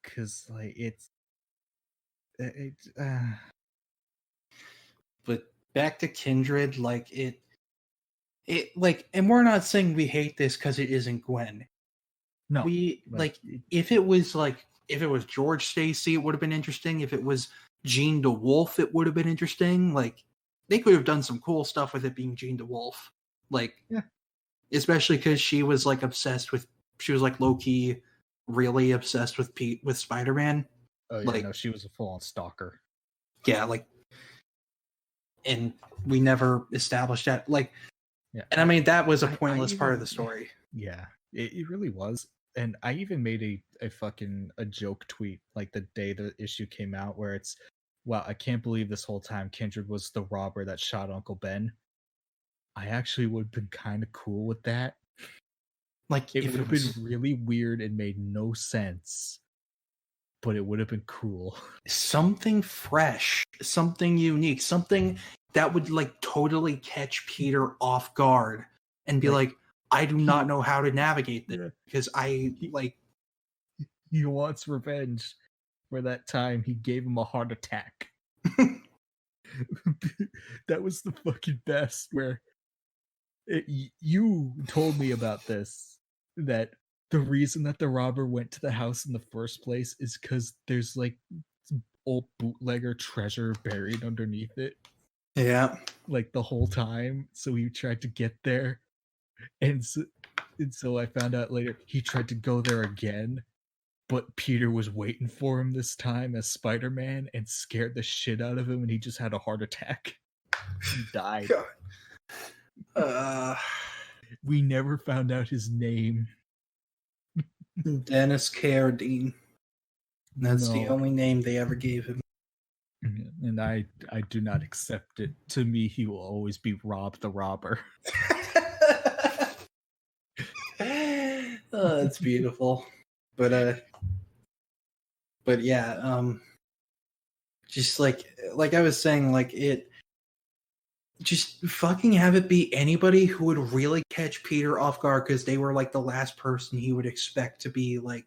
Cause like but back to Kindred, like it like, and we're not saying we hate this because it isn't Gwen. No, we like if it was George Stacy, it would have been interesting. If it was Jean DeWolf, it would have been interesting. Like they could have done some cool stuff with it being Jean DeWolf. Like, yeah, especially because she was like she was like low key, really obsessed with Spider-Man. Oh yeah, like, no, she was a full-on stalker. Yeah, like, and we never established that. Like, yeah, and I mean that was a pointless part of the story. Yeah, it really was. And I even made a joke tweet like the day the issue came out where it's, wow, I can't believe this whole time Kindred was the robber that shot Uncle Ben. I actually would have been kind of cool with that. Like, It if would it have was been really weird and made no sense, but it would have been cool. something fresh, something unique, something that would like totally catch Peter off guard and be like, I do not know how to navigate this because he wants revenge for that time he gave him a heart attack. That was the fucking best. Where you told me about this, that the reason that the robber went to the house in the first place is because there's like old bootlegger treasure buried underneath it. Yeah. Like the whole time. So he tried to get there. And so I found out later he tried to go there again, but Peter was waiting for him this time as Spider-Man and scared the shit out of him, and he just had a heart attack. He died. We never found out his name. Dennis Carradine. That's the only name they ever gave him. And I do not accept it. To me, he will always be Rob the Robber. Oh, it's beautiful. But yeah, just like I was saying, like, it just fucking have it be anybody who would really catch Peter off guard because they were like the last person he would expect to be like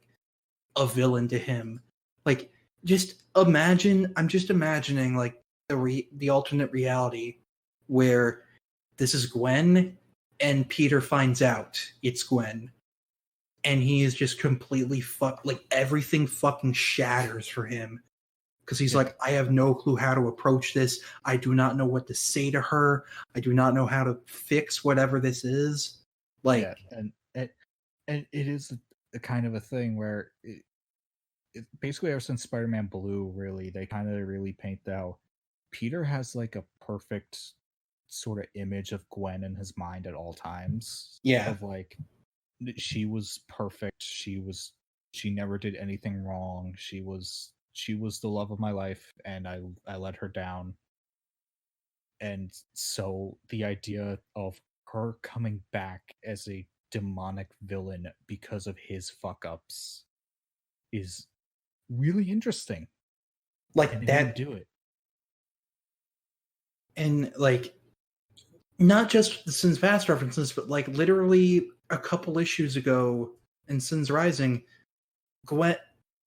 a villain to him. Like, just imagine, I'm just imagining like the alternate reality where this is Gwen and Peter finds out it's Gwen and he is just completely like everything fucking shatters for him because he's like, I have no clue how to approach this. I do not know what to say to her. I do not know how to fix whatever this is. Like, and it is a kind of a thing where it basically ever since Spider-Man Blue, really, they kind of really paint out Peter has like a perfect sort of image of Gwen in his mind at all times. Yeah. Of like, she was perfect. She never did anything wrong. She was the love of my life, and I let her down. And so the idea of her coming back as a demonic villain because of his fuck-ups is really interesting. Like, and that do it. And like, not just the Sins Past references, but like literally a couple issues ago in Sins Rising, Gwen,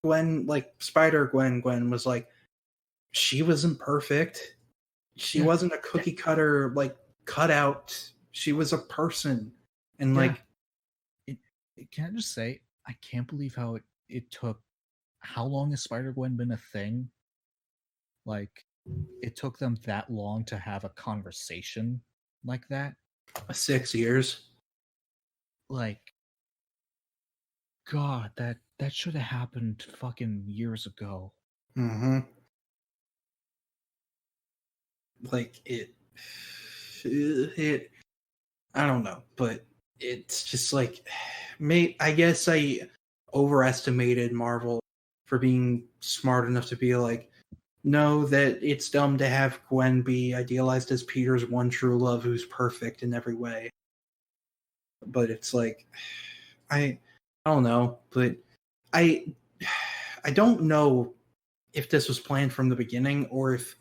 like Spider Gwen was like, she wasn't perfect. She wasn't a cookie cutter, like, cutout. She was a person. And like, can I just say, I can't believe how it took. How long has Spider Gwen been a thing? Like, it took them that long to have a conversation like that. 6 years. Like, God, that should have happened fucking years ago. Mm-hmm. Like, it I don't know, but it's just like, I guess I overestimated Marvel for being smart enough to be like, no, that it's dumb to have Gwen be idealized as Peter's one true love who's perfect in every way. But it's like, I don't know, but I don't know if this was planned from the beginning or if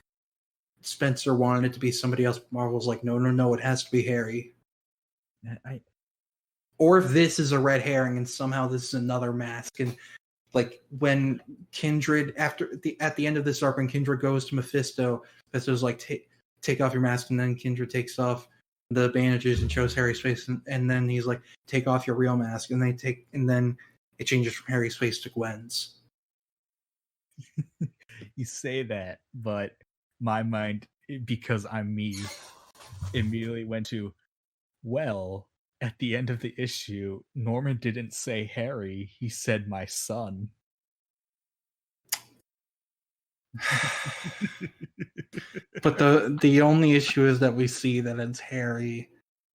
Spencer wanted it to be somebody else. Marvel's like, no, it has to be Harry. Or if this is a red herring and somehow this is another mask. And like when Kindred, at the end of this arc, when Kindred goes to Mephisto's like, take off your mask, and then Kindred takes off the bandages and shows Harry's face, and then he's like, take off your real mask, and then it changes from Harry's face to Gwen's. You say that, but my mind, because I'm me, immediately went to, well, at the end of the issue, Norman didn't say Harry, he said my son. But the only issue is that we see that it's Harry,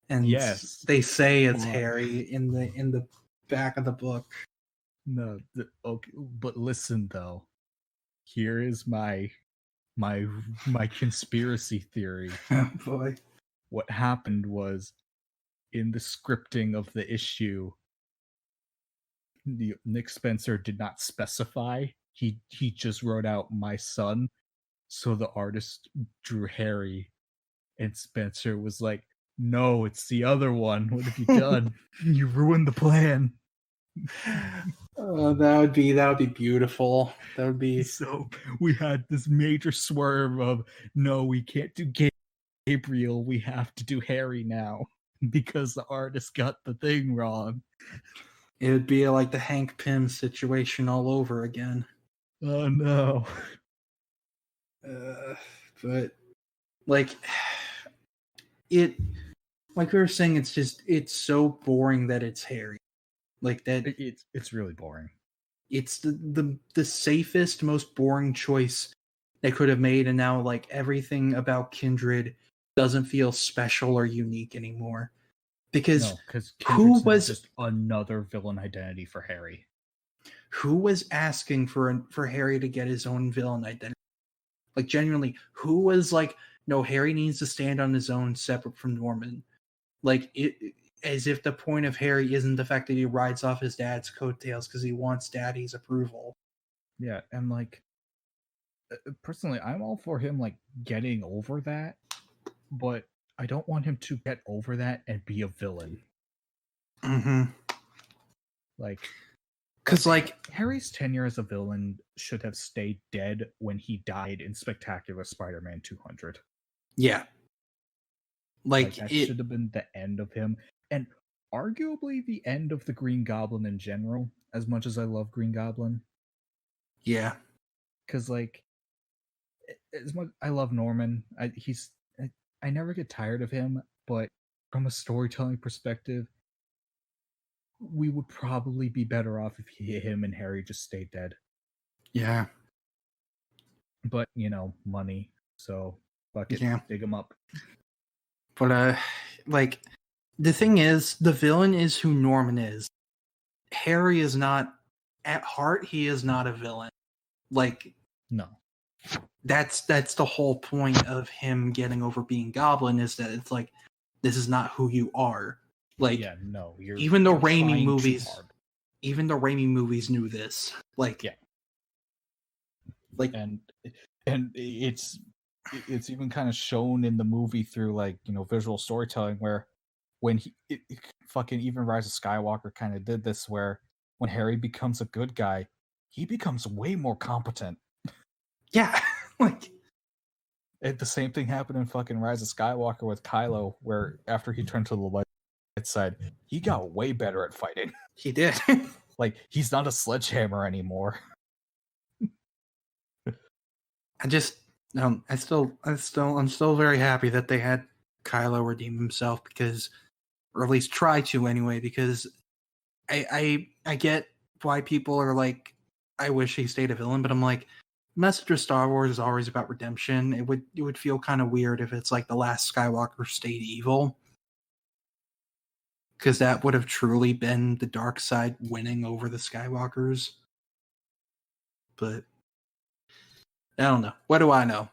and yes, they say it's Harry in the back of the book. No, okay, but listen though. Here is my conspiracy theory. Oh boy. What happened was, in the scripting of the issue, Nick Spencer did not specify. He just wrote out "my son," so the artist drew Harry, and Spencer was like, "No, it's the other one. What have you done? You ruined the plan." That would be beautiful. That would be So we had this major swerve of, no, we can't do Gabriel. We have to do Harry now because the artist got the thing wrong. It would be like the Hank Pym situation all over again. Oh no. But like like we were saying, it's so boring that it's Harry. Like that, it's really boring. It's the safest, most boring choice they could have made, and now like everything about Kindred doesn't feel special or unique anymore. Because who was just another villain identity for Harry? Who was asking for Harry to get his own villain identity? Like genuinely, who was like, no, Harry needs to stand on his own, separate from Norman. Like as if the point of Harry isn't the fact that he rides off his dad's coattails because he wants daddy's approval. Yeah, and like personally, I'm all for him like getting over that, but I don't want him to get over that and be a villain. Mm-hmm. Like, because like Harry's tenure as a villain should have stayed dead when he died in Spectacular Spider-Man 200. Yeah. Like that should have been the end of him, and arguably the end of the Green Goblin in general, as much as I love Green Goblin. Yeah. Because like, as much I love Norman, I never get tired of him, but from a storytelling perspective, we would probably be better off if him and Harry just stayed dead. Yeah. But, money. So, fuck it. Yeah. Dig him up. But, like, the thing is, the villain is who Norman is. Harry is not, at heart, he is not a villain. Like, no. That's the whole point of him getting over being Goblin, is that it's like, this is not who you are. Like, yeah, no, even the Raimi movies knew this. Like, yeah, like, and it's even kind of shown in the movie through like visual storytelling, where when fucking even Rise of Skywalker kind of did this, where when Harry becomes a good guy, he becomes way more competent. Yeah, like. The same thing happened in fucking Rise of Skywalker with Kylo, where after he turned to the light side, he got way better at fighting. He did. Like, he's not a sledgehammer anymore. I'm still very happy that they had Kylo redeem himself, because, or at least try to anyway, because I get why people are like, I wish he stayed a villain, but I'm like, the message of Star Wars is always about redemption. It would feel kind of weird if it's like the last Skywalker stayed evil, because that would have truly been the dark side winning over the Skywalkers. But I don't know. What do I know?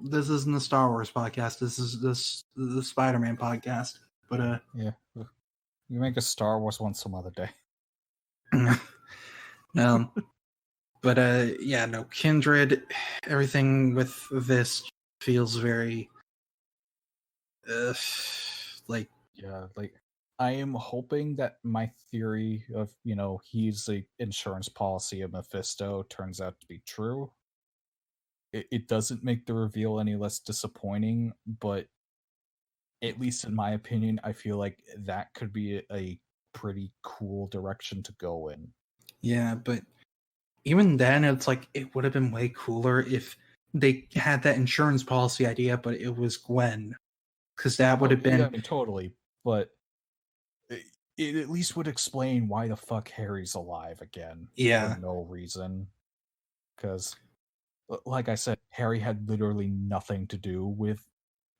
This isn't the Star Wars podcast. This is the Spider-Man podcast. But yeah, you make a Star Wars one some other day. But yeah, no, Kindred. Everything with this feels very like, yeah, like, I am hoping that my theory of he's the insurance policy of Mephisto turns out to be true. It doesn't make the reveal any less disappointing, but at least in my opinion, I feel like that could be a pretty cool direction to go in. Yeah, but even then, it's like, it would have been way cooler if they had that insurance policy idea, but it was Gwen, because that would have been. Yeah, I mean, totally, but it at least would explain why the fuck Harry's alive again. Yeah, for no reason. Because, like I said, Harry had literally nothing to do with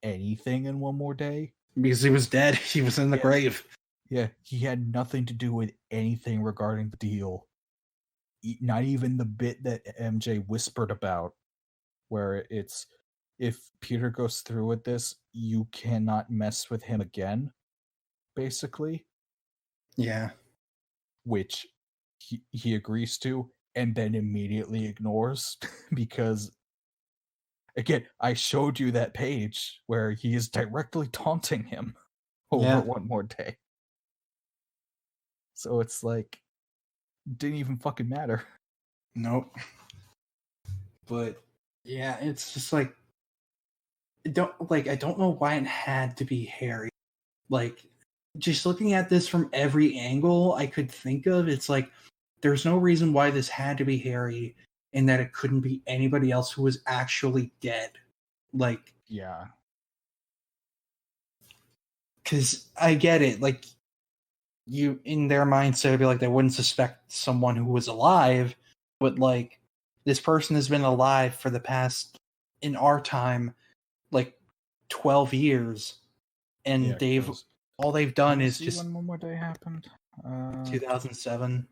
anything in One More Day. Because he was dead. He was in the grave. Yeah, he had nothing to do with anything regarding the deal. Not even the bit that MJ whispered about, where it's if Peter goes through with this, you cannot mess with him again, basically. Yeah. Which he agrees to and then immediately ignores because, again, I showed you that page where he is directly taunting him over Yeah. One More Day. So it's like, didn't even fucking matter. Nope. But yeah, it's just like I don't know why it had to be Harry. Like, just looking at this from every angle I could think of, it's like there's no reason why this had to be Harry and that it couldn't be anybody else who was actually dead. Like, Yeah. because I get it. Like, you, in their mindset, would be like they wouldn't suspect someone who was alive, but like, this person has been alive for the past, in our time, like 12 years, and Yeah, all they've done is see just when One More Day happened. 2007.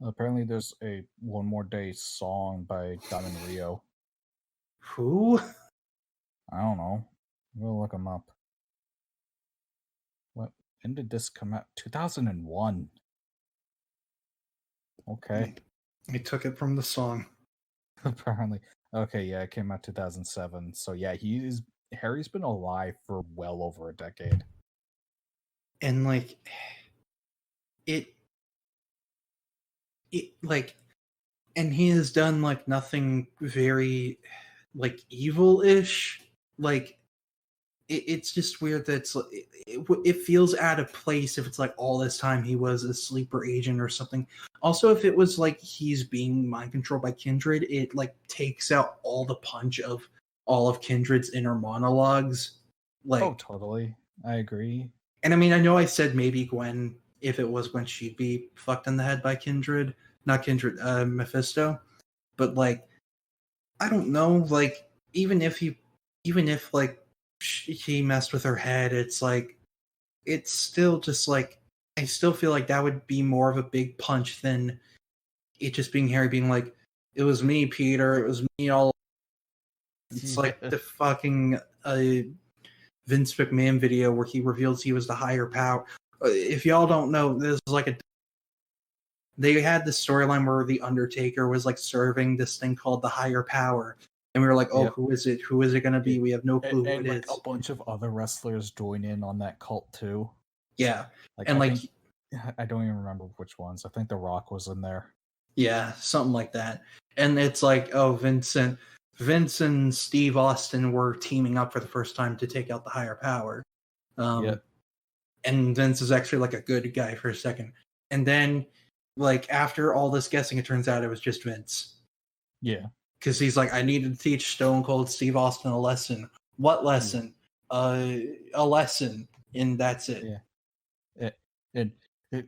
Apparently, there's a One More Day song by Diamond Rio. Who? I don't know. We'll look them up. What? When did this come out? 2001. Okay. I took it from the song. Apparently. Okay, yeah, it came out 2007. So yeah, Harry's been alive for well over a decade. And like it like, and he has done like nothing very like evil-ish. Like it's just weird that it feels out of place if it's like all this time he was a sleeper agent or something. Also, if it was like he's being mind controlled by Kindred, it like takes out all the punch of all of Kindred's inner monologues. Like, Oh, totally. I agree. and I mean, I know I said maybe Gwen, if it was Gwen, she'd be fucked in the head by Kindred, not Kindred, Mephisto. But like, I don't know. Like, even if like he messed with her head, it's like, it's still just like, I still feel like that would be more of a big punch than it just being Harry being like, it was me, Peter. It was me all. It's like the fucking Vince McMahon video where he reveals he was the higher power. If y'all don't know, this is like they had this storyline where the Undertaker was like serving this thing called the higher power, and we were like, "Oh, who is it? Who is it going to be? We have no clue who it like, is." a bunch of other wrestlers join in on that cult too. Yeah, like, and I don't even remember which ones. I think The Rock was in there. Yeah, something like that. And it's like, oh, Vince and Steve Austin were teaming up for the first time to take out the higher power. And Vince is actually like a good guy for a second. And then, like, after all this guessing, it turns out it was just Vince. Yeah. Because he's like, I needed to teach Stone Cold Steve Austin a lesson. What lesson? A lesson. And that's it. Yeah.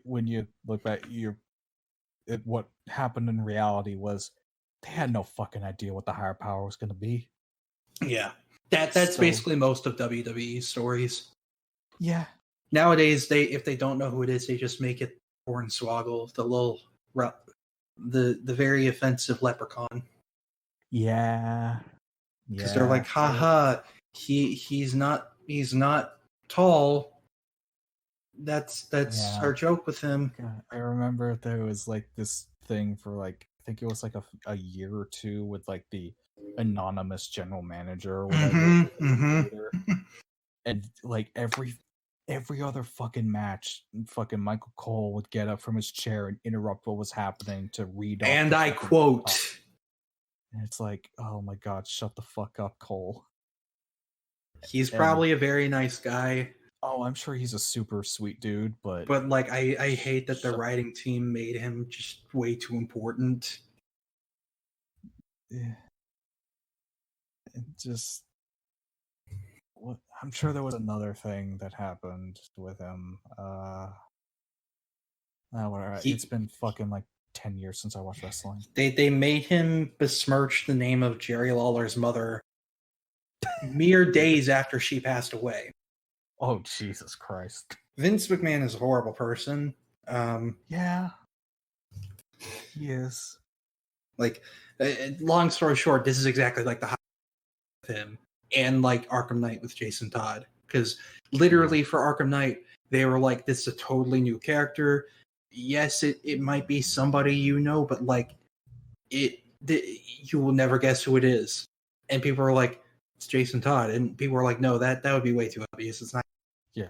When you look back, what happened in reality was they had no fucking idea what the higher power was going to be. Yeah. That's basically most of WWE stories. Yeah. Nowadays, if they don't know who it is, they just make it Hornswoggle, the little the very offensive leprechaun. Yeah. Because they're like, haha, he's not tall. That's our joke with him. God, I remember there was like this thing for like, I think it was like a year or two with like the anonymous general manager or whatever. And like every other fucking match, fucking Michael Cole would get up from his chair and interrupt what was happening to read off. And I quote. And it's like, oh my god, shut the fuck up, Cole. He's probably a very nice guy. Oh, I'm sure he's a super sweet dude, but like, I hate that the writing team made him just way too important. Yeah. Just what, I'm sure there was another thing that happened with him. Whatever. It's been fucking like 10 years since I watched wrestling. They made him besmirch the name of Jerry Lawler's mother mere days after she passed away. Oh, Jesus Christ. Vince McMahon is a horrible person. Yeah. He is. Like, long story short, this is exactly like the with him and like Arkham Knight with Jason Todd. Because literally for Arkham Knight, they were like, this is a totally new character. Yes, it might be somebody you know, but like you will never guess who it is. And people are like, it's Jason Todd. And people are like, no, that would be way too obvious. It's not. Yeah.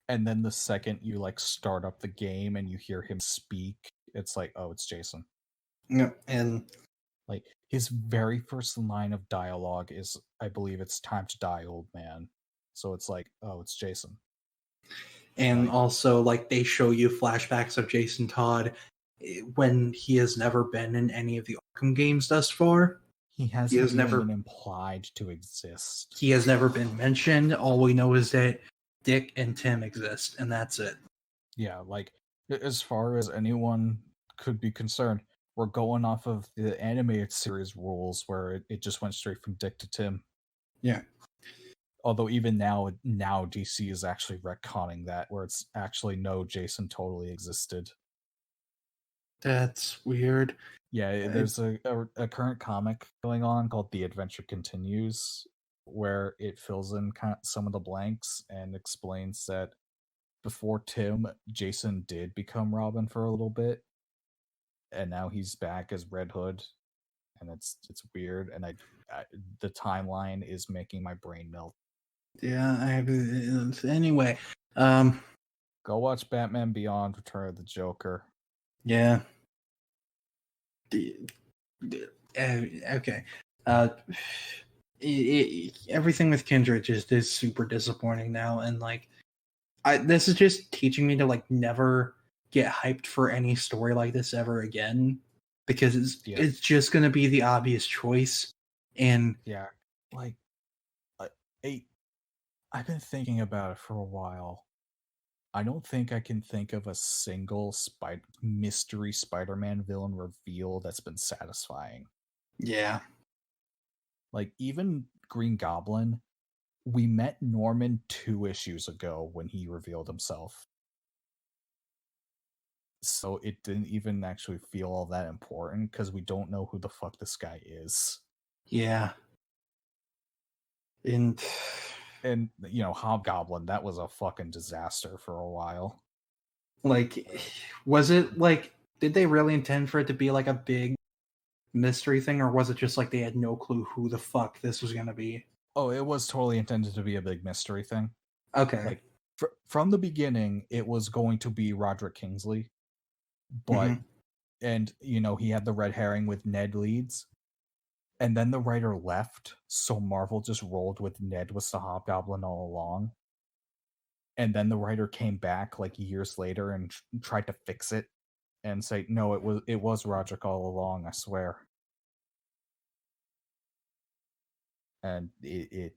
And then the second you like start up the game and you hear him speak, it's like, oh, it's Jason. Yeah, and like his very first line of dialogue is, I believe it's "Time to die, old man." So it's like, oh, it's Jason. And like, also, like, they show you flashbacks of Jason Todd when he has never been in any of the Arkham games thus far. He has never been implied to exist. He has never been mentioned. All we know is that Dick and Tim exist, and that's it. Yeah, like, as far as anyone could be concerned, we're going off of the animated series rules where it just went straight from Dick to Tim. Yeah. Although even now DC is actually retconning that, where it's actually no, Jason totally existed. That's weird. Yeah, there's a current comic going on called The Adventure Continues, where it fills in kind of some of the blanks and explains that before Tim, Jason did become Robin for a little bit, and now he's back as Red Hood, and it's weird, and I the timeline is making my brain melt. Yeah, anyway, go watch Batman Beyond: Return of the Joker. Yeah. Okay. Everything with Kindred just is super disappointing now, and like, this is just teaching me to like never get hyped for any story like this ever again, because it's just going to be the obvious choice. And yeah, like, I've been thinking about it for a while. I don't think I can think of a single mystery Spider-Man villain reveal that's been satisfying. Yeah. Like, even Green Goblin, we met Norman 2 issues ago when he revealed himself. So it didn't even actually feel all that important because we don't know who the fuck this guy is. Yeah. And you know, Hobgoblin, that was a fucking disaster for a while. Like, was it like, did they really intend for it to be like a big mystery thing, or was it just like they had no clue who the fuck this was going to be? Oh, it was totally intended to be a big mystery thing. Okay. Like, from the beginning, it was going to be Roderick Kingsley, but and you know, he had the red herring with Ned Leeds, and then the writer left, so Marvel just rolled with Ned was the Hobgoblin all along. And then the writer came back like years later and tried to fix it and say, no, it was Roderick all along, I swear. And it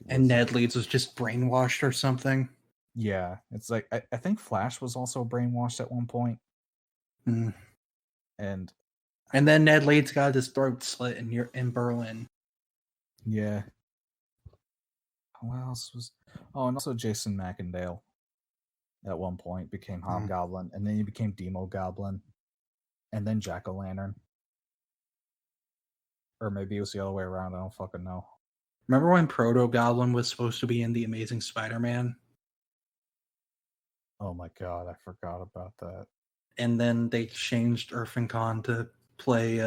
and Ned Leeds was just brainwashed or something. Yeah, it's like I think Flash was also brainwashed at one point. Mm. And then Ned Leeds got his throat slit in Berlin. Yeah. What else was? Oh, and also Jason Macendale at one point became Hobgoblin, and then he became Demo Goblin, and then Jack-O-Lantern. Or maybe it was the other way around. I don't fucking know. Remember when Proto Goblin was supposed to be in The Amazing Spider-Man? Oh my god, I forgot about that. And then they changed Irfan Khan to play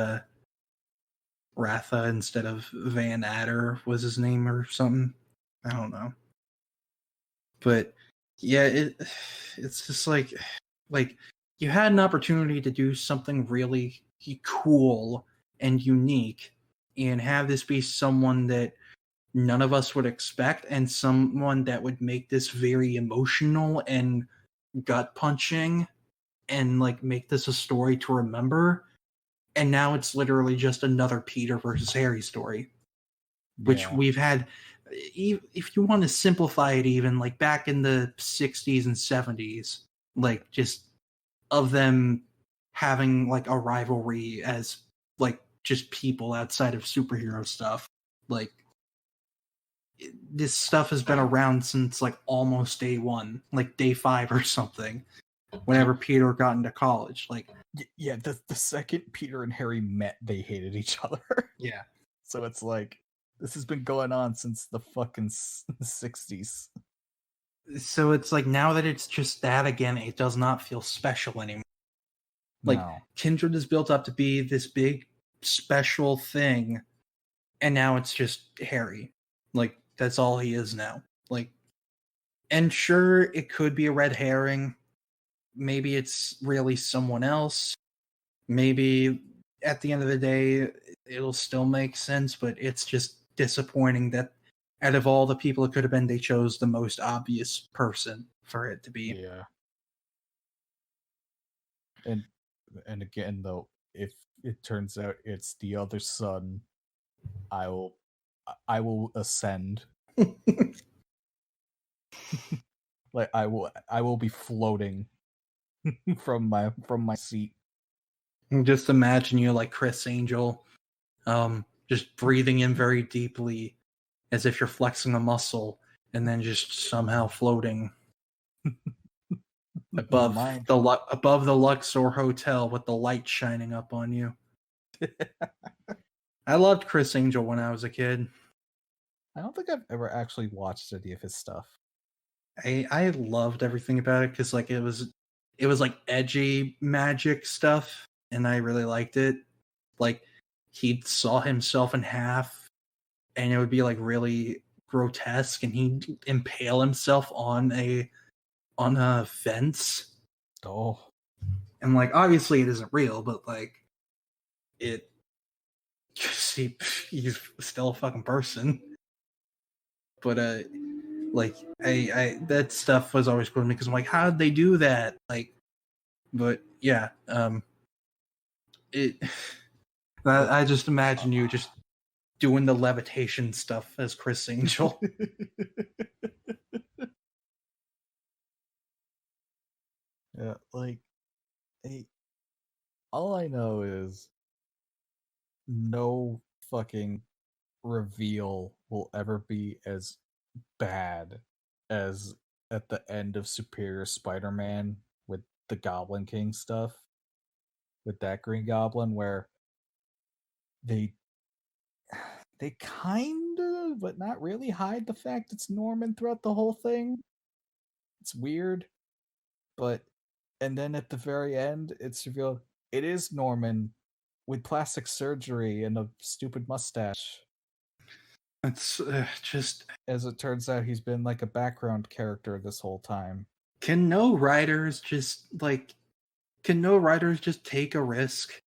Ratha instead of Van Adder was his name or something. I don't know. But yeah, it's just like you had an opportunity to do something really cool and unique and have this be someone that none of us would expect, and someone that would make this very emotional and gut punching and like make this a story to remember. And now it's literally just another Peter versus Harry story, which we've had. If you want to simplify it, even like back in the 60s and 70s, like just of them having like a rivalry as like just people outside of superhero stuff. Like, this stuff has been around since like almost day one, like day 5 or something. Whenever Peter got into college, like yeah, the second Peter and Harry met, they hated each other. yeah. So it's like this has been going on since the fucking 60s. So it's like now that it's just that again, it does not feel special anymore. Like No. Kindred is built up to be this big special thing, and now it's just Harry. Like that's all he is now. Like, and sure, it could be a red herring. Maybe it's really someone else. Maybe at the end of the day, it'll still make sense, but it's just disappointing that out of all the people it could have been, they chose the most obvious person for it to be. Yeah. And again, though, if it turns out it's the other son, I will ascend. Like I will be floating from my seat. Just imagine you like Chris Angel, just breathing in very deeply as if you're flexing a muscle, and then just somehow floating above the Luxor Hotel with the light shining up on you. I loved Chris Angel when I was a kid. I don't think I've ever actually watched any of his stuff. I loved everything about it because like it was like edgy magic stuff, and I really liked it. Like he saw himself in half, and it would be like really grotesque, and he'd impale himself on a fence. Oh, And like obviously it isn't real, but like it just he's still a fucking person. But like I that stuff was always cool to me because I'm like, how did they do that? Like, but yeah, it. I just imagine you just doing the levitation stuff as Chris Angel. yeah, like, all I know is no fucking reveal will ever be as bad as at the end of Superior Spider-Man with the Goblin King stuff, with that Green Goblin, where they kind of, but not really, hide the fact it's Norman throughout the whole thing. It's weird, but and then at the very end, it's revealed it is Norman with plastic surgery and a stupid mustache. It's just. As it turns out, he's been like a background character this whole time. Can no writers just take a risk?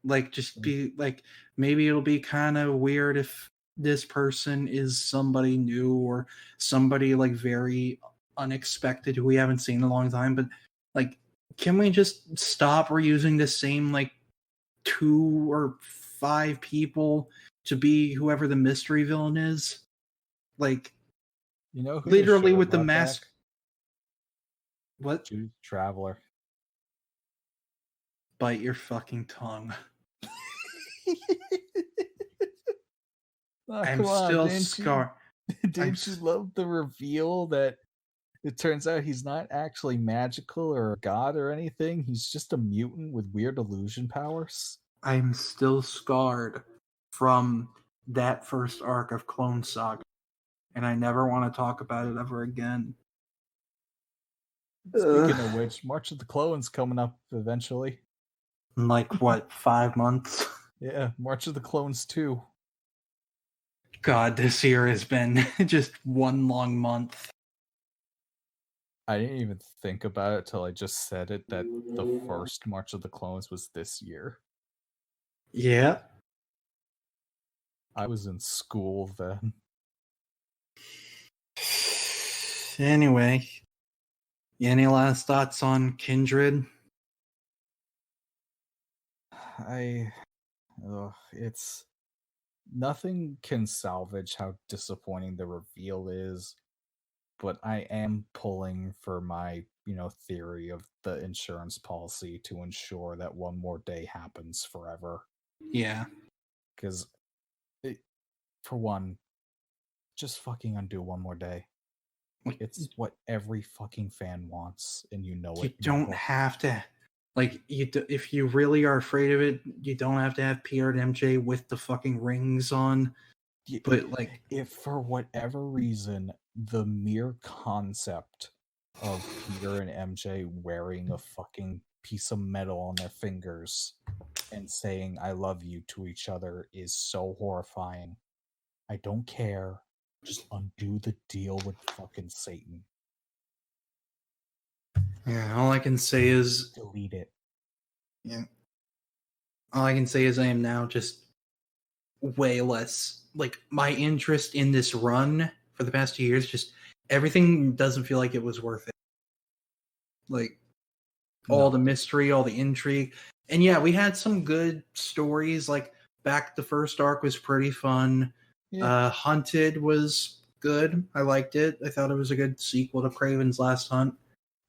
Like, just be like, maybe it'll be kind of weird if this person is somebody new or somebody like very unexpected who we haven't seen in a long time. But like, can we just stop reusing the same like 2 or 5 people to be whoever the mystery villain is? Like, You know who literally with the mask. Back? What? Jude Traveler. Bite your fucking tongue. I'm still scarred. Didn't you love the reveal that it turns out he's not actually magical or a god or anything? He's just a mutant with weird illusion powers. I'm still scarred from that first arc of Clone Saga, and I never want to talk about it ever again. Speaking of which, March of the Clones coming up eventually. In like, what, 5 months? Yeah, March of the Clones 2. God, this year has been just one long month. I didn't even think about it till I just said it, that the first March of the Clones was this year. Yeah. I was in school then. Anyway, any last thoughts on Kindred? It's nothing can salvage how disappointing the reveal is, but I am pulling for my, theory of the insurance policy to ensure that one more day happens forever. Yeah. Because, for one, just fucking undo one more day. Like, It's what every fucking fan wants, and you know you it. don't have to. Like, if you really are afraid of it, you don't have to have Peter and MJ with the fucking rings on. But like, if for whatever reason the mere concept of Peter and MJ wearing a fucking piece of metal on their fingers and saying "I love you" to each other is so horrifying, I don't care. Just undo the deal with fucking Satan. yeah, all I can say is Delete it. yeah. All I can say is I am now just way less, like, my interest in this run for the past 2 years, just everything doesn't feel like it was worth it. Like, all the mystery, all the intrigue. And yeah, we had some good stories. Like, the first arc was pretty fun. Yeah. Hunted was good. I liked it. I thought it was a good sequel to Kraven's Last Hunt.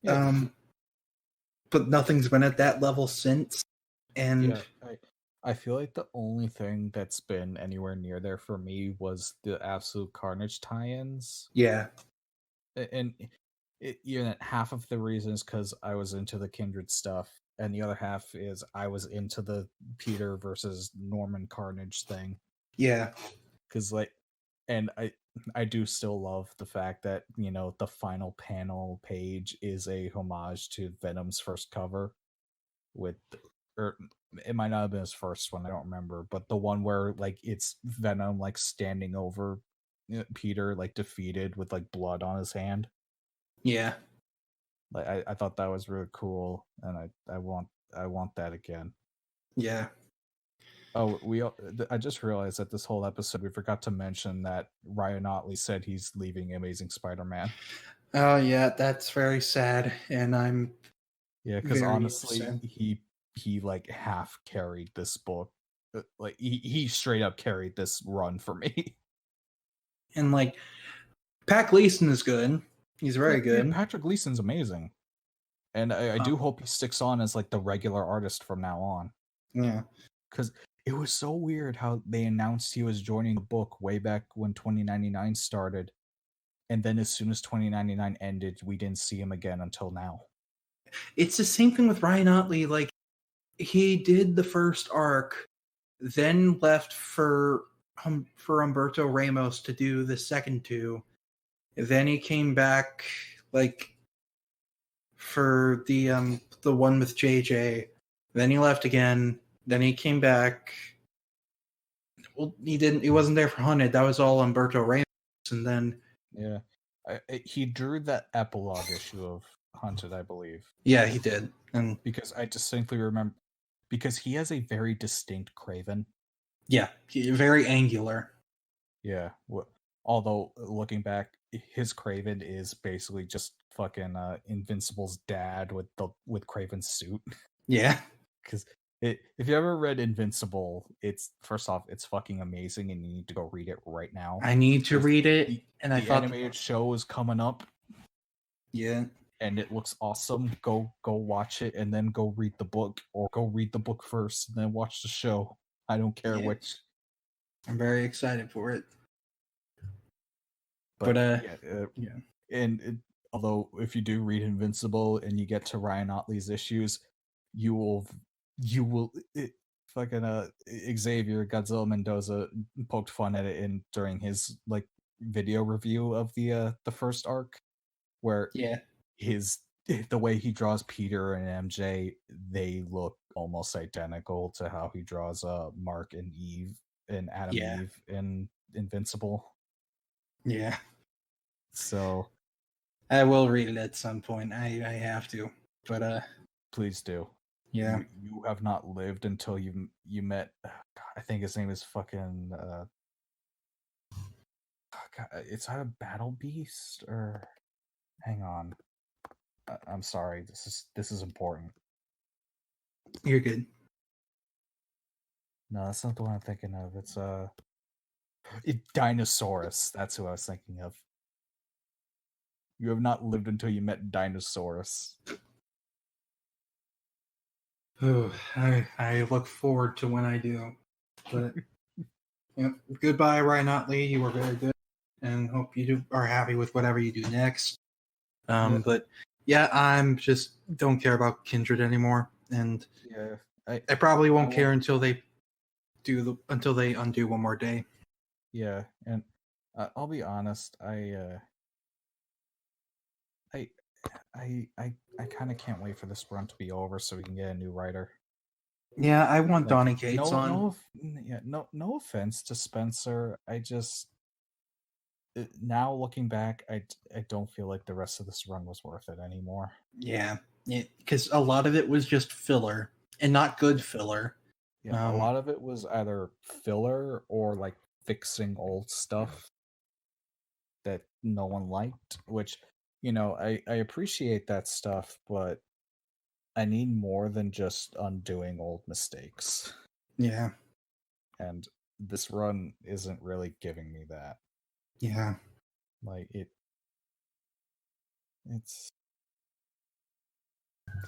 Yeah. But nothing's been at that level since. And Yeah, I feel like the only thing that's been anywhere near there for me was the Absolute Carnage tie-ins. yeah, And half of the reason is because I was into the Kindred stuff, and the other half is I was into the Peter versus Norman Carnage thing. yeah, Because and I do still love the fact that the final panel page is a homage to Venom's first cover, with or it might not have been his first one, I don't remember, but the one where like it's Venom like standing over Peter, like defeated with like blood on his hand. yeah. Like I thought that was really cool, and I want that again. Yeah. Oh, I just realized that this whole episode we forgot to mention that Ryan Otley said he's leaving Amazing Spider-Man. Oh yeah, that's very sad, and I'm because honestly, upset. he like half carried this book. Like he straight up carried this run for me. And like, Pac Leeson is good. He's very good. Yeah, Patrick Gleason's amazing, and I do hope he sticks on as like the regular artist from now on. Yeah, because it was so weird how they announced he was joining the book way back when 2099 started, and then as soon as 2099 ended, we didn't see him again until now. it's the same thing with Ryan Otley. Like, he did the first arc, then left for Humberto Ramos to do the second two. Then he came back like for the one with JJ. Then he left again. Then he came back. Well, he wasn't there for Hunted. That was all Humberto Ramos. And then yeah, he drew that epilogue issue of Hunted, I believe. Yeah, he did. And because I distinctly remember, because he has a very distinct Kraven. Yeah, very angular. Yeah. Although looking back, his Kraven is basically just fucking Invincible's dad with Kraven's suit. Yeah. Because if you ever read Invincible, it's first off, it's fucking amazing, and you need to go read it right now. I need to read it, and I thought the animated show is coming up. Yeah. And it looks awesome. Go watch it, and then go read the book, or go read the book first and then watch the show. I don't care which. I'm very excited for it. But and although if you do read Invincible and you get to Ryan Otley's issues, you will fucking Xavier Godzilla Mendoza poked fun at it during his like video review of the first arc, where the way he draws Peter and MJ, they look almost identical to how he draws Mark and Eve and Adam Eve in Invincible. Yeah. So I will read it at some point. I have to. But please do. Yeah. You have not lived until you met, I think his name is fucking it's either Battle Beast or hang on. I'm sorry. This is important. You're good. No, that's not the one I'm thinking of. It's Dinosaurus. That's who I was thinking of. You have not lived until you met Dinosaurus. Oh, I look forward to when I do. But goodbye, Ryan Otley. You were very good. and hope you are happy with whatever you do next. Yeah. But yeah, I'm just don't care about Kindred anymore, and Yeah, I probably won't care won't- until they undo One More Day. Yeah, and I'll be honest, I kind of can't wait for this run to be over so we can get a new writer. Yeah, I want Like, Donny Cates on. No offense to Spencer. I just now looking back, I don't feel like the rest of this run was worth it anymore. Yeah, because a lot of it was just filler and not good filler. Yeah, a lot of it was either filler or like fixing old stuff that no one liked, which, you know, I appreciate that stuff, but I need more than just undoing old mistakes. Yeah. And this run isn't really giving me that. Yeah. Like it's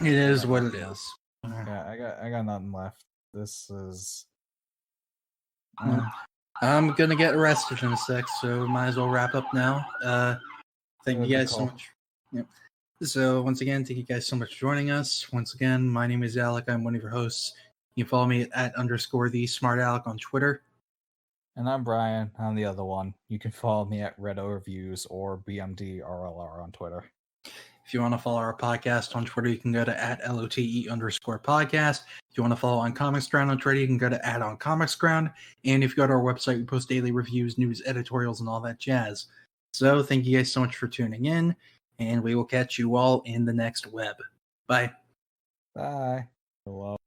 It is what it is. Yeah, I got nothing left. This is I'm gonna get arrested in a sec, so might as well wrap up now. Thank you guys so much. Yep. So once again, thank you guys so much for joining us. Once again, my name is Alec. I'm one of your hosts. You can follow me at _ the smart Alec on Twitter. And I'm Brian. I'm the other one. You can follow me at Red Reviews or BMDRLR on Twitter. If you want to follow our podcast on Twitter, you can go to @LOTE_podcast. If you want to follow On Comics Ground on Twitter, you can go to @OnComicsGround. And if you go to our website, we post daily reviews, news, editorials, and all that jazz. So thank you guys so much for tuning in, and we will catch you all in the next web. Bye. Bye. Hello.